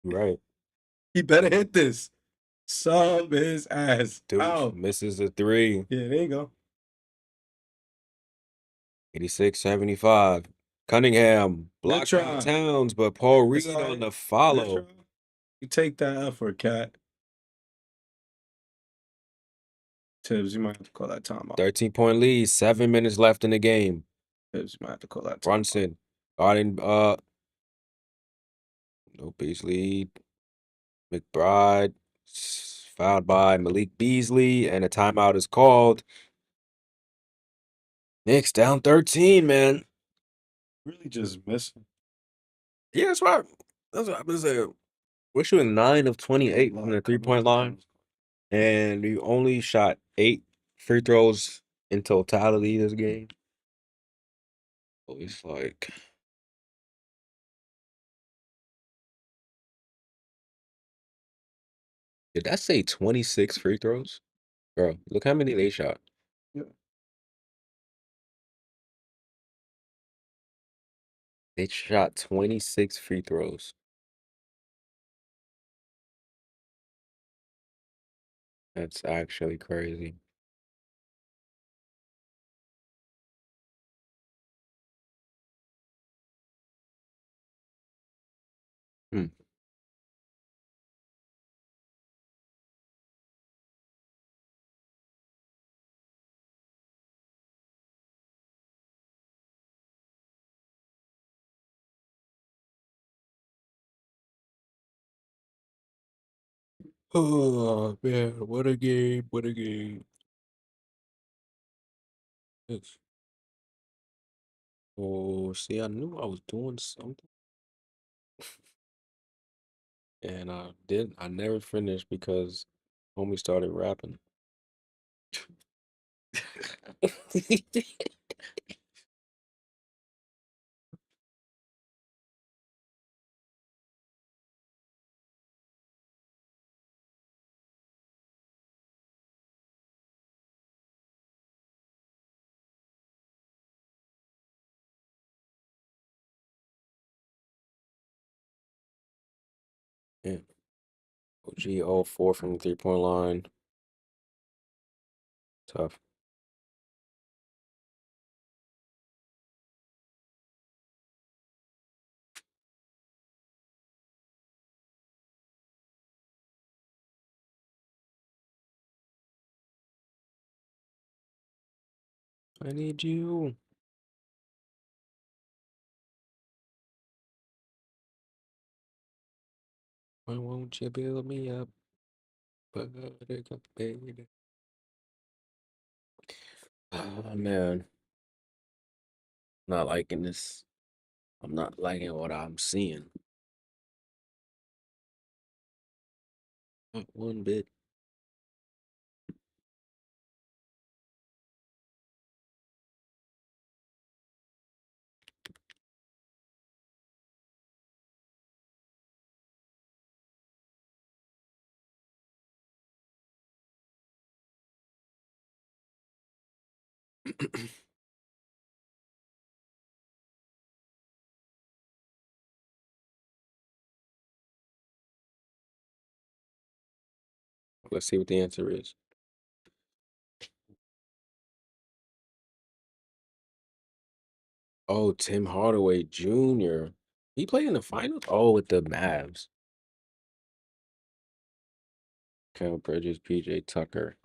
Right. He better hit this. Sub his ass. Deuce Ow. misses a three. Yeah, there you go. 86-75. Cunningham Good blocked by try. Towns, but Paul That's Reed all on right. the Good follow. try. You take that effort, cat. Tibbs, you might have to call that timeout. 13-point lead, 7 minutes left in the game. Tibbs, you might have to call that timeout. Brunson guarding no Beasley. McBride fouled by Malik Beasley, and a timeout is called. Knicks down 13, man. Really just missing. Yeah, that's what I've been saying. We're shooting 9 of 28 from the 3-point line, and we only shot 8 free throws in totality this game. So it's like, did that say 26 free throws? Bro, look how many they shot. Yeah. They shot 26 free throws. That's actually crazy. Hmm. Oh man, what a game! What a game! Yes. Oh, see, I knew I was doing something, and I didn't. I never finished because homie started rapping. Yeah. OG 0-4 from the 3-point line. Tough. I need you. Why won't you build me up? Buttercup baby. Oh man, not liking this. I'm not liking what I'm seeing. Not one bit. Let's see what the answer is. Oh, Tim Hardaway Jr. He played in the finals? Oh, with the Mavs. Kel Bridges, PJ Tucker.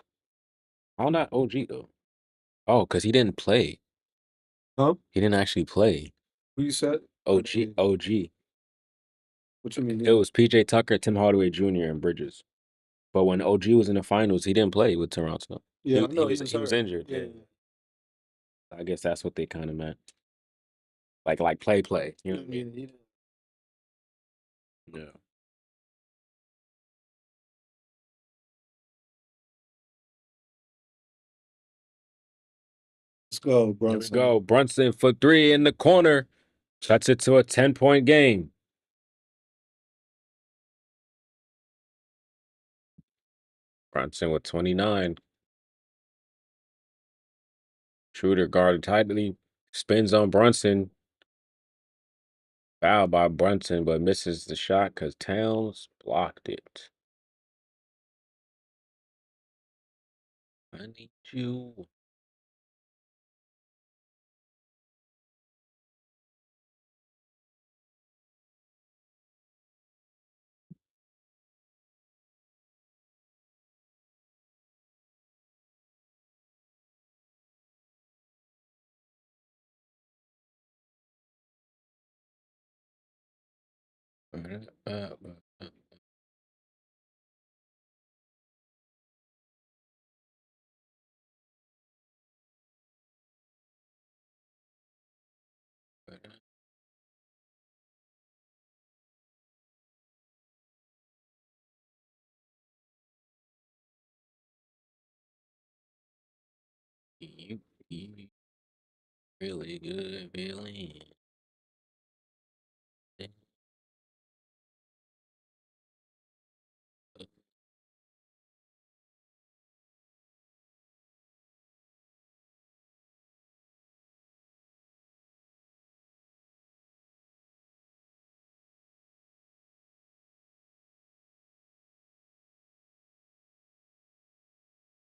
How not OG though? Oh, because he didn't play. Huh? He didn't actually play. Who you said? OG. OG. What you mean? It was PJ Tucker, Tim Hardaway Jr., and Bridges. But when OG was in the finals, he didn't play with Toronto. Yeah, I know he was hurt. injured. Yeah. I guess that's what they kind of meant. Like play. You know what I mean? Yeah. Yeah. Let's go, Here we Brunson. go. Brunson for 3 in the corner. Cuts it to a 10-point game. Brunson with 29. Schroeder guarded tightly. Spins on Brunson. Fouled by Brunson, but misses the shot because Towns blocked it. I need you. You really good feeling.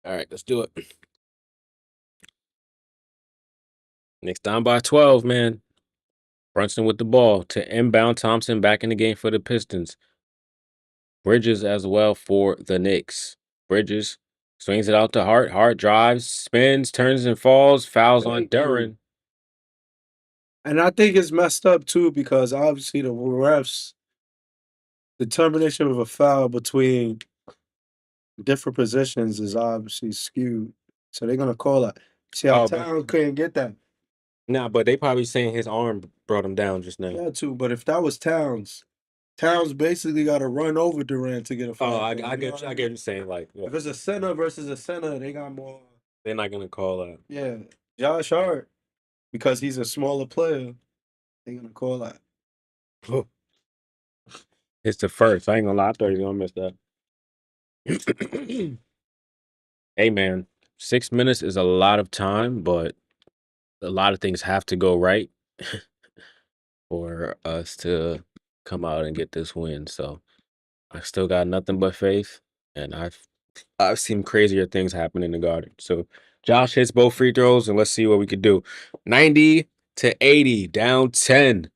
All right, let's do it. Knicks down by 12, man. Brunson with the ball to inbound Thompson back in the game for the Pistons. Bridges as well for the Knicks. Bridges swings it out to Hart. Hart drives, spins, turns and falls. Fouls on Thank you. Duran. And I think it's messed up too because obviously the refs determination of a foul between different positions is obviously skewed. So they're gonna call that. See how Oh, Town couldn't get that. Nah, but they probably saying his arm brought him down just now. Yeah, too. But if that was Towns basically got to run over Durant to get a foul. Oh, I call, you know get what I get what you're saying. Like, If it's a center versus a center, they got more. they're not gonna call that. Yeah, Josh Hart, because he's a smaller player, they're gonna call that. It's the first. I ain't gonna lie. I thought he was gonna miss that. Hey, man, 6 minutes is a lot of time, but a lot of things have to go right for us to come out and get this win. So I still got nothing but faith, and I've seen crazier things happen in the Garden. So Josh hits both free throws, and let's see what we could do. 90-80, down 10.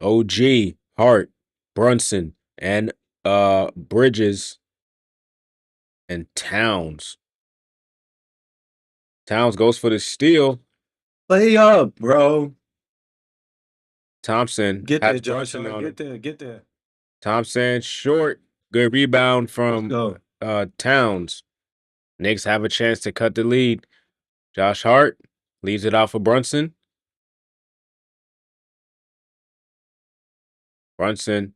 OG, Hart, Brunson, and Bridges and Towns. Towns goes for the steal. Play up, bro. Thompson Get has there, Josh. Brunson on him. Get there. Thompson short. Good rebound Let's from go. Towns. Knicks have a chance to cut the lead. Josh Hart leaves it out for Brunson. Brunson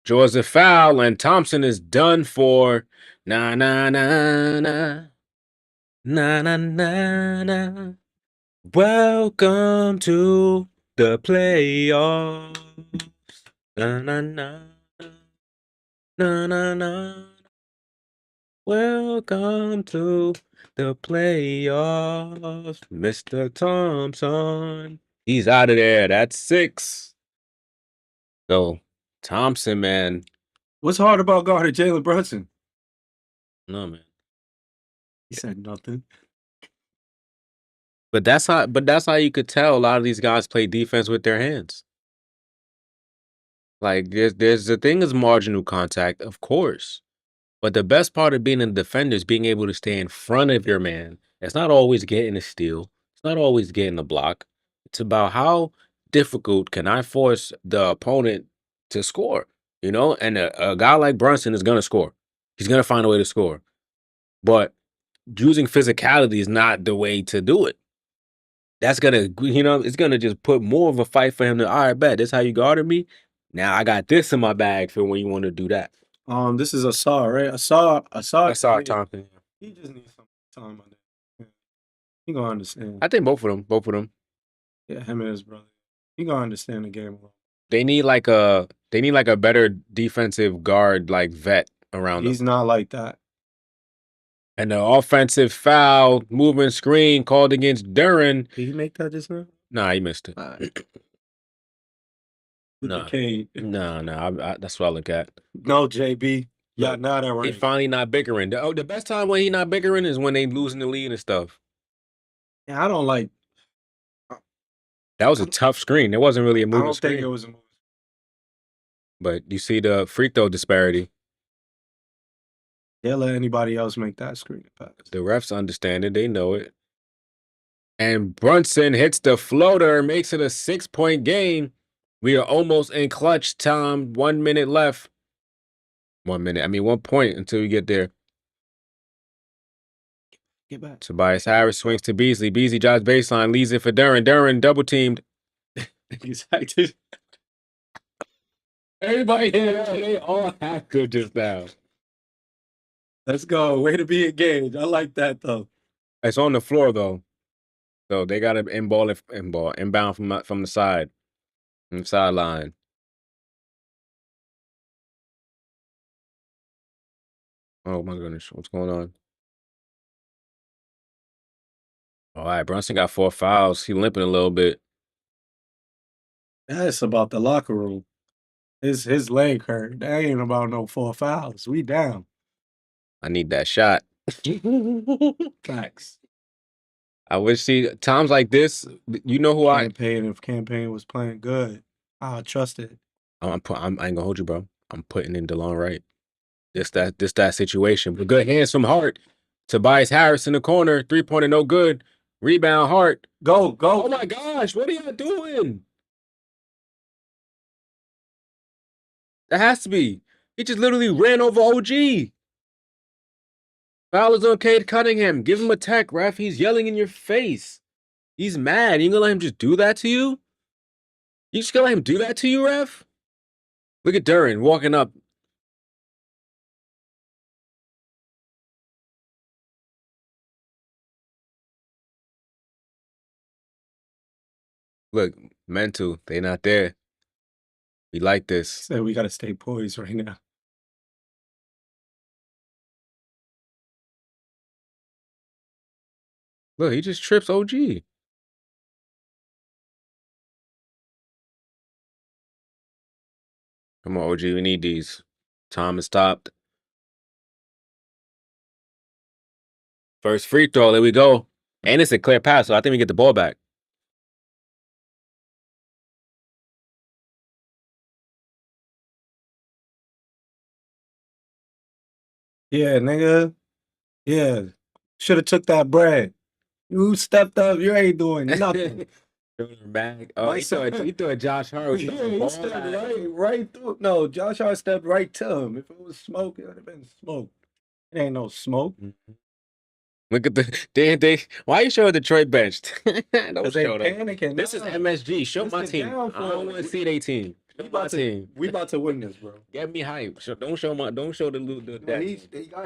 draws a foul, and Thompson is done for. Na na na na. Na na na na. Welcome to the playoffs. Na na na. Na na na. Welcome to the playoffs, Mr. Thompson. He's out of there. That's 6. So Thompson, man, What's hard about guarding Jalen Brunson? No, man. He said nothing. But that's how you could tell a lot of these guys play defense with their hands. Like there's the thing is marginal contact, of course. But the best part of being a defender is being able to stay in front of your man. It's not always getting a steal. It's not always getting a block. It's about how difficult can I force the opponent to score, you know? And a guy like Brunson is going to score. He's going to find a way to score. But using physicality is not the way to do it. That's going to, it's going to just put more of a fight for him to, all right, bet, this how you guarded me. Now I got this in my bag for when you want to do that. This is Asar, right? Asar. I saw Thompson. He just needs some time on that. He gonna understand. I think both of them. Yeah, him and his brother. He gonna understand the game. They need like a better defensive guard like vet around He's them. not like that. And the offensive foul, moving screen called against Duran. Did he make that just now? Nah, he missed it. Nah. Okay. No, that's what I look at. No, JB. Yeah, Look, not that right. He finally not bickering. The best time when he not bickering is when they losing the lead and stuff. Yeah, I don't like. That was a tough screen. There wasn't really a moving screen. I don't think it was a moving. But you see the free throw disparity. They'll let anybody else make that screen pass. The refs understand it. They know it. And Brunson hits the floater, makes it a 6-point game. We are almost in clutch time. 1 minute left. 1 minute. I mean, 1 point until we get there. Get back. Tobias Harris swings to Beasley. Beasley drives baseline, leaves it for Duran. Duran double teamed. Exactly. Everybody here, they all active just now. Let's go. Way to be engaged. I like that though. It's on the floor though. So they got to inbound from the side, from the sideline. Oh my goodness, what's going on? All right, Brunson got 4 fouls. He limping a little bit. That's about the locker room. His leg hurt. That ain't about no 4 fouls. We down. I need that shot. Facts. I wish times like this. You know who If campaign was playing good, I trust it. I ain't gonna hold you, bro. I'm putting in DeLon Wright. This that situation. But good hands from Hart. Tobias Harris in the corner. 3-pointer, no good. Rebound, Hart. Go. Oh my gosh, what are y'all doing? That has to be. He just literally ran over OG. Foul is on Cade Cunningham. Give him a tech, ref. He's yelling in your face. He's mad. You gonna let him just do that to you? You just gonna let him do that to you, ref? Look at Duran walking up. Look, mental. They not there. We like this. So we gotta stay poised right now. Look, he just trips OG. Come on, OG. We need these. Time is stopped. First free throw. There we go. And it's a clear pass, so I think we get the ball back. Yeah, nigga. Yeah. Should have took that bread. You stepped up. You ain't doing nothing. Back. Oh, he threw a Josh Hart. Yeah, he stepped right through. No, Josh Hart stepped right to him. If it was smoke, it would have been smoke. It ain't no smoke. Look at they. Why you show Detroit benched? Don't show them. Panicking. This is MSG. Show my team. I don't want to see their team. We about to win this, bro. Get me hype. Don't show the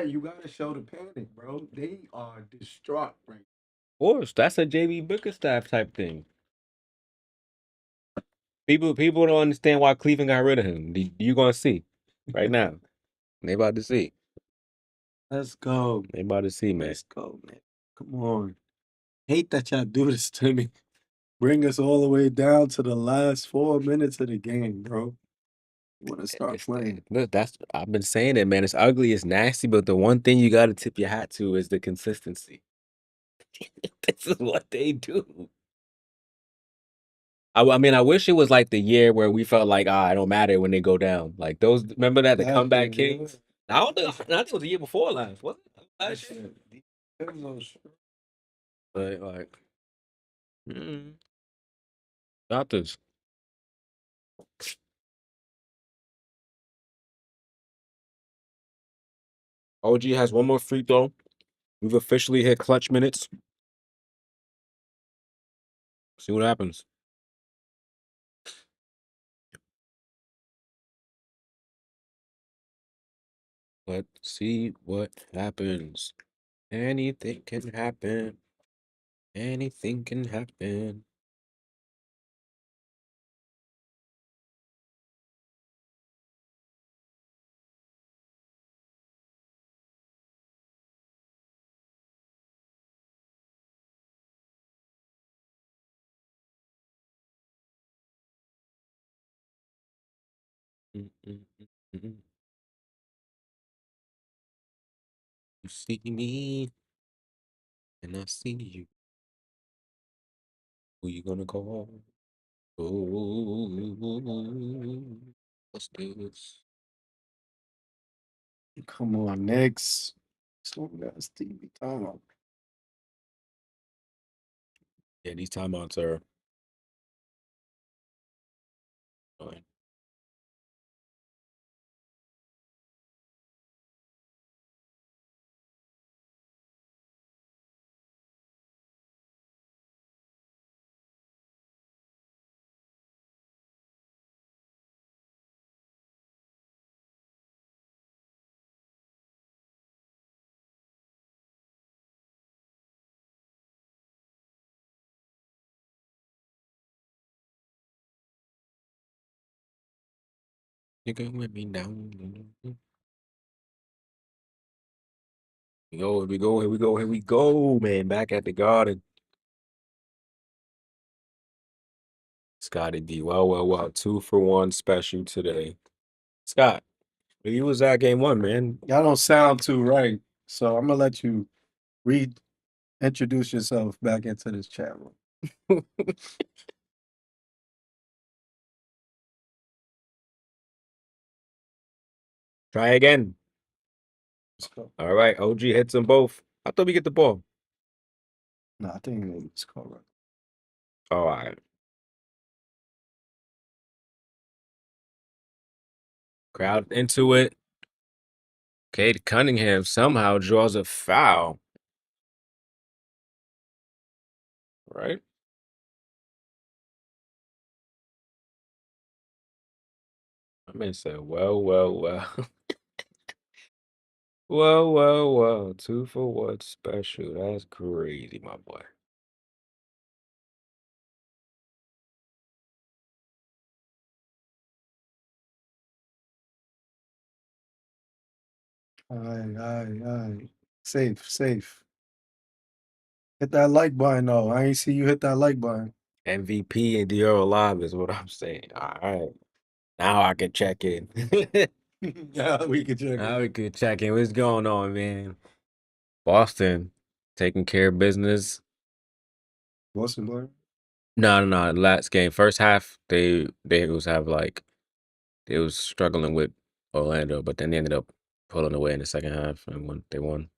You gotta show the panic, bro. They are distraught right now. Of course, that's a JB Bickerstaff type thing. People don't understand why Cleveland got rid of him. You gonna see right now. They about to see. Let's go. They about to see, man. Let's go, man. Come on. Hate that y'all do this to me. Bring us all the way down to the last 4 minutes of the game, bro. Want to start playing? Look, that's I've been saying it, man. It's ugly, it's nasty, but the one thing you got to tip your hat to is the consistency. This is what they do. I mean, I wish it was like the year where we felt like, it don't matter when they go down. Like those, remember that the comeback kings? I don't think. I think it was the year before last, wasn't it? Last year? But like, got this. OG has one more free throw. We've officially hit clutch minutes. See what happens. Let's see what happens. Anything can happen. Anything can happen. Mm, mm, mm, mm. You see me, and I see you. Who you gonna call? Oh, let's do this. Come on, Knicks. So got Stevie time. Yeah, these timeouts are fine. You can let me down. Here we go, here we go, here we go, man. Back at the Garden. Scotty D. Well. 2-for-1 special today. Scott, you was at game one, man. Y'all don't sound too right, so I'm gonna let you reintroduce yourself back into this chat room. Try again. Let's go. All right, OG hits them both. I thought we get the ball. No, I think it's correct. All right. Crowd into it. Cade Cunningham somehow draws a foul. Right? I mean, say, well. Well. 2-for-1 special. That's crazy, my boy. All right. Safe. Hit that like button, though. I ain't see you hit that like button. MVP and Dior Live is what I'm saying. All right. Now I can check in. Yeah, we could check Now it. we can check in. What's going on, man? Boston taking care of business. Boston Blair? No. Last game, first half, they was struggling with Orlando, but then they ended up pulling away in the second half and they won.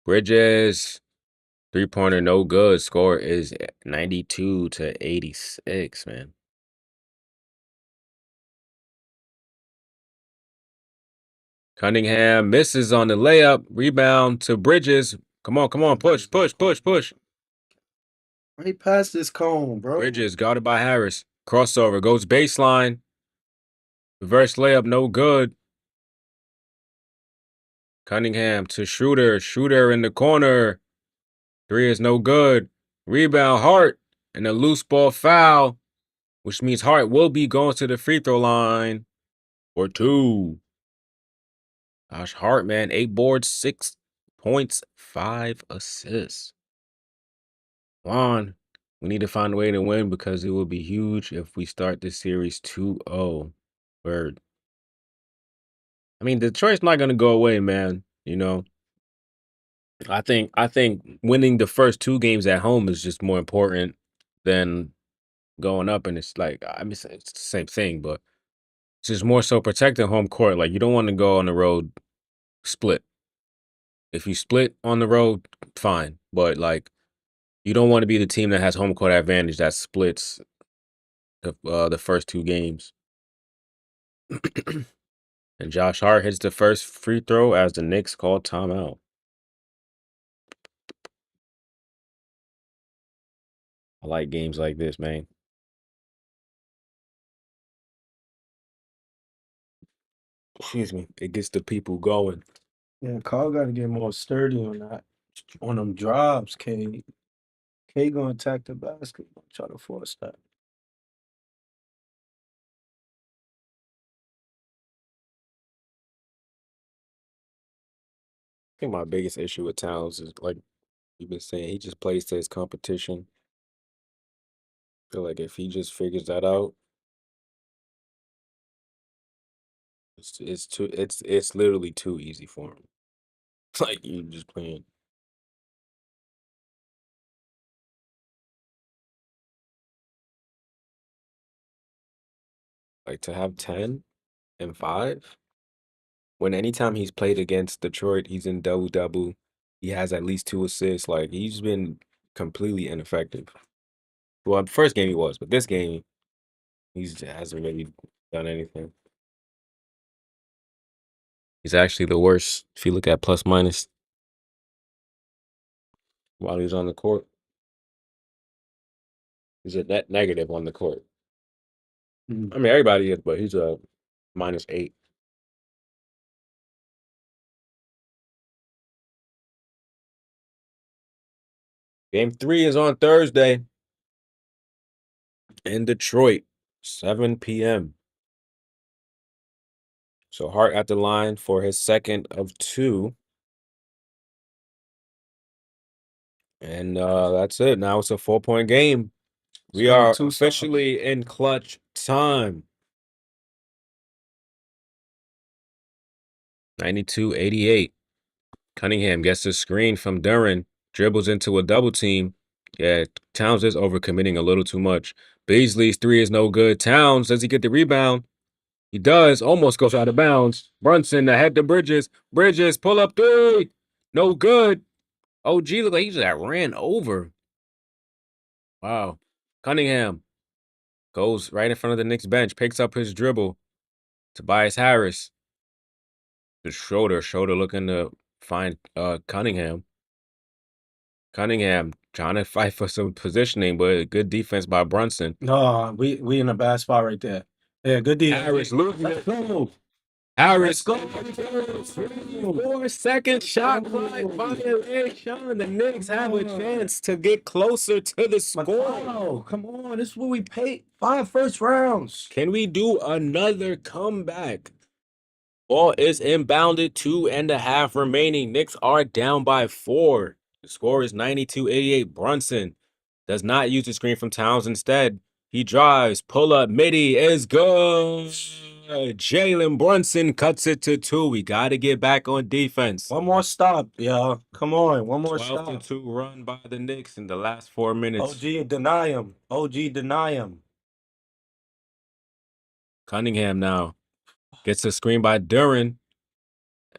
Bridges, 3-pointer, no good. Score is 92-86, man. Cunningham misses on the layup. Rebound to Bridges. Come on. Push. Right past this cone, bro. Bridges guarded by Harris. Crossover goes baseline. Reverse layup, no good. Cunningham to Shooter. Shooter in the corner. 3 is no good. Rebound Hart and a loose ball foul, which means Hart will be going to the free throw line for 2. Gosh, Hart, man, 8 boards, 6 points, 5 assists. on. We need to find a way to win because it will be huge if we start this series 2-0. Word. I mean, Detroit's not gonna go away, man. I think winning the first two games at home is just more important than going up. And it's like I mean, it's the same thing, but it's just more so protecting home court. Like you don't want to go on the road split. If you split on the road, fine, but like you don't want to be the team that has home court advantage that splits the first two games. And Josh Hart hits the first free throw as the Knicks call timeout. I like games like this, man. Excuse me. It gets the people going. Yeah, Carl got to get more sturdy on that. On them drives, K. K gonna attack the basket, try to force that. I think my biggest issue with Towns is like you've been saying, he just plays to his competition. I feel like if he just figures that out, it's literally too easy for him. Like you just playing like to have 10 and 5 when anytime he's played against Detroit, he's in double. He has at least 2 assists. Like he's been completely ineffective. Well, first game he was, but this game he's hasn't really done anything. He's actually the worst if you look at plus minus while he's on the court. He's a net negative on the court. I mean, everybody is, but he's a -8. Game 3 is on Thursday in Detroit, 7 p.m. So Hart at the line for his second of 2. And that's it. Now it's a 4-point game. We are officially in clutch time. 92-88. Cunningham gets the screen from Duren, dribbles into a double team. Yeah, Towns is overcommitting a little too much. Beasley's 3 is no good. Towns, does he get the rebound? He does. Almost goes out of bounds. Brunson ahead to Bridges. Bridges, pull up 3. No good. OG looked like he just got ran over. Wow. Cunningham goes right in front of the Knicks bench, picks up his dribble. Tobias Harris. The Schroeder looking to find Cunningham. Cunningham trying to fight for some positioning, but good defense by Brunson. No, we in a bad spot right there. Yeah, good defense. Harris losing it. Harris go. 4-second shot clock violation. The Knicks have a chance to get closer to the score. Oh, come on. This is what we paid. 5 first rounds. Can we do another comeback? Ball is inbounded, 2.5 remaining. Knicks are down by 4. The score is 92-88. Brunson does not use the screen from Towns instead. He drives, pull up, midi is good. Jalen Brunson cuts it to 2. We got to get back on defense. One more stop, y'all. Come on, one more 12 stop. 2 run by the Knicks in the last 4 minutes. OG, deny him. OG, deny him. Cunningham now gets a screen by Duren.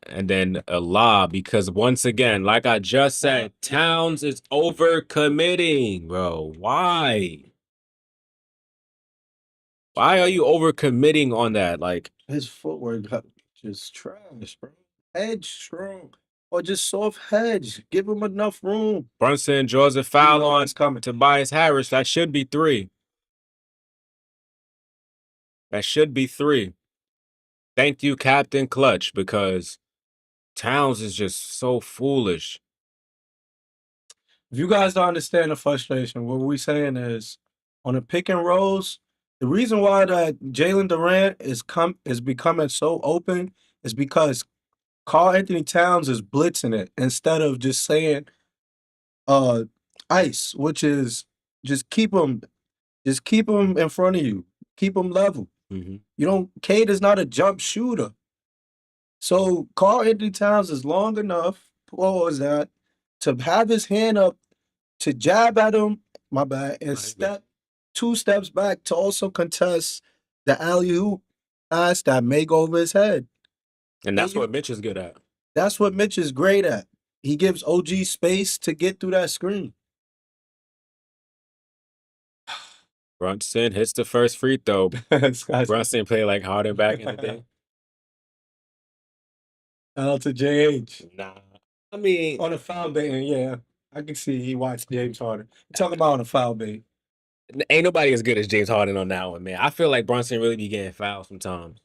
And then a lob because once again, like I just said, Towns is overcommitting, bro. Why? Why are you overcommitting on that? Like his footwork just trash, bro. Hedge strong. Or just soft hedge. Give him enough room. Brunson draws a foul on Tobias Harris. That should be 3. That should be 3. Thank you, Captain Clutch, because Towns is just so foolish. If you guys don't understand the frustration, what we're saying is on the pick and rolls, the reason why that Jalen Durant is becoming so open is because Karl Anthony Towns is blitzing it instead of just saying, ice, which is just keep him in front of you, keep him level. Mm-hmm. You don't. Cade is not a jump shooter, so Karl Anthony Towns is long enough. Pause that to have his hand up to jab at him. My bad, and step 2 steps back to also contest the alley oop pass that may go over his head. And that's what Mitch is good at. That's what Mitch is great at. He gives OG space to get through that screen. Brunson hits the first free throw. Brunson played like Harden back in the day. Out to JH. Nah. I mean, On a foul bait, yeah. I can see he watched James Harden. Talk about on a foul bait. ain't nobody as good as James Harden on that one, man. I feel like Brunson really be getting fouled sometimes.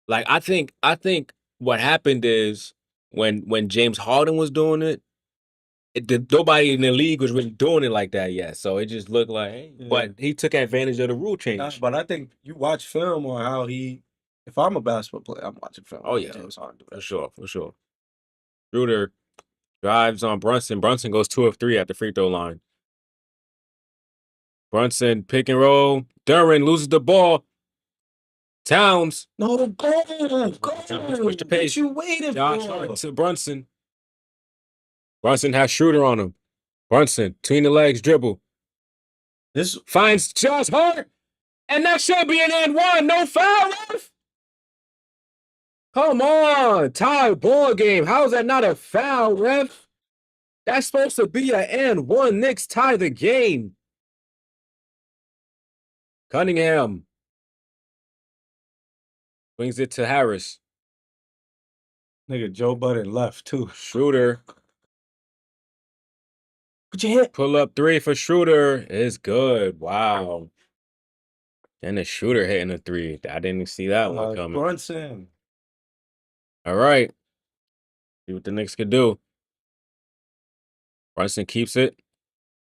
Like I think what happened is when James Harden was doing it, nobody in the league was really doing it like that yet. So it just looked like, hey, but he took advantage of the rule change. But I think you watch film on how he. If I'm a basketball player, I'm watching film. Oh yeah, James Harden do that. for sure. Schroeder drives on Brunson. Brunson goes 2 of 3 at the free throw line. Brunson pick and roll. Duran loses the ball. Towns. No, go. Switch the pace. What you waiting Josh for? Hart to Brunson. Brunson has Schroeder on him. Brunson, between the legs, dribble. This finds Josh Hart. And that should be an and one. No foul, ref. Come on. Tie ball game. How is that not a foul, ref? That's supposed to be an and one. Knicks tie the game. Cunningham brings it to Harris. nigga Joe Budden left too. Schroeder. Put your hit. Pull up 3 for Schroeder is good. Wow. And the Schroeder hitting a 3. I didn't see that one coming. Brunson. All right. See what the Knicks could do. Brunson keeps it.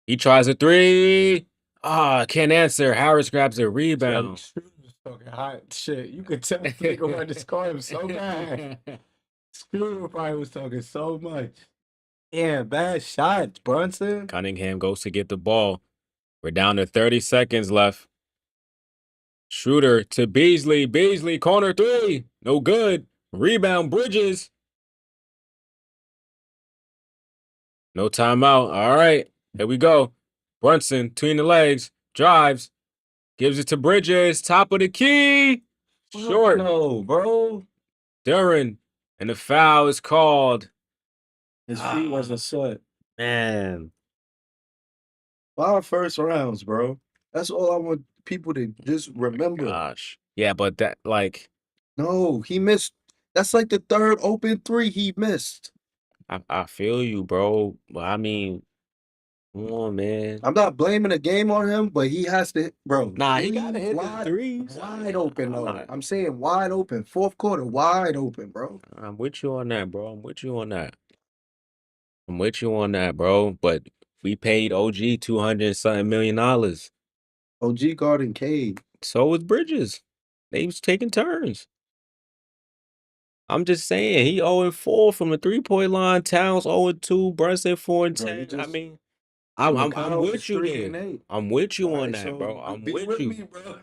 He tries a 3. Can't answer. Harris grabs a rebound. Talking hot shit. You could tell nigga wanted to score him so bad. Screw probably was talking so much. Yeah, bad shots, Brunson. Cunningham goes to get the ball. We're down to 30 seconds left. Schroeder to Beasley. Beasley, corner 3. No good. Rebound, Bridges. No timeout. All right. Here we go. Brunson, between the legs, drives, gives it to Bridges. Top of the key. Short. No, bro. Duran. And the foul is called. His feet wasn't set. Man. 5 first rounds, bro. That's all I want people to just remember. Gosh. Yeah, but that, like. No, he missed. That's like the 3rd open 3 he missed. I feel you, bro. But I mean, come on, man. I'm not blaming the game on him, but he has to, bro. Nah, he got to hit wide, the 3s. Wide open, though. I'm saying wide open. 4th quarter, wide open, bro. I'm with you on that, bro. I'm with you on that, bro. But we paid OG $200 million. OG guarding Cade. So was Bridges. They was taking turns. I'm just saying, he 0-4 from the 3-point line. Towns 0-2. Brunson 4-10. I mean, I'm with you there. I'm with you on that, bro. I'm with you. Me, bro.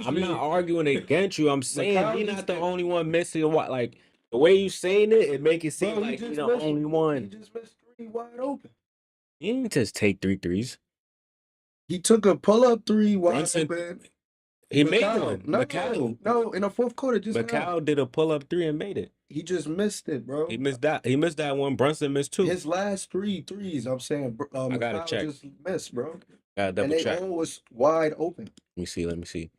I'm not arguing against you. I'm saying he's not the only one missing. What, like the way you saying it, it make it seem like he's the only one. He just missed 3 wide open. He didn't just take 3 threes. He took a pull-up 3 wide open. He made one. No, in the 4th quarter, just Macau did a pull-up 3 and made it. He just missed it, bro. He missed that one. Brunson missed 2. His last 3 threes, I'm saying, I gotta Macau check. just missed, bro. Gotta double check. All was wide open. Let me see.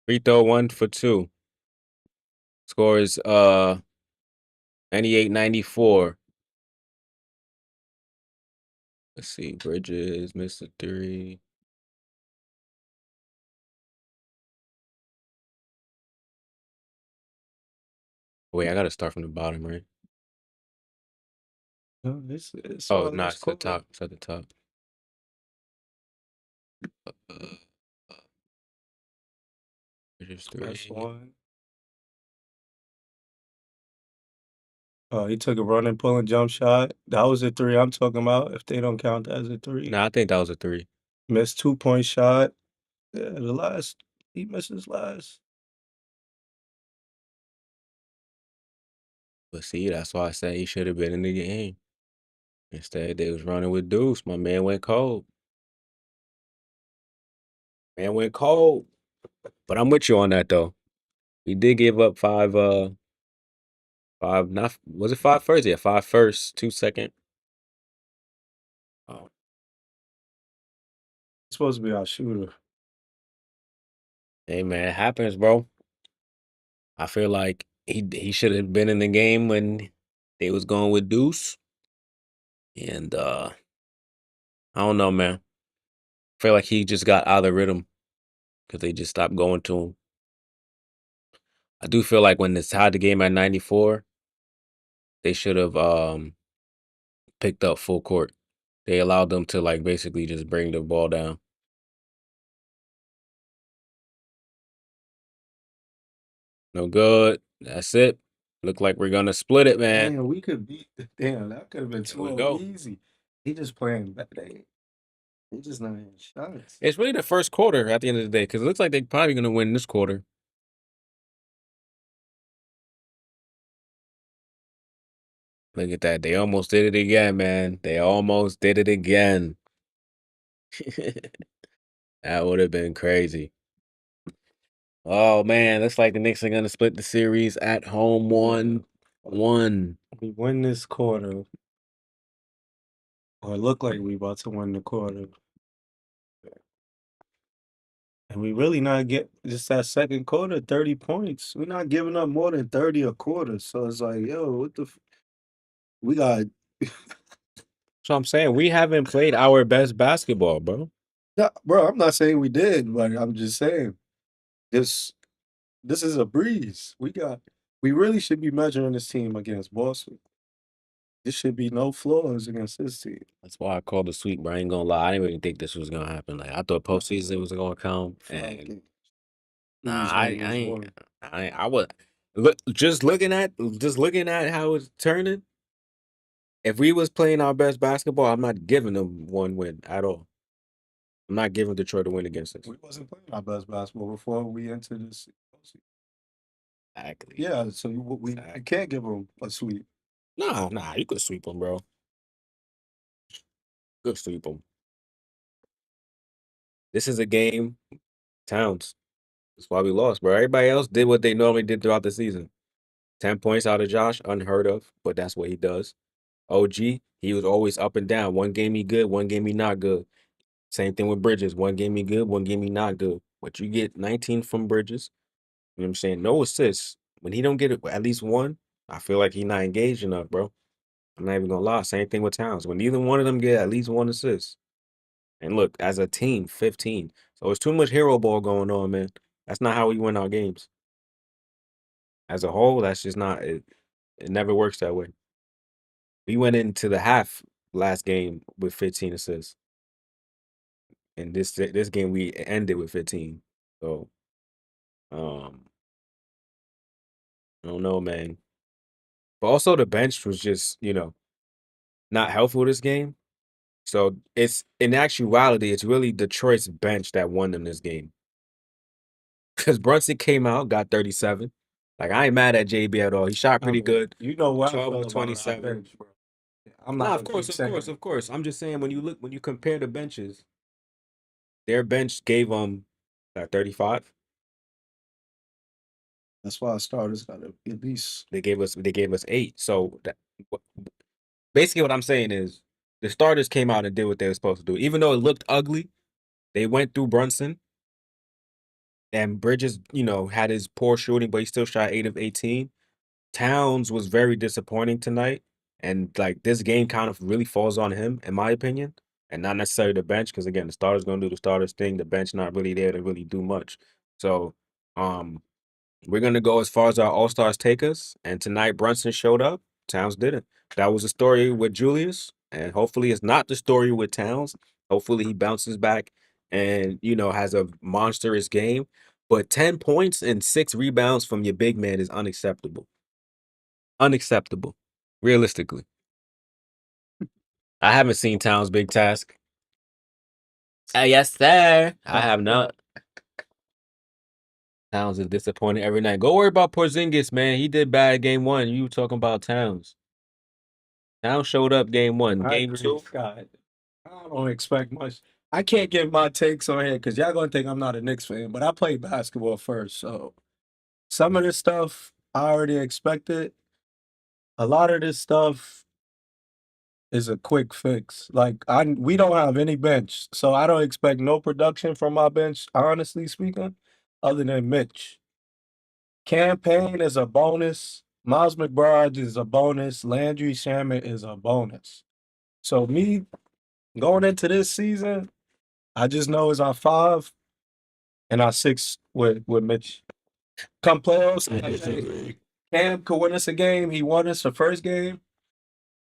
Free throw 1 for 2. Score is 98-94. Let's see. Bridges missed a 3. Wait, I gotta start from the bottom, right? No, it's It's at the top. It's at the top. Bridges 3. That's 1. He took a running, pulling jump shot. That was a three I'm talking about. If they don't count that as a three, Nah, I think that was a three. missed 2-point shot. Yeah, the last he misses last. But see, that's why I said he should have been in the game. Instead, they was running with Deuce. My man went cold. Man went cold. But I'm with you on that though. He did give up five, not was it five first? Yeah, five first, 2 second. Oh, He's supposed to be our shooter. hey man, it happens, bro. I feel like he should have been in the game when they was going with Deuce. And I don't know, man. I feel like he just got out of the rhythm because they just stopped going to him. I do feel like when they tied the game at 94, they should have picked up full court. They allowed them to like basically just bring the ball down. No good. That's it. Look like we're gonna split it, man. Damn, we could beat. Damn, that could have been Here we 2-0 go. easy. He just playing bad. He just not hitting shots. It's really the first quarter at the end of the day because it looks like they're probably gonna win this quarter. Look at that. They almost did it again, man. They almost did it again. That would have been crazy. Oh man, looks like the Knicks are gonna split the series at home 1-1. We win this quarter, or look like we about to win the quarter, and we really not get just that second quarter 30 points. We're not giving up more than 30 a quarter. So it's like, yo, what the? We got. So I'm saying we haven't played our best basketball, bro. Yeah, bro, I'm not saying we did, but I'm just saying this. This is a breeze. We really should be measuring this team against Boston. There should be no flaws against this team. That's why I called the sweep, bro. I ain't gonna lie. I didn't even think this was gonna happen. Like I thought postseason was gonna come. And nah, I ain't. I would look just looking at how it's turning. If we was playing our best basketball, I'm not giving them one win at all. I'm not giving Detroit a win against us. We wasn't playing our best basketball before we entered this. Exactly. Yeah, so we can't give them a sweep. Nah, you could sweep them, bro. Good sweep them. This is a game, Towns. That's why we lost, bro. Everybody else did what they normally did throughout the season. 10 points out of Josh, unheard of, but that's what he does. OG, he was always up and down. One game he good, one game he not good. Same thing with Bridges. One game he good, one game he not good. But you get 19 from Bridges. You know what I'm saying? No assists. When he don't get it at least one, I feel like he not engaged enough, bro. I'm not even gonna lie. Same thing with Towns. When neither one of them get at least one assist. And look, as a team, 15. So it's too much hero ball going on, man. That's not how we win our games. As a whole, that's just not it. It never works that way. We went into the half last game with 15 assists. And this game we ended with 15. So I don't know, man. But also the bench was just, not helpful this game. So it's in actuality, it's really Detroit's bench that won them this game. Because Brunson came out, got 37. Like I ain't mad at JB at all. He shot pretty good. You know what I 12 feel of about 27. our bench, bro. I'm Nah, not of gonna course, keep of saying course, it. of course. I'm just saying when you compare the benches, their bench gave them 35. That's why our starters got to at least. They gave us 8. So basically what I'm saying is the starters came out and did what they were supposed to do. Even though it looked ugly, they went through Brunson and Bridges, had his poor shooting, but he still shot 8 of 18. Towns was very disappointing tonight. And like this game kind of really falls on him, in my opinion, and not necessarily the bench, because again, the starter's gonna do the starters thing. The bench not really there to really do much. So we're gonna go as far as our all-stars take us. And tonight Brunson showed up, Towns didn't. That was the story with Julius, and hopefully it's not the story with Towns. Hopefully he bounces back and has a monstrous game. But 10 points and 6 rebounds from your big man is unacceptable. Unacceptable. Realistically, I haven't seen Towns' big task. Yes, sir. I have not. Towns is disappointing every night. Go worry about Porzingis, man. He did bad game one. You talking about Towns? Towns showed up game one. I Game agree. two, God, I don't expect much. I can't give my takes on here because y'all gonna think I'm not a Knicks fan, but I played basketball first, so some of this stuff I already expected. A lot of this stuff is a quick fix. Like we don't have any bench, so I don't expect no production from my bench, honestly speaking, other than Mitch. Campaign is a bonus. Miles McBride is a bonus. Landry Shamet is a bonus. So me going into this season, I just know it's our 5 and our 6 with Mitch. Come playoffs, I disagree. Cam could win us a game. He won us the first game.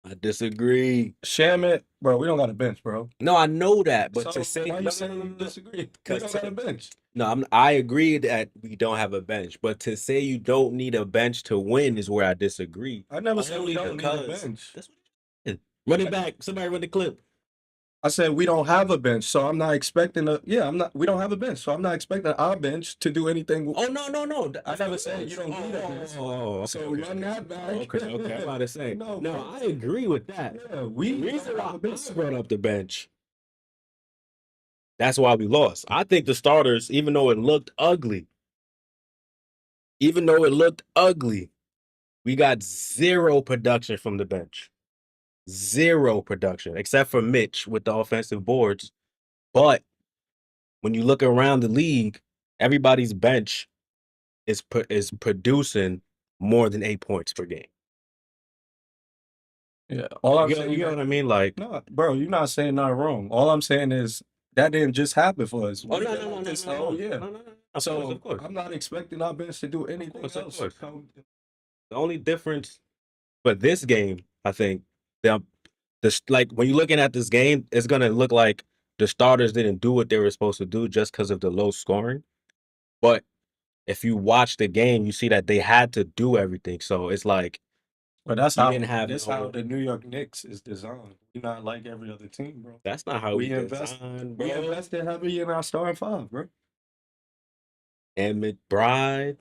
I disagree. Shamit, bro, we don't got a bench, bro. No, I know that, but So to say why no, you no, saying no, you no, no. disagree? We Because don't got a bench. No, I agree that we don't have a bench, but to say you don't need a bench to win is where I disagree. I never said Only we don't need a because bench. that's what it is. Run it back. Somebody run the clip. I said we don't have a bench, so I'm not expecting I'm not. We don't have a bench, so I'm not expecting our bench to do anything. Oh no. I never said you don't need a bench. Oh, So run that back. Okay. I'm about to say. No, No, bro. I agree with that. Yeah, The we reason don't why have a bench. I brought up the bench, that's why we lost. I think the starters, even though it looked ugly, we got zero production from the bench. Zero production, except for Mitch with the offensive boards. But when you look around the league, everybody's bench is producing more than 8 points per game. Yeah, all I'm saying, You know what I mean? Like, no, bro, you're not saying nothing wrong. All I'm saying is that didn't just happen for us. oh We no, been no, like no, this the no, whole no, year. no. Of So course, of course. I'm not expecting our bench to do anything course, of else. course. The only difference for this game, I think, the like when you're looking at this game, it's gonna look like the starters didn't do what they were supposed to do just because of the low scoring. But if you watch the game, you see that they had to do everything. So it's like But that's you how didn't have how no. the New York Knicks is designed. We're not like every other team, bro. That's not how we invest design, we bro. invested heavily in our starting 5, bro. And McBride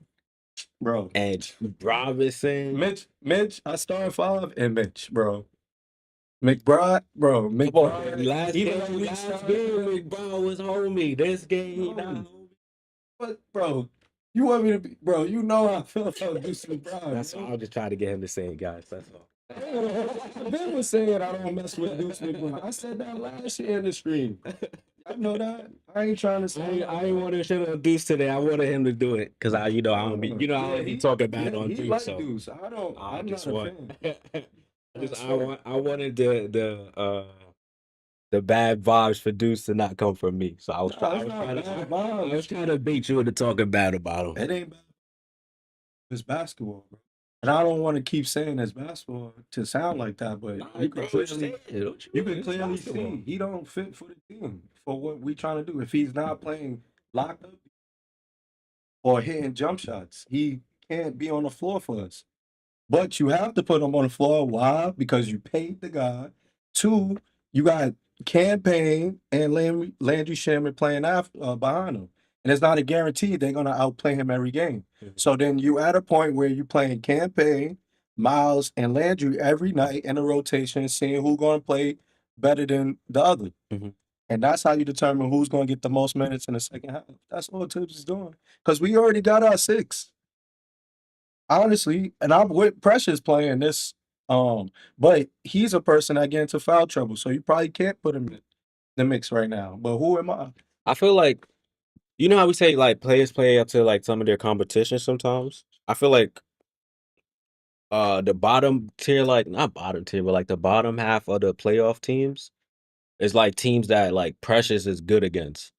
Bro. and Robinson. Mitch, I started 5 and Mitch, bro. McBride, bro. McBride. Last Even game, though we last started, game, McBride was homie. This game, he not No. homie. but bro, you want me to be, bro? You know how I feel about Deuce McBride. That's bro. all. I'm just trying to get him to say it, guys. That's all. Ben was saying I don't mess with Deuce McBride. I said that last year in the stream. I know that. I ain't trying to say. I ain't want to shut up Deuce today. I wanted him to do it because I don't be, I don't be talking bad on he Deuce. like So Deuce. I don't. I I'm just not a want, fan. I wanted the bad vibes for Deuce to not come from me. So I was No, it's not trying bad vibes. I was trying to bait you into talking bad about him. It ain't bad. It's basketball, bro. And I don't want to keep saying it's basketball to sound like that, but you can clearly see he don't fit for the team for what we trying to do. If he's not playing locked up or hitting jump shots, he can't be on the floor for us. But you have to put him on the floor. Why? Because you paid the guy. 2, you got Campaign and Landry Shamet playing after behind him. And it's not a guarantee they're gonna outplay him every game. So then you at a point where you playing Campaign, Miles, and Landry every night in a rotation, seeing who's gonna play better than the other. Mhm. And that's how you determine who's gonna get the most minutes in the second half. That's all Tibbs is doing. Because we already got our 6. Honestly, and I'm with Precious playing this, but he's a person that get into foul trouble, so you probably can't put him in the mix right now. But who am I? I feel like you know how we say like players play up to like some of their competition sometimes. I feel like the bottom tier, like not bottom tier, but like the bottom half of the playoff teams is like teams that like Precious is good against.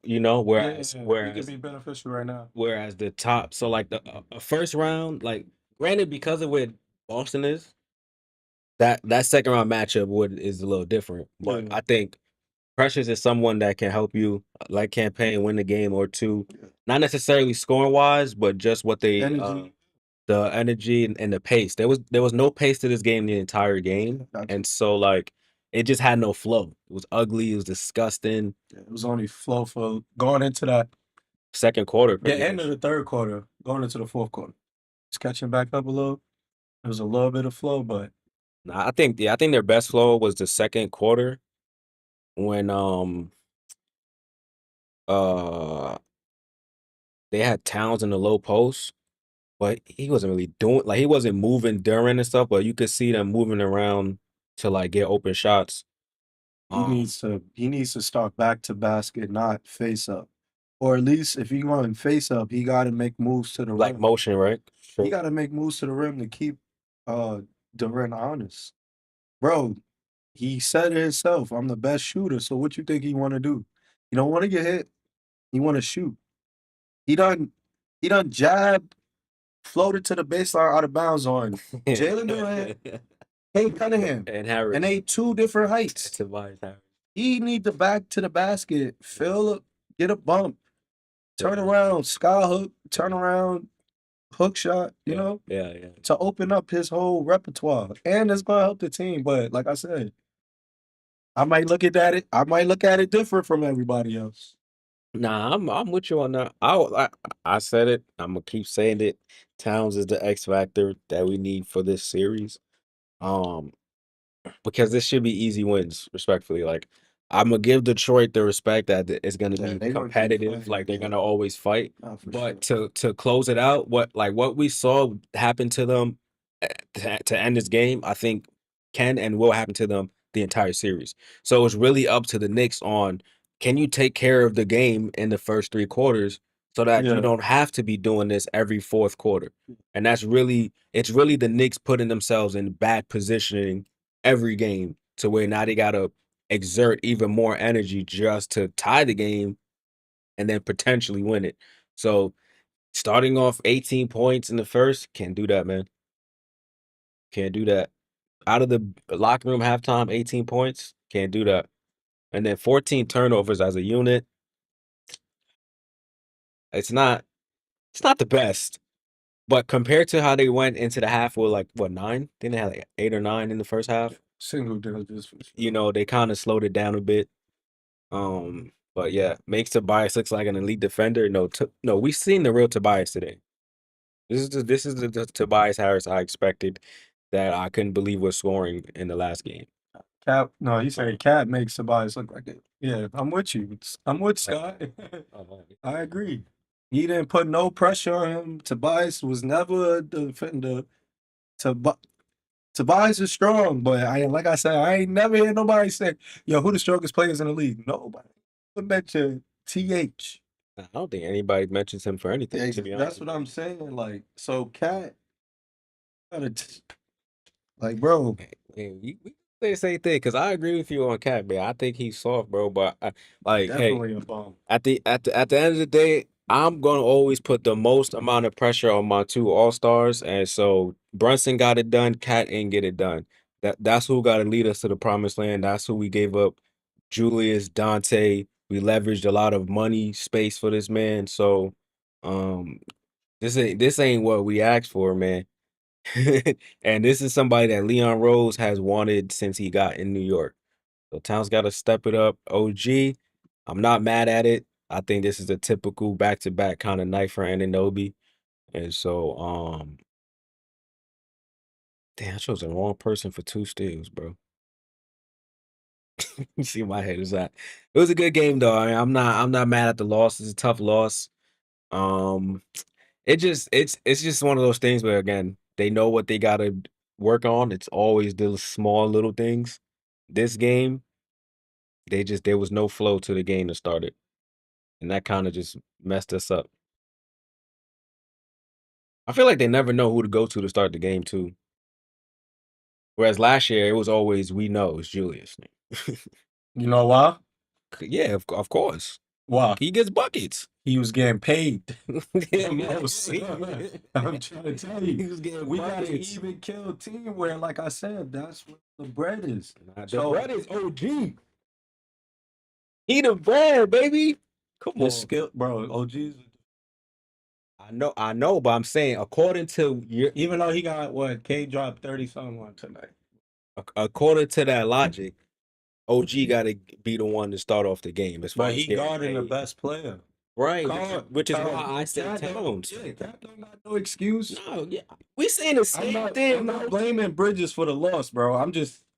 You know, whereas We could be beneficial right now. whereas the top, so like the first round, like granted because of where Boston is, that second round matchup is a little different. But Yeah. I think Precious is someone that can help you, like campaign, win the game or two. Not necessarily scoring wise, but just what they Energy. the energy and the pace. There was no pace to this game the entire game, Gotcha. and so like it just had no flow. It was ugly. It was disgusting. It was only flow for going into that Second quarter, the pretty end of much. the third quarter, going into the fourth quarter. It's catching back up a little. There was a little bit of flow, but Nah, I think their best flow was the second quarter when uh they had Towns in the low post, but he wasn't really doing like he wasn't moving during and stuff, but you could see them moving around to like get open shots. Um, he needs to start back to basket, not face up. Or at least if he going face up, he got to make moves to the like rim. motion, right? He Sure. got to make moves to the rim to keep Durant honest. Bro, he said it himself, I'm the best shooter. So what you think he want to do? He don't want to get hit. He want to shoot. He done he done jabbed, floated to the baseline out of bounds on Jalen Durant, Kate Cunningham, And Harris. and they two different heights. Tobias Harris. He need to back to the basket, fill up, get a bump, turn Yeah. around, sky hook, turn around, hook shot, you know, Yeah. to open up his whole repertoire. And it's gonna help the team. But like I said, I might look at it. I might look at it different from everybody else. Nah, I'm with you on that. I said it. I'm gonna keep saying it. Towns is the X factor that we need for this series. Um, because this should be easy wins, respectfully. Like I'm gonna give Detroit the respect that it's gonna Yeah, be they gonna keep competitive. fighting, Like they're yeah. gonna always fight. Oh, for But sure. to close it out, what we saw happen to them to end this game, I think can and will happen to them the entire series. So it's really up to the Knicks on can you take care of the game in the first three quarters so that you Yeah. don't have to be doing this every fourth quarter. And it's really the Knicks putting themselves in bad positioning every game to where now they gotta exert even more energy just to tie the game and then potentially win it. So starting off 18 points in the first, can't do that, man. Can't do that. Out of the locker room halftime, 18 points, can't do that. And then 14 turnovers as a unit. It's not the best. But compared to how they went into the half with like what 9? Didn't they have like 8 or 9 in the first half? Single digits for You sure. know, they kind of slowed it down a bit. But yeah, makes Tobias looks like an elite defender. No, we've seen the real Tobias today. This is the Tobias Harris I expected that I couldn't believe was scoring in the last game. Cap, no, he said Cap makes Tobias look like it. Yeah, I'm with you. I'm with Scott. I agree. He didn't put no pressure on him. Tobias was never a defender. Tob- Tobias is strong, but like I said, I ain't never heard nobody say, "Yo, who the strongest players in the league?" Nobody. I bet you TH. I don't think anybody mentions him for anything, to be That's honest. what I'm saying. Like, so Cat, like, bro, Man, we say the same thing because I agree with you on Cat, man. I think he's soft, bro. But like, hey, definitely a bum. at the end of the day, I'm gonna always put the most amount of pressure on my two all stars, and so Brunson got it done. Cat ain't get it done. That's who got to lead us to the promised land. That's who we gave up. Julius Dante. We leveraged a lot of money space for this man. So, um, this ain't what we asked for, man. And this is somebody that Leon Rose has wanted since he got in New York. So Towns got to step it up. OG, I'm not mad at it. I think this is a typical back-to-back kind of night for Anunoby. And so, damn, I chose the wrong person for 2 steals, bro. You see my head is at. It was a good game though. I'm not mad at the loss. It's a tough loss. Um, it's just one of those things where again they know what they gotta work on. It's always the small little things. This game, there was no flow to the game to start it, and that kind of just messed us up. I feel like they never know who to go to start the game too. Whereas last year it was always we know it's Julius. You know why? Yeah, of course Why? he gets buckets. He was getting paid the most. See? I'm trying to tell He you, was getting we got an buckets. even kill team where, like I said, that's what the bread is. Nah, the So bread is OG. He the bread, baby. Come his on. skill, bro. OG's I know, but I'm saying according to your, Even though he got what K dropped 30 something on tonight. according to that logic, OG got to be the one to start off the game as far But as he getting guarding the paid. best player. Right, Carl, which is why Carl, I said Cat don't, Towns. yeah, Cat don't got no excuse. No, yeah, we saying the I'm same not, thing, I'm bro. not blaming Bridges for the loss, bro.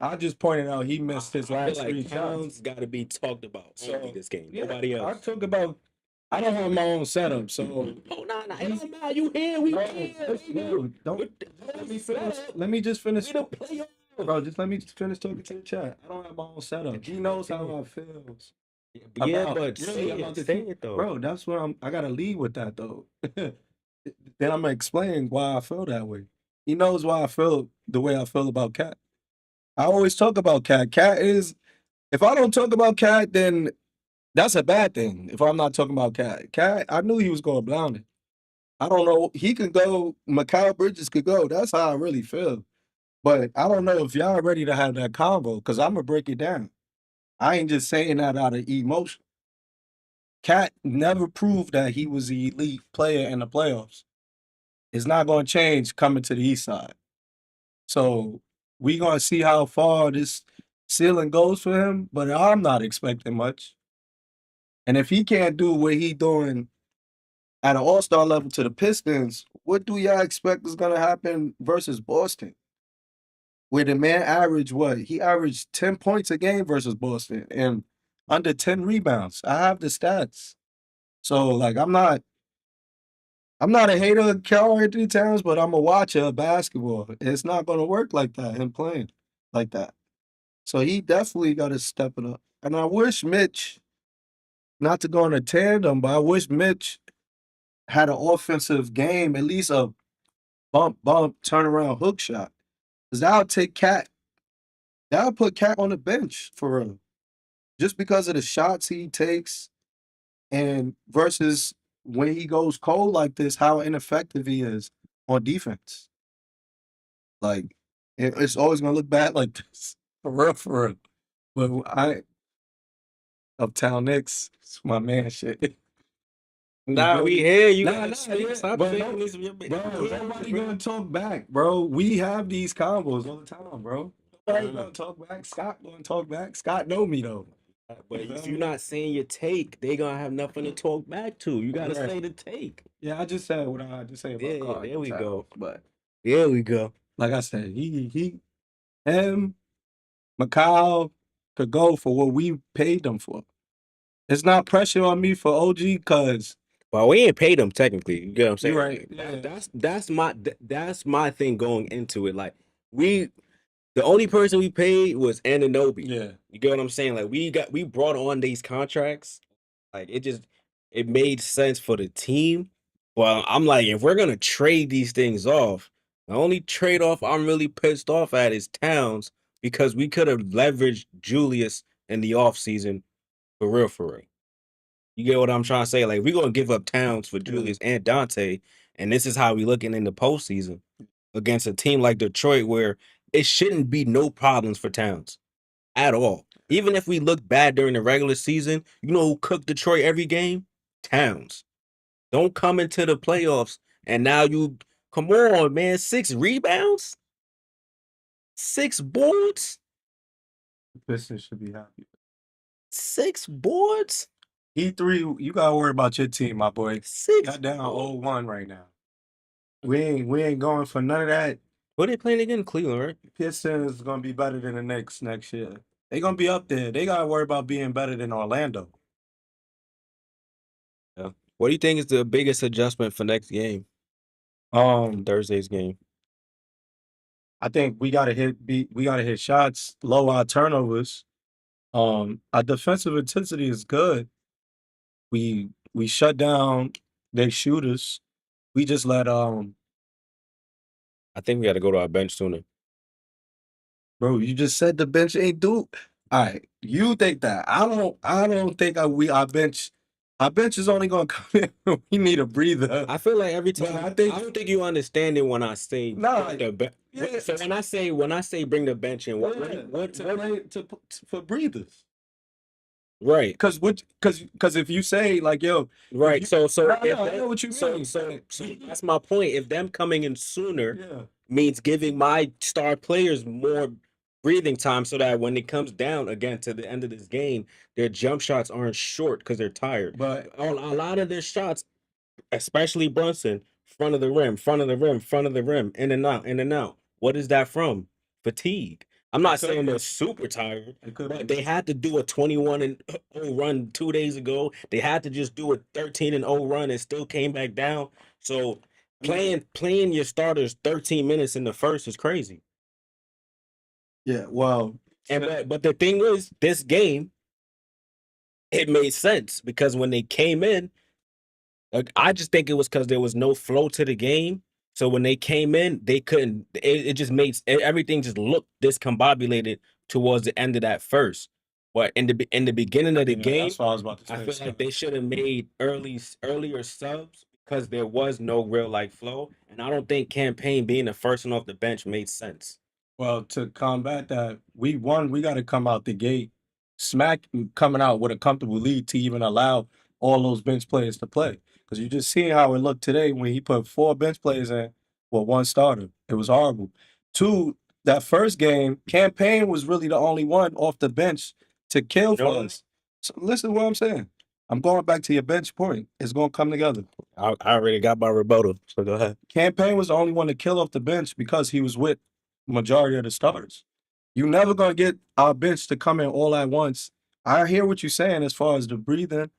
I just pointed out he missed his I feel last like three shots. Towns got to be talked about only So this game. yeah, Nobody I else. talk about. I don't have my own setup, so Oh no, no, it don't matter. You here? We bro, here. bro, don't With the let me whole finish. setup, Let me just finish, we the playoff. bro. Just let me finish talking to the chat. I don't have my own setup. He knows how I feel Yeah, about but really say about it, the say team, it though. bro. That's what I gotta lead with that though. Then I'm gonna explain why I feel that way. He knows why I feel the way I feel about Cat. I always talk about Cat. Cat is if I don't talk about Cat, then that's a bad thing. If I'm not talking about Cat, Cat, I knew he was going blind. I don't know. He could go. Mikal Bridges could go. That's how I really feel. But I don't know if y'all ready to have that convo because I'm gonna break it down. I ain't just saying that out of emotion. Cat never proved that he was the elite player in the playoffs. It's not gonna change coming to the East Side. So we gonna see how far this ceiling goes for him. But I'm not expecting much. And if he can't do what he doing at an all-star level to the Pistons, what do y'all expect is gonna happen versus Boston? Where the man averaged what? He averaged 10 points a game versus Boston and under 10 rebounds. I have the stats. So like I'm not a hater of Carl Anthony Towns, but I'm a watcher of basketball. It's not gonna work like that, him playing like that. So he definitely gotta step it up. And I wish Mitch, not to go on a tandem, but I wish Mitch had an offensive game, at least a bump, turnaround hook shot. Because that'll put Cat on the bench for real. Just because of the shots he takes and versus when he goes cold like this, how ineffective he is on defense. Like it's always gonna look bad like this. For real, for real. But Uptown Knicks, it's my man shit. Nah, we here. You Nah, gotta nah, speak. yeah, Stop but saying no, this. bro, nobody gonna talk back, bro. We have these combos all the time, bro. Nobody gonna talk back. Scott gonna talk back. Scott know me though. But You if feel you're me? not saying your take, they gonna have nothing to talk back to. You gotta Right. say the take. Yeah, I just said what I had to say about Yeah, Carl there we Towns, go. but There we go. like I said, him, Macau could go for what we paid them for. It's not pressure on me for OG because Well, we ain't paid them technically. You get what I'm saying? you're right. Like, Yeah. that's my thing going into it. Like we, the only person we paid was Ananobi. Yeah. You get what I'm saying? Like we brought on these contracts. Like it made sense for the team. Well, I'm like, if we're gonna trade these things off, the only trade off I'm really pissed off at is Towns because we could have leveraged Julius in the offseason for real, for real. You get what I'm trying to say? Like, we're gonna give up Towns for Julius and Dante, and this is how we looking in the postseason against a team like Detroit, where it shouldn't be no problems for Towns at all. Even if we look bad during the regular season, you know who cooked Detroit every game? Towns. Don't come into the playoffs and now you come on, man. 6 rebounds, 6 boards, The Pistons should be happy. 6 boards, E3, you gotta worry about your team, my boy. six. Y'all down 0-1 right now. We ain't going for none of that. What they playing again? Cleveland, right? Pistons is gonna be better than the Knicks next year. They gonna be up there. They gotta worry about being better than Orlando. Yeah. What do you think is the biggest adjustment for next game, Thursday's game? I think we gotta hit shots, low our turnovers. Our defensive intensity is good. We shut down their shooters. We just let I think we got to go to our bench sooner. bro, you just said the bench ain't do. All right, you think that? I don't think our bench is only gonna come in when we need a breather. I feel like every But time I think I don't think you understand it when I say Nah, bring the bench. yeah. So when I say bring the bench in, what yeah, what for breathers. Right. Because if you say like, yo, Right. you, So no, if I know what you mean. so that's my point. If them coming in sooner Yeah. means giving my star players more breathing time so that when it comes down again to the end of this game, their jump shots aren't short because they're tired. But A lot of their shots, especially Brunson, front of the rim, front of the rim, front of the rim, in and out, in and out. What is that from? Fatigue. I'm not could saying be. they're super tired, It could but be. they had to do a 21 and 0 run 2 days ago. They had to just do a 13 and 0 run and still came back down. So playing your starters 13 minutes in the first is crazy. Yeah. Well, And but the thing is, this game, it made sense because when they came in, like, I just think it was because there was no flow to the game. So when they came in, they couldn't. It just made everything just looked discombobulated towards the end of that first. But in the beginning of the yeah, game, that's what I was about to I say. feel like they should have made earlier subs because there was no real like flow, and I don't think campaign being the first one off the bench made sense. Well, to combat that, we got to come out the gate, smack coming out with a comfortable lead to even allow all those bench players to play. Because you just seen how it looked today when he put 4 bench players in with 1 starter. It was horrible. Two, that first game, campaign was really the only one off the bench to kill You know for what? us. So listen to what I'm saying. I'm going back to your bench point. It's going to come together. I already got my rebuttal, so go ahead. Campaign was the only one to kill off the bench because he was with majority of the starters. You never gonna get our bench to come in all at once. I hear what you're saying as far as the breathing,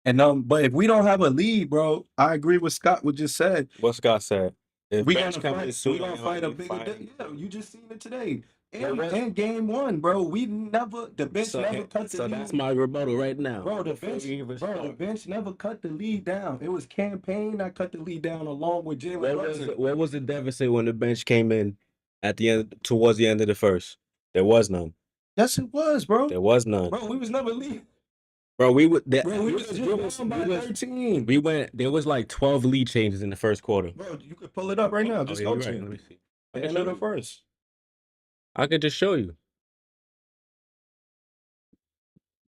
and but if we don't have a lead, bro, I agree with Scott what just said. What Scott said. If We bench gonna coming fight. We sooner, gonna you fight a only bigger. fighting. Yeah, you just seen it today. What was- In game 1, bro, the bench So, never cut the so lead. that's my rebuttal right now. Bro, the Before bench, we even bro, the start. bench never cut the lead down. It was campaign that cut the lead down along with Jalen Brunson. What was the deficit when the bench came in at the end towards the end of the first? There was none. Yes, it was, bro. There was none. Bro, we was never lead. Bro, we would. Bro, we was just down by 13. We went. There was like 12 lead changes in the first quarter. Bro, you could pull it up right now. Just yeah, go you're to right. it. Let me see. The end of the first. I could just show you.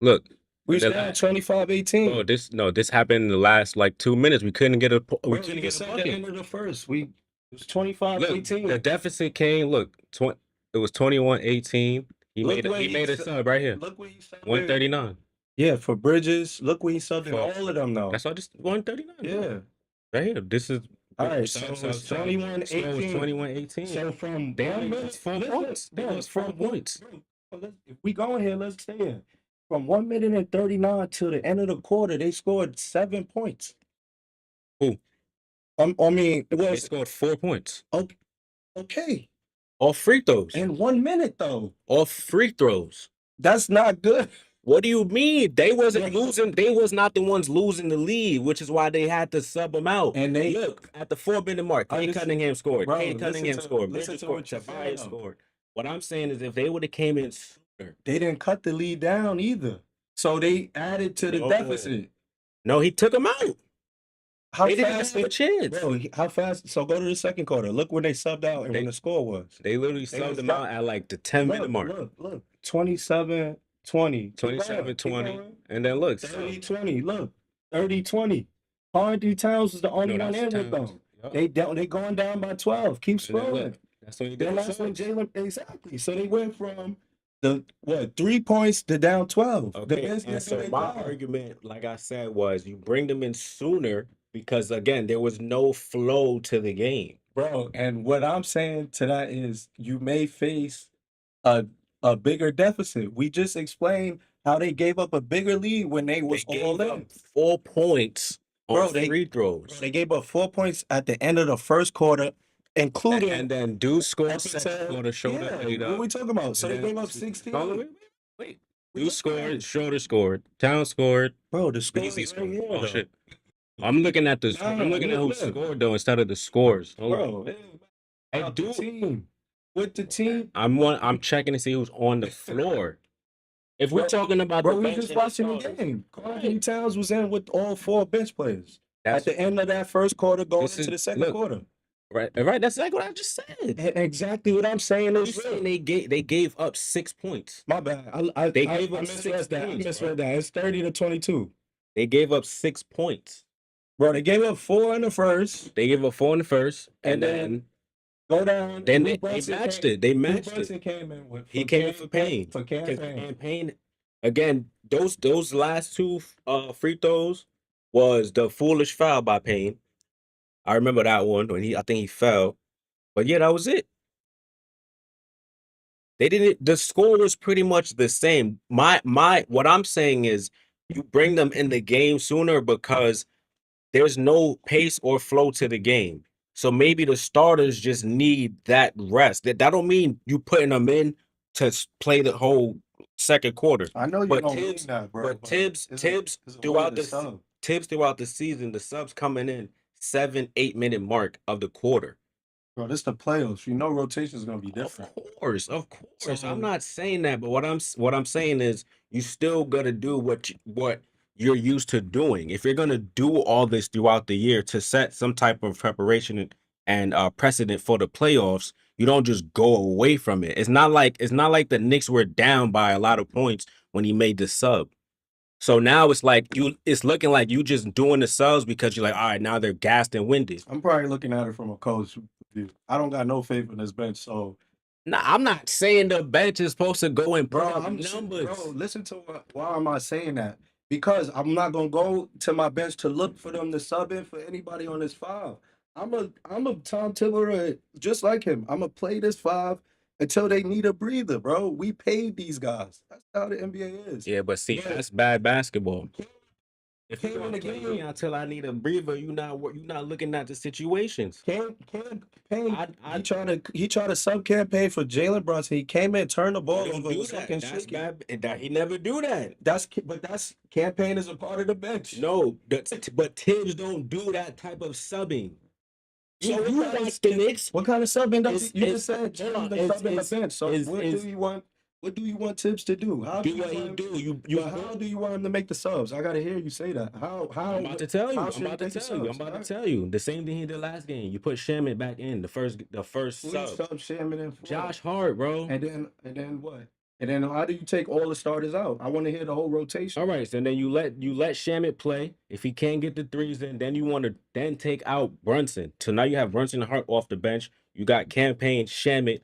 Look, We was the down last- 25-18. bro, this happened in the last like 2 minutes. We couldn't get a. Bro, We you couldn't can get a say the bucket. end of the first. It was Look, 25-18. the deficit came. Look, it was 21-18. He Look made where he made a he- sub right here. Look what he subbed. 139. Yeah, for Bridges. Look what he subbed in For- all of them though. That's all. Just 139. Yeah. Right here. This is. All right, sub, so sub, it's sub. 21-18. So it was 21-18. So from Damn, 1 minute, that's 4 listen, points. That bro, was 4 points. bro, if we go in here, let's stay here. From 1 minute and 39 to the end of the quarter, they scored 7 points. Who? I mean, it They was scored 4 points. okay. Off free throws. In 1 minute though. Off free throws. That's not good. What do you mean? They wasn't losing. They was not the ones losing the lead, which is why they had to sub them out. And they Look at the 4-minute mark. Kate Cunningham scored. Bro, Kate Cunningham listen to- scored. listen Bridges to scored. what you're saying, Tobias though. scored. What I'm saying is, if they would have came in sooner, they didn't cut the lead down either. So they added to the No. deficit. no, he took them out. How They didn't fast have a chance. Bro, how fast? So go to the second quarter. Look when they subbed out and when the score was. They literally They subbed was them down- out at like the 10-minute mark. Look. 27-20. 27-20. And then look, 30-20. Look. 30-20. Hardy Towns was the only one in with them. Yup. They going down by 12. Keep And then scrolling. look, that's when you Then did that's when the Jalen exactly. So they went from the 3 points to down 12. The Okay, best and guess so they my got. argument, like I said, was you bring them in sooner because again, there was no flow to the game. Bro, and what I'm saying to that is you may face a bigger deficit. We just explained how they gave up a bigger lead when they was They all gave in. up 4 points on Bro, they- free throws. They gave up 4 points at the end of the first quarter, including And then Deuce scored up second until- quarter, shoulder yeah, laid what up. we talking about? So And they then- gave up 16. Hold on, wait. We Deuce just scored, shoulder scored, Town scored, Bro, the score Beasley is right scored. here, Oh though. shit. I'm looking at the Nah, I'm looking at who look. scored though instead of the scores. Hold on. Bro, Hey, about the dude. team. With the team. I'm checking to see who's on the floor. If we're talking about Bro, the we bench just and the watching the starters, game. Carl Towns was in with all 4 bench players. that's At the end of that first quarter, going This into is- the second look. quarter. Right, right. That's exactly what I just said. Exactly what I'm saying You is saying real. they gave up 6 points. My bad. I They I, gave I up 6 misread that. I points, bro. misread that. It's 30-22. They gave up 6 points. Bro, they gave up 4 in the first, They gave up 4 in the first, and and then then go down. then Lou they Brunson matched came. it. They Lou matched it. Brunson came in with He came in for Payne. For Because campaign. Campaign again, those last two free throws was the foolish foul by Payne. I remember that one when I think he fell. But yeah, that was it. They didn't the score was pretty much the same. My what I'm saying is you bring them in the game sooner because there's no pace or flow to the game. So maybe the starters just need that rest. That don't mean you putting them in to play the whole second quarter. I know you But don't mean Tibbs, that, bro. but Tibbs, It's Tibbs a way throughout to the sub. Tibbs throughout the season, the subs coming in 7-8 minute mark of the quarter. Bro, this the playoffs. You know rotation is gonna be different. Of course. So I'm not saying that, but what I'm saying is you still gotta do what you're used to doing. If you're gonna do all this throughout the year to set some type of preparation and precedent for the playoffs, you don't just go away from it. It's not like the Knicks were down by a lot of points when he made the sub. So now it's looking like you just doing the subs because you're like, all right, now they're gassed and winded. I'm probably looking at it from a coach view. I don't got no faith in this bench, so Nah, I'm not saying the bench is supposed to go and put bro, up bro, numbers. listen to why am I saying that? Because I'm not gonna go to my bench to look for them to sub in for anybody on this five. I'm a Tom Thibodeau just like him. I'm gonna play this five until they need a breather, bro. We paid these guys. That's how the NBA is. Yeah, but see, But that's bad basketball. If you came in gonna the play me game. until I need a breather, you not looking at the situations. Campaign. I He tried to sub campaign for Jalen Brunson. He came in, turned the ball don't over, do was that. looking That's shaky. bad. That he never do that. That's campaign is a part of the bench. No, but Tibbs don't do that type of subbing. So You watch the Knicks. what kind of subbing does It's you it's just said hold on, the it's sub in the it's bench? So is what do you want? What do you want Tibbs to do? How do do you what he want him? do. But how do you want him to make the subs? I gotta hear you say that. I'm about to tell you. How I'm should he about to make the tell you. I'm subs? about to Alright. tell you. The same thing he did last game. You put Shamit back in the first Who you sub. sub Shaman in for? Josh Hart, bro. And then what? And then how do you take all the starters out? I want to hear the whole rotation. All right, so then you let Shamit play. If he can't get the threes in, then you want to then take out Brunson. So now you have Brunson and Hart off the bench. You got Campaign, Shamit,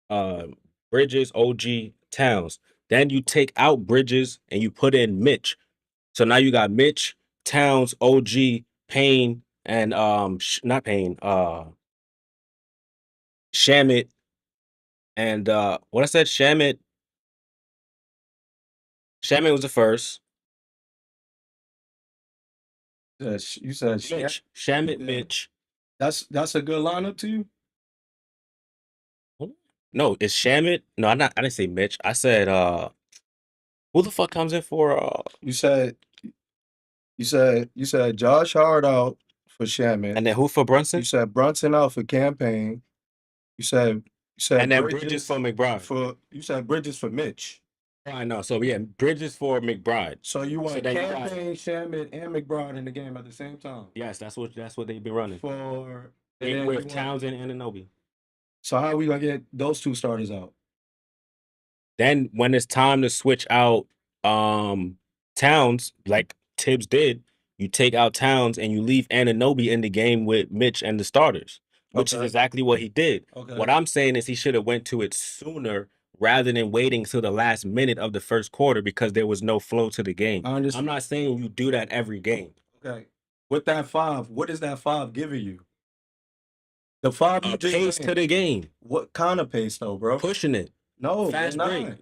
uh, Bridges, OG, Towns. Then you take out Bridges and you put in Mitch. So now you got Mitch, Towns, OG, Payne, and not Payne, Shamit, and what I said, Shamit. Shamit was the first. You said Mitch, Shamit, Yeah. Mitch. That's a good lineup to you. No, it's Shamit. No, I didn't say Mitch. I said who the fuck comes in for You said Josh Hart out for Shaman. and then who for Brunson? You said Brunson out for campaign. You said And then Bridges for McBride. you said Bridges for Mitch. I know. So yeah, Bridges for McBride. So you want then you got- campaign, Shaman, and McBride in the game at the same time Yes, that's what they've been running. for. They then you with want- Townsend and Anunoby. So how are we gonna get those two starters out? Then when it's time to switch out Towns, like Tibbs did, you take out Towns and you leave Anunoby in the game with Mitch and the starters, which is Okay. exactly what he did. Okay. What I'm saying is he should have went to it sooner rather than waiting till the last minute of the first quarter because there was no flow to the game. I understand. I'm not saying you do that every game. Okay. With that five, what is that five giving you? The five you A just pace named. to the game, What kind of pace though, bro? pushing it, No, fast they're break. not.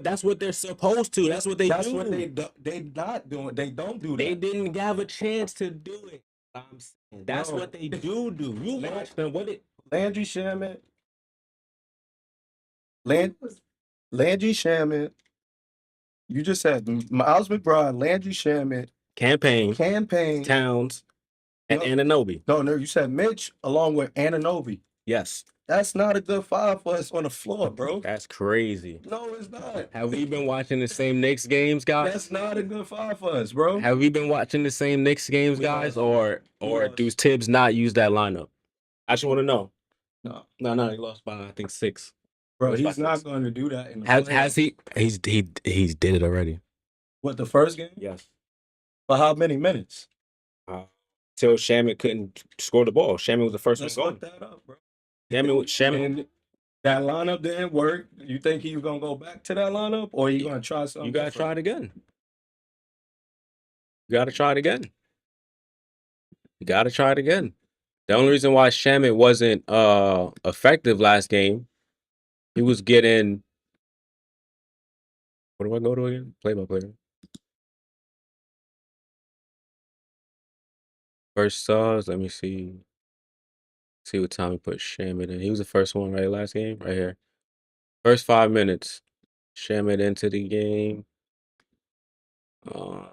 That's what they're supposed to. That's what they That's do. what they not doing. They don't do that. They didn't have a chance to do it. I'm saying that's No. what they do. You watch them. Landry Shaman. Landry Shaman. You just said Miles McBride, Landry Shaman, Campaign, campaign. Towns, and No. Anunoby. No, you said Mitch along with Anunoby. Yes, That's not a good five for us on the floor, bro. that's crazy. No, it's not. Have we been watching the same Knicks games, guys? That's not a good five for us, bro. Have we been watching the same Knicks games, We guys, are. or We are. does Tibbs not use that lineup? I just want to know. No, No, he lost by I think 6. bro, Lost by he's not 6. going to do that in the Has playoffs. he? He's did it already. What, the first game? Yes. For how many minutes? Till Shamit couldn't score the ball. Shamit was the first Let's one look going. that up, bro. Shamit. And that lineup didn't work. You think he's gonna go back to that lineup, or you gonna try something? You gotta different? try it again. You gotta try it again. You gotta try it again. The only reason why Shamit wasn't effective last game, he was getting. What do I go to again? Play by player. First saws. Let me see. See what time he put Shamit in. He was the first one, right? Last game, right here. First 5 minutes. Shamit into the game. I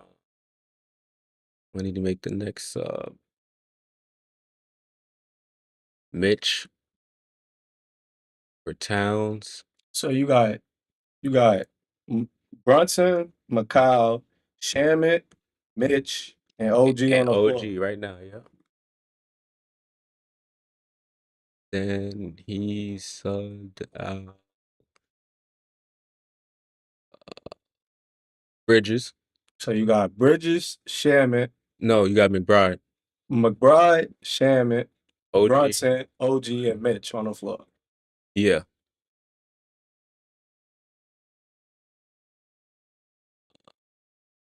need to make the next Mitch for Towns. So you got Brunson, McCall, Shamit, Mitch, and OG on And the OG floor. right now, yeah. Then he subbed out Bridges. So you got Bridges, Shamit, No, you got McBride. McBride, Shamit, OG. Brunson, OG, and Mitch on the floor. Yeah.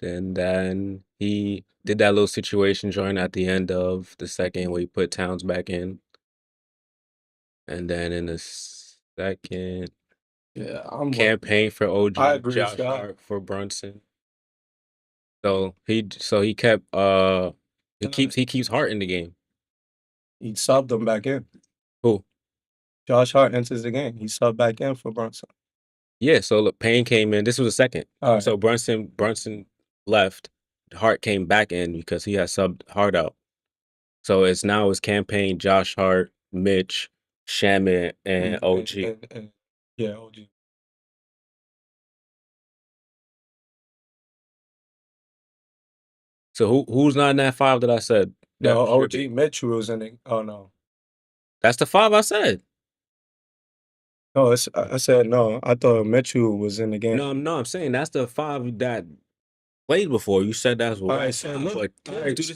Then he did that little situation joint at the end of the second where he put Towns back in. And then in the second Yeah, I'm campaign for OG, I agree, Josh Scott. Hart for Brunson. So he kept he keeps Hart in the game. He subbed him back in. Who? Josh Hart enters the game. He subbed back in for Brunson. Yeah, so look, Payne came in. This was a second. All right. So Brunson left. Hart came back in because he had subbed Hart out. So it's campaign, Josh Hart, Mitch, Shamit, and OG. Yeah, OG. So who's not in that 5 that I said? No, That OG should be? Mitch was in it. Oh no. That's the 5 I said. No, I said no. I thought Mitchell was in the game. No, I'm saying that's the 5 that played before. You said that's what. All right, so look.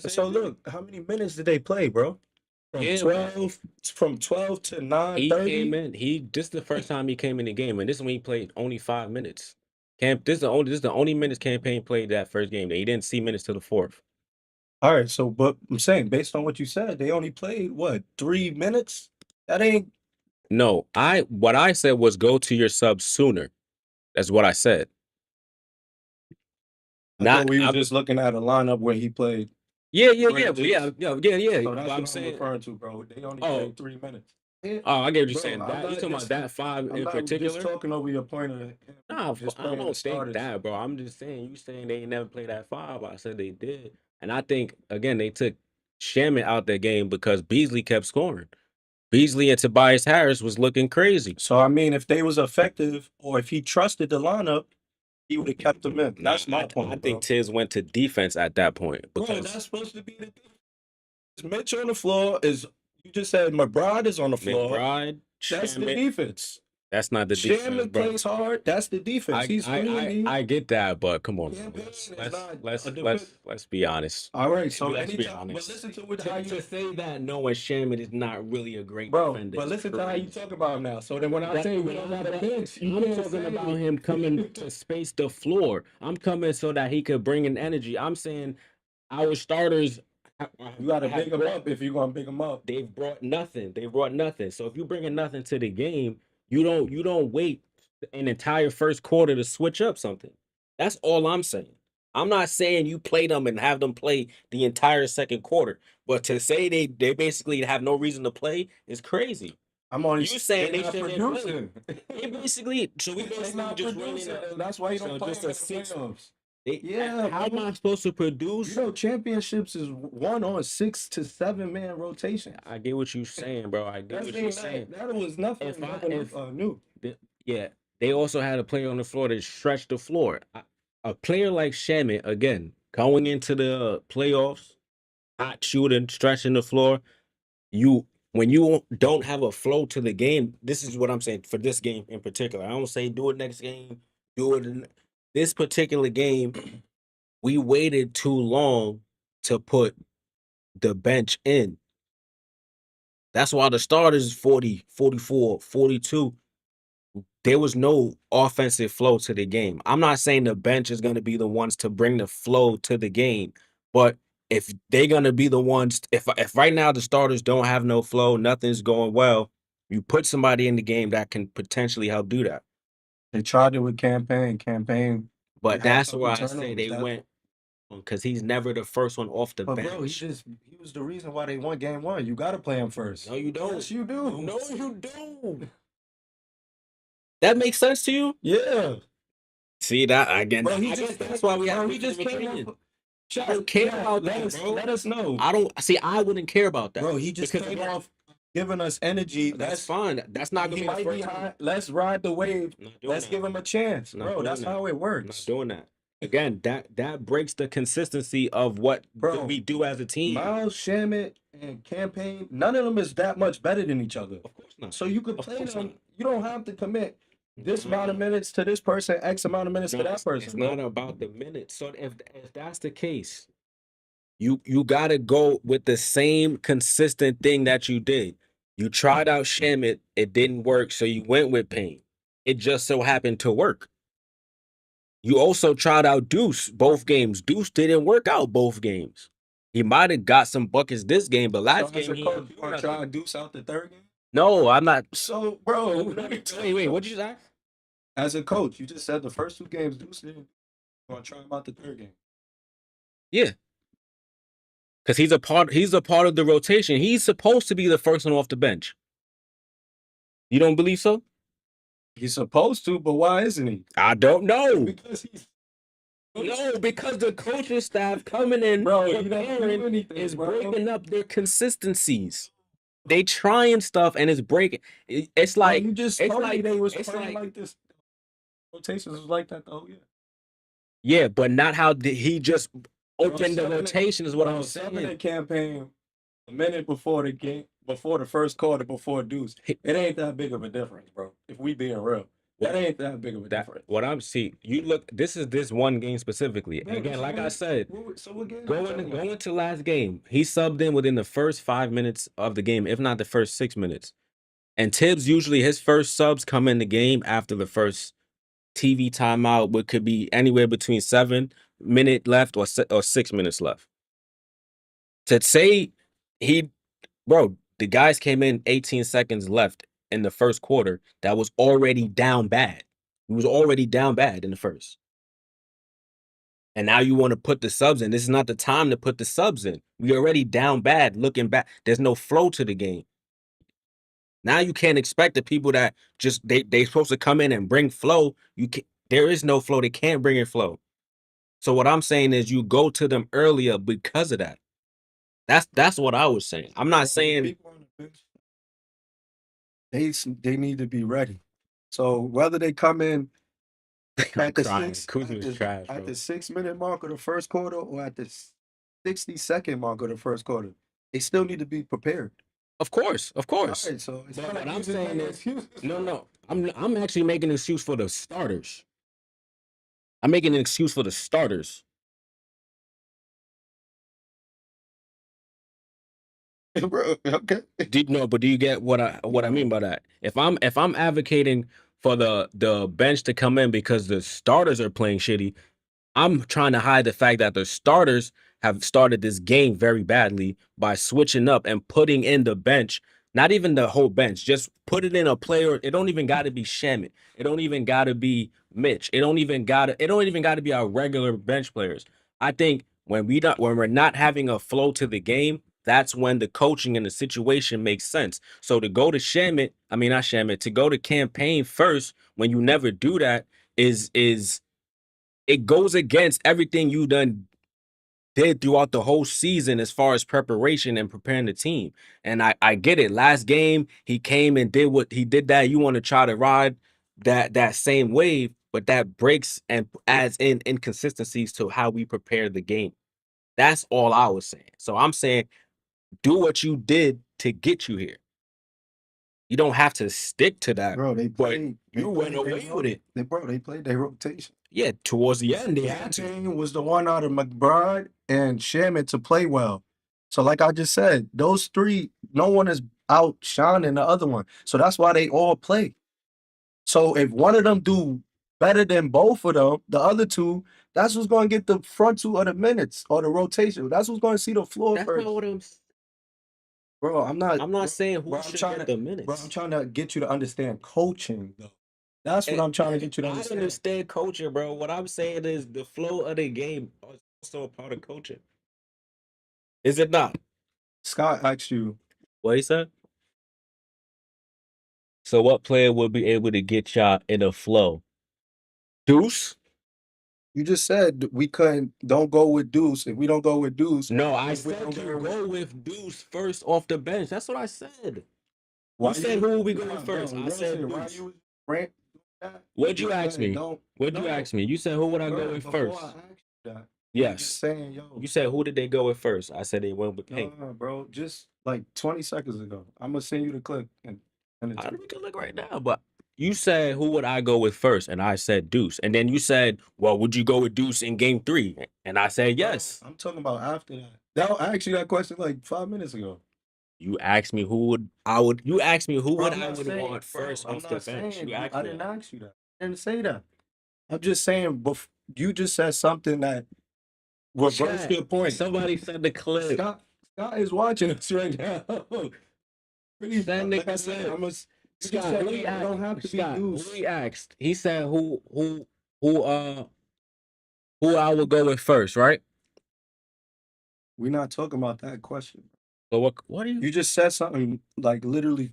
So look, how many minutes did they play, bro? From 12 to 9:30. He came in. This is the first time he came in the game, and this is when he played only 5 minutes. This is the only minutes campaign played that first game. He didn't see minutes till the 4th. All right, so but I'm saying based on what you said, they only played what 3 minutes? That ain't No, what I said was go to your sub sooner. That's what I said. I thought we were just looking at a lineup where he played. Yeah. So But that's I'm what saying, I'm referring to, bro. They only played 3 minutes. oh, I get what you're Bro, saying. I'm That you not talking about just- that 5 I'm in not particular? just talking over your point of him Nah, just I playing the don't think starters. that, bro. I'm just saying, you saying they never played that 5. I said they did. And I think, again, they took Shamit out that game because Beasley kept scoring. Beasley and Tobias Harris was looking crazy. So I mean, if they was effective or if he trusted the lineup, he would have kept them in. That's my point. I think Tiz went to defense at that point. Bro, Because that's supposed to be the defense. Mitch on the floor is you just said McBride is on the floor. McBride, That's the Shamit, defense. that's not the defense, Shamit bro. plays hard. That's the defense. He's really I get that, but come on, bro. Campaign is Let's be honest. all right. So Let's be anytime, but honest. listen to how you To say that knowing Shamit is not really a great bro. defender. But listen to how you talk about him now. So then when I say we don't got a bench, you I'm can't talking say about him coming to space the floor. I'm coming so that he could bring in energy. I'm saying our starters. You got to big him up if you're gonna big him up. They've brought nothing. So if you bringing nothing to the game, you don't wait an entire first quarter to switch up something. That's all I'm saying. I'm not saying you play them and have them play the entire second quarter, but to say they basically have no reason to play is crazy. I'm only You saying they not shouldn't producing. They basically we They basically not just producing. running That's why you don't so play just in a the 6 playoffs. Yeah, how am I supposed to produce? You know, championships is won on 6 to 7 man rotation. I get what you're saying, bro. I get what you're saying. That was nothing. New. Yeah, they also had a player on the floor that stretched the floor. A player like Shamit, again, going into the playoffs, hot shooting, stretching the floor. You when you don't have a flow to the game, this is what I'm saying for this game in particular. I don't say do it next game, do it in this particular game. We waited too long to put the bench in. That's why the starters 40, 44, 42. There was no offensive flow to the game. I'm not saying the bench is going to be the ones to bring the flow to the game, but if they're going to be the ones, if right now the starters don't have no flow, nothing's going well, you put somebody in the game that can potentially help do that. They tried it with campaign. But They had that's couple why I say turnovers. they That- went because he's never the first one off the But bro, bench. he was the reason why they won game one. You gotta play him first. No, you don't. Yes, you do. No, you don't. That makes sense to you? Yeah. See that again? Bro, I guess that's why we have. he just came off. I don't care about let that, us, bro. Let us know. I don't see. I wouldn't care about that, Bro, he just because came again, off giving us energy. That's fine. That's not He gonna be the might be first time. high. Let's ride the wave. Not doing Let's that. give him a chance, Not bro. doing That's that. how it I'm not works. doing that. Again, that breaks the consistency of what Bro, we do as a team. Miles, Shamit, and Campaign, none of them is that much better than each other. Of course not. So you could Of play course them. not. You don't have to commit this amount of minutes to this person, X amount of minutes No, to that it's person. not about the minutes. So if that's the case, you gotta go with the same consistent thing that you did. You tried out Shamit, it didn't work, so you went with Payne. It just so happened to work. You also tried out Deuce both games. Deuce didn't work out both games. He might have got some buckets this game, but last So as game a he coach, didn't you do want to nothing. try and deuce out the third game? No, I'm not. So, bro, Wait, what did you say? as a coach, you just said the first two games Deuce didn't. You want to try him out the third game? Yeah, because he's a part. He's a part of the rotation. He's supposed to be the first one off the bench. You don't believe so? He's supposed to, but why isn't he? I don't know. Because he's No, because the coaching staff coming in, bro. He doesn't preparing, do anything, is bro. breaking up their consistencies. They trying stuff and it's breaking. It's Bro, like you just it's told like me they was it's playing like like this. Rotations was like that the whole year. yeah, but not how he just opened the Bro, rotation is what I'm Seven saying. in campaign a minute before the game, before the first quarter, before Deuce. It ain't that big of a difference, bro. If we being real, that ain't that big of a difference. What I'm see, you look. This is this one game specifically. Bro, Again, so like I what- said, So what game? we talking about? going to last game, he subbed in within the first 5 minutes of the game, if not the first 6 minutes. And Tibbs usually his first subs come in the game after the first TV timeout, what could be anywhere between 7 minutes left or 6 minutes left. To say he, bro, the guys came in 18 seconds left in the first quarter. That was already down bad. He was already down bad in the first. And now you want to put the subs in. This is not the time to put the subs in. We already down bad, looking back. There's no flow to the game. Now you can't expect the people that just they supposed to come in and bring flow. There is no flow. They can't bring in flow. So what I'm saying is you go to them earlier because of that. That's what I was saying. I'm not saying People on the bench, they need to be ready. So whether they come in at the crying. six Kuzma is trash, at bro. the 6 minute mark of the first quarter or at the 60-second mark of the first quarter, they still need to be prepared. Of course. All right, so it's But not what like I'm you just saying make is excuses. no. I'm actually making an excuse for the starters. I'm making an excuse for the starters. Bro, okay. Do you get what I mean by that? If I'm advocating for the bench to come in because the starters are playing shitty, I'm trying to hide the fact that the starters have started this game very badly by switching up and putting in the bench, not even the whole bench, just put it in a player. It don't even got to be Shamit. It don't even got to be Mitch. It don't even got to be our regular bench players. I think when we're not having a flow to the game, that's when the coaching and the situation makes sense. So to go to Shamit, I mean not Shamit, to go to campaign first when you never do that is it goes against everything you did throughout the whole season as far as preparation and preparing the team. And I get it. Last game, he came and did what he did that. You want to try to ride that same wave, but that breaks and adds in inconsistencies to how we prepare the game. That's all I was saying. So I'm saying do what you did to get you here. You don't have to stick to that. Bro, they But played. you went away with it. They played their rotation. Yeah, towards the end they had to. Campaign was the one out of McBride and Shamit to play well. So, like I just said, those three, no one is outshining the other one. So that's why they all play. So if one of them do better than both of them, the other two, that's who's going to get the front two of the minutes or the rotation. That's who's going to see the floor That's first. not what I'm. Bro, I'm not. I'm not saying who bro, should trying get to, the minutes. Bro, I'm trying to get you to understand coaching, though. That's what I'm trying to get you to I understand. understand coaching, bro. What I'm saying is the flow of the game is also a part of coaching. Is it not? Scott asked you. What he said? So what player will be able to get y'all in a flow? Deuce? You just said we couldn't. Don't go with Deuce. If we don't go with Deuce, No, I if we said don't you go with Deuce first off the bench. That's what I said. Why You said who will be going first? Bro, I said listen, why Deuce. you rant that? What'd you ask me? What'd you no. ask me? You said who would I go Bro, with before first? I asked you that, you Yes. just saying, yo, You said who did they go with first? I said they went with Payne. no, bro, just like 20 seconds ago. I'm gonna send you the clip and We can look right now, but you said who would I go with first, and I said Deuce, and then you said, "Well, would you go with Deuce in Game 3?" And I said yes. I'm talking about after that. I asked you that question like 5 minutes ago. You asked me who would I would. You asked me who Bro, would I'm I not would saying- want bro, first I'm off the not bench. saying- You asked I me didn't that. ask you that. I didn't say that. I'm just saying, you just said something that reversed Chat, your point. Somebody send the clip. Scott is watching us right now. Send the Like I said, clip. you just Scott, said who you he don't have asked? to be Scott, who Deuce. he asked? He said who I would go with first, right? We're not talking about that question. So what do you? You just said something like literally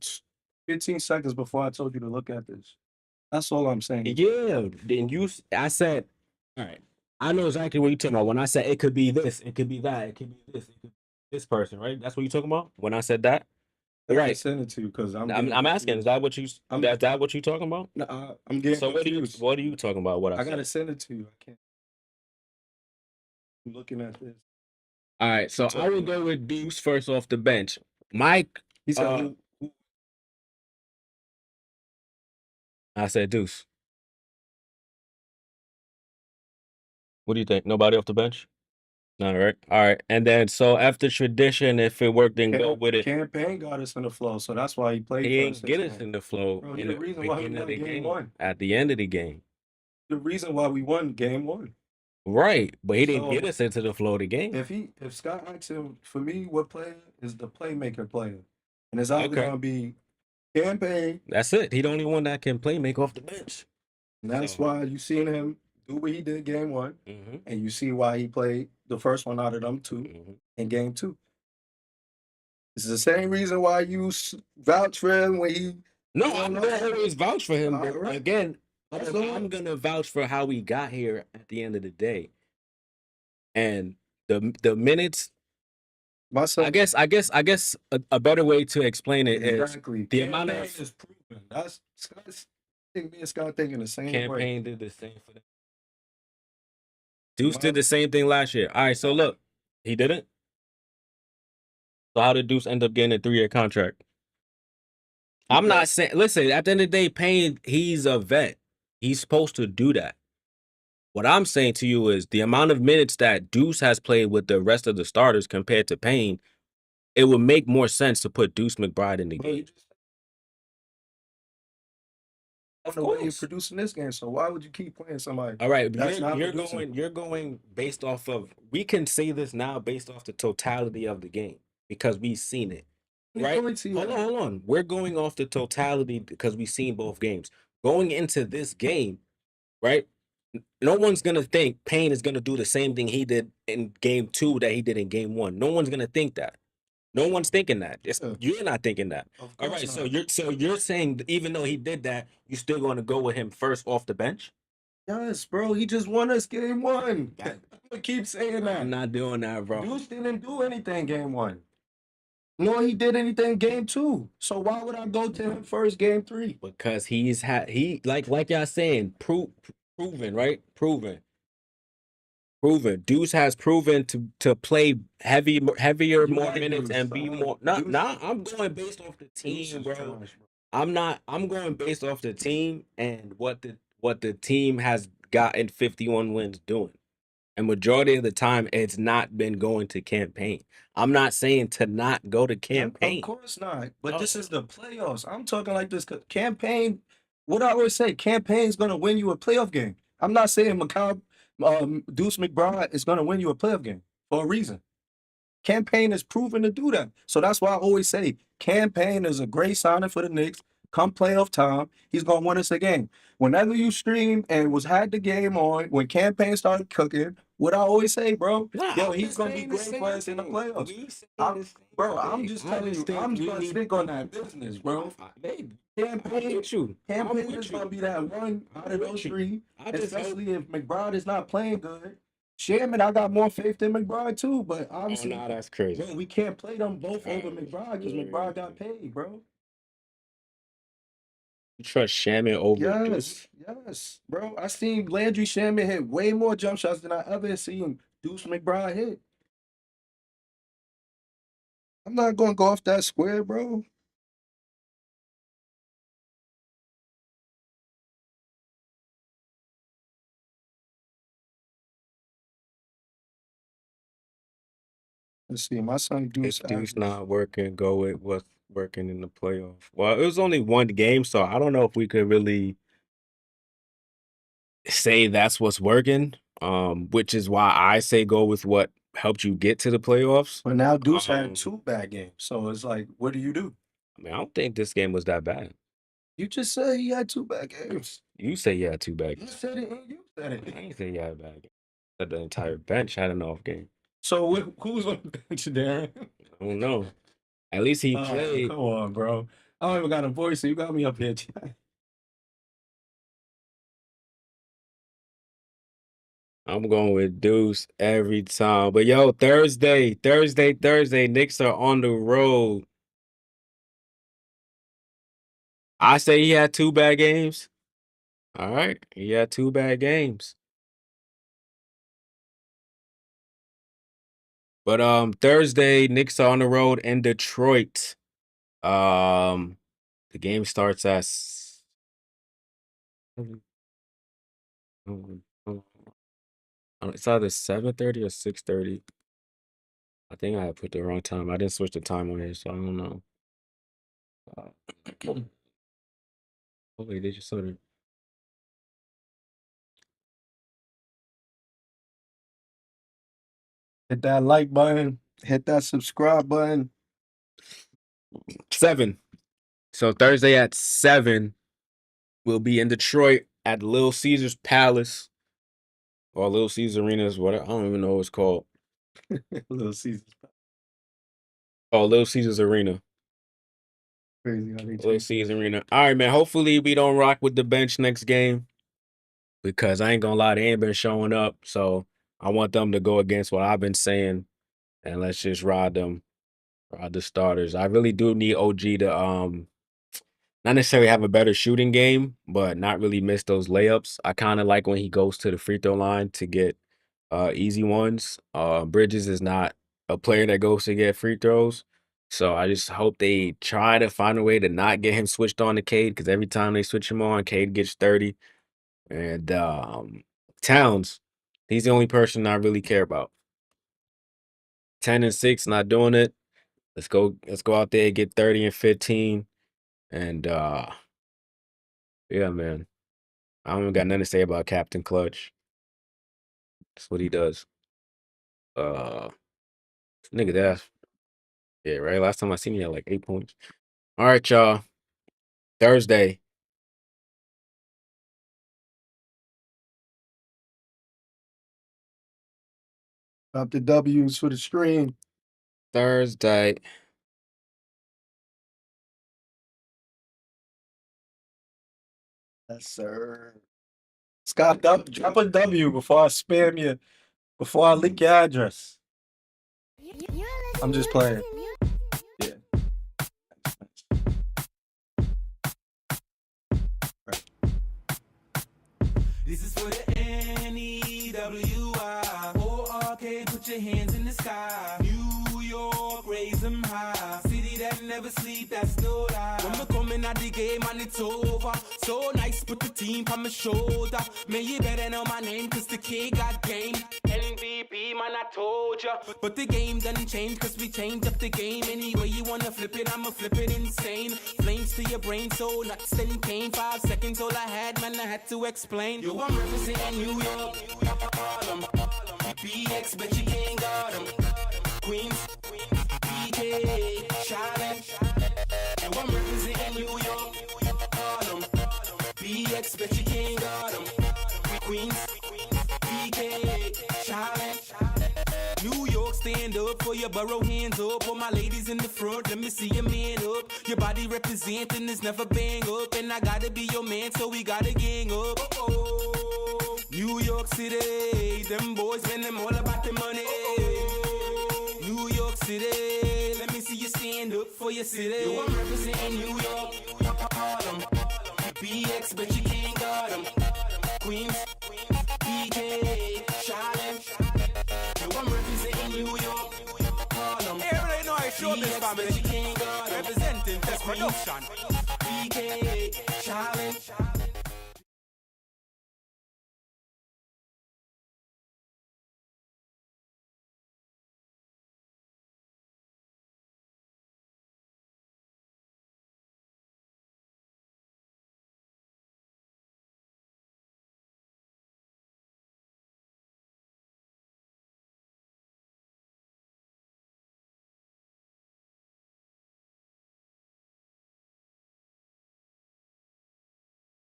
15 seconds before I told you to look at this. That's all I'm saying. Yeah, then I said, all right. I know exactly what you're talking about. When I said it could be this, it could be that, it could be this, it could be this person, right? That's what you're talking about. When I said that, I right? send it to you because I'm asking. Is that what you? Is that what you're talking about? I'm getting So confused. what are you talking about? What I gotta said? send it to you. I can't. I'm looking at this. All right, so I would go with Deuce first off the bench. Mike, He said, I said Deuce. What do you think? Nobody off the bench? All right. All right. And then so after tradition, if it worked, then go with it. Campaign got us in the flow, so that's why he played. He for didn't get us in the flow. Bro, in the the reason why we beginning of won the game one. At the end of the game. The reason why we won game one. Right, but he didn't get us into the flow of the game. If Scott asks him, for me, what player is the playmaker player? And it's either gonna be Campaign. That's it. He the only one that can play make off the bench. And that's why you seen him do what he did game one, and you see why he played the first one out of them two in game two. It's the same reason why you vouch for him when he. No, I'm gonna always vouch for him. But right. again, I'm gonna vouch for how he got here at the end of the day. And the minutes. Myself, I guess a better way to explain it is the amount of is proven. That's Scott's. I think me and Scott thinking the same way. Campaign did the same for them. Deuce did the same thing last year. All right, so look, he didn't. So how did Deuce end up getting a 3-year contract? I'm not saying. Listen, at the end of the day, Payne, he's a vet. He's supposed to do that. What I'm saying to you is the amount of minutes that Deuce has played with the rest of the starters compared to Payne, it would make more sense to put Deuce McBride in the game. Of course, you're producing this game, so why would you keep playing somebody? All right, you're going based off of. We can say this now based off the totality of the game because we've seen it. Right? Hold on. We're going off the totality because we've seen both games. Going into this game, right? No one's gonna think Payne is gonna do the same thing he did in game 2 that he did in game 1. No one's gonna think that. No one's thinking that. You're not thinking that. All right. So you're saying even though he did that, you're still going to go with him first off the bench? Yes, bro. He just won us game 1. I'm gonna keep saying that. I'm not doing that, bro. Deuce didn't do anything game 1. Nor he did anything game 2. So why would I go to him first game 3? Because like y'all saying, proven, right? Proven. Deuce has proven to play heavier, more minutes and be more. Nah, I'm going based off the team, bro. I'm going based off the team and what the team has gotten 51 wins doing. And majority of the time, it's not been going to campaign. I'm not saying to not go to Of campaign. course not. But Oh, this is the playoffs. I'm talking like this campaign. What I always say, campaign's gonna win you a playoff game. I'm not saying Deuce McBride is gonna win you a playoff game for a reason. Campaign is proven to do that. So that's why I always say campaign is a great signing for the Knicks. Come playoff time, he's gonna win us a game. Whenever you stream and had the game on, when campaign started cooking, what I always say, bro, nah, yo, I'm he's just gonna be saying the great for same us in the thing. playoffs. We saying I'm, the same bro, I'm thing. just I telling just you, think I'm we gonna need. stick on that business, bro. Baby, I'm Campaign, with you. I'm campaign is with gonna you. be that one out I'm of with those you. three, I just hope. especially if McBride is not playing good. Sherman, I got more faith than McBride too, but Oh, obviously, nah, that's crazy. bro, we can't play them both over Uh, McBride because you McBride got paid, bro. trust Shaman over Deuce? Yes, bro. I seen Landry Sherman hit way more jump shots than I ever seen Deuce McBride hit. I'm not gonna go off that square, bro. Let's see, my son Deuce If Deuce average. not working, go with what's working in the playoff. Well, it was only one game, so I don't know if we could really say that's what's working. Which is why I say go with what helped you get to the playoffs. But now Deuce had Um, 2 bad games, so it's like, what do you do? I mean, I don't think this game was that bad. You just said he had 2 bad games. You say you had two bad You games. said it and you said I it. ain't say you had a bad game. Said the entire bench had an off game. So who's on the bench, Darren? I don't know. At least he Oh, played. come on, bro. I don't even got a voice, so you got me up here. I'm going with Deuce every time. But yo, Thursday, Knicks are on the road. I say he had two bad games. All right. He had two bad games. But Thursday, Knicks are on the road in Detroit. Um the game starts at it's either 7:30 or 6:30. I think I put the wrong time. I didn't switch the time on here, so I don't know. Uh, oh wait, they just sort of Hit that like button, hit that subscribe button. 7. So Thursday at 7, we'll be in Detroit at Little Caesars Palace or Little Caesars Arena is what I don't even know what it's called. Little Caesars. Oh, Little Caesars Arena. Crazy how they Little changed. Caesars Arena. All right, man. Hopefully we don't rock with the bench next game because I ain't gonna lie, they ain't been showing up. So I want them to go against what I've been saying and let's just ride them, ride the starters. I really do need OG to not necessarily have a better shooting game, but not really miss those layups. I kind of like when he goes to the free throw line to get easy ones. Bridges is not a player that goes to get free throws. So I just hope they try to find a way to not get him switched on to Cade because every time they switch him on, Cade gets 30. And Towns, he's the only person I really care about. 10 and 6, not doing it. Let's go out there, get 30 and 15. And yeah, man. I don't even got nothing to say about Captain Clutch. That's what he does. Uh nigga that's yeah, right. Last time I seen he had like 8 points. All right, y'all. Thursday. Drop the W's for the stream. Thursday. Yes, sir. Scott, drop a W before I spam you, before I leak your address. I'm just playing. Yeah. Right. This is for the NEWI. O-R-K, put your hands in the sky. New York, raise them high. City that never sleep, that's no lie. When we coming at the game and it's over, so nice, put the team on my shoulder. Man, you better know my name, cause the kid got game. MVP, man, I told ya. But the game doesn't change, cause we changed up the game. Any way you wanna flip it, I'ma flip it insane. Flames to your brain, so nuts and cane. 5 seconds, all I had, man, I had to explain. Yo, I'm representing New York, Harlem, BX, but you can't guard 'em. Queens, BK, Charlotte. Yo, I'm representing New York, Harlem, BX, but you can't guard 'em. Queens, BK, Charlotte. New York, stand up for your borough, hands up. All my ladies in the front, let me see your man up. Your body representing is never bang up. And I gotta be your man, so we gotta gang up. Oh, New York City, them boys, man, them all about the money. New York City, let me see you stand up for your city. Yo, I'm representing New York, Harlem, BX, but you can't guard 'em. Queens, BK, Charlotte. Yo, I'm representing New York, Harlem. Everybody know I show this family. But you can't guard 'em. Representing this production. BK, Charlotte.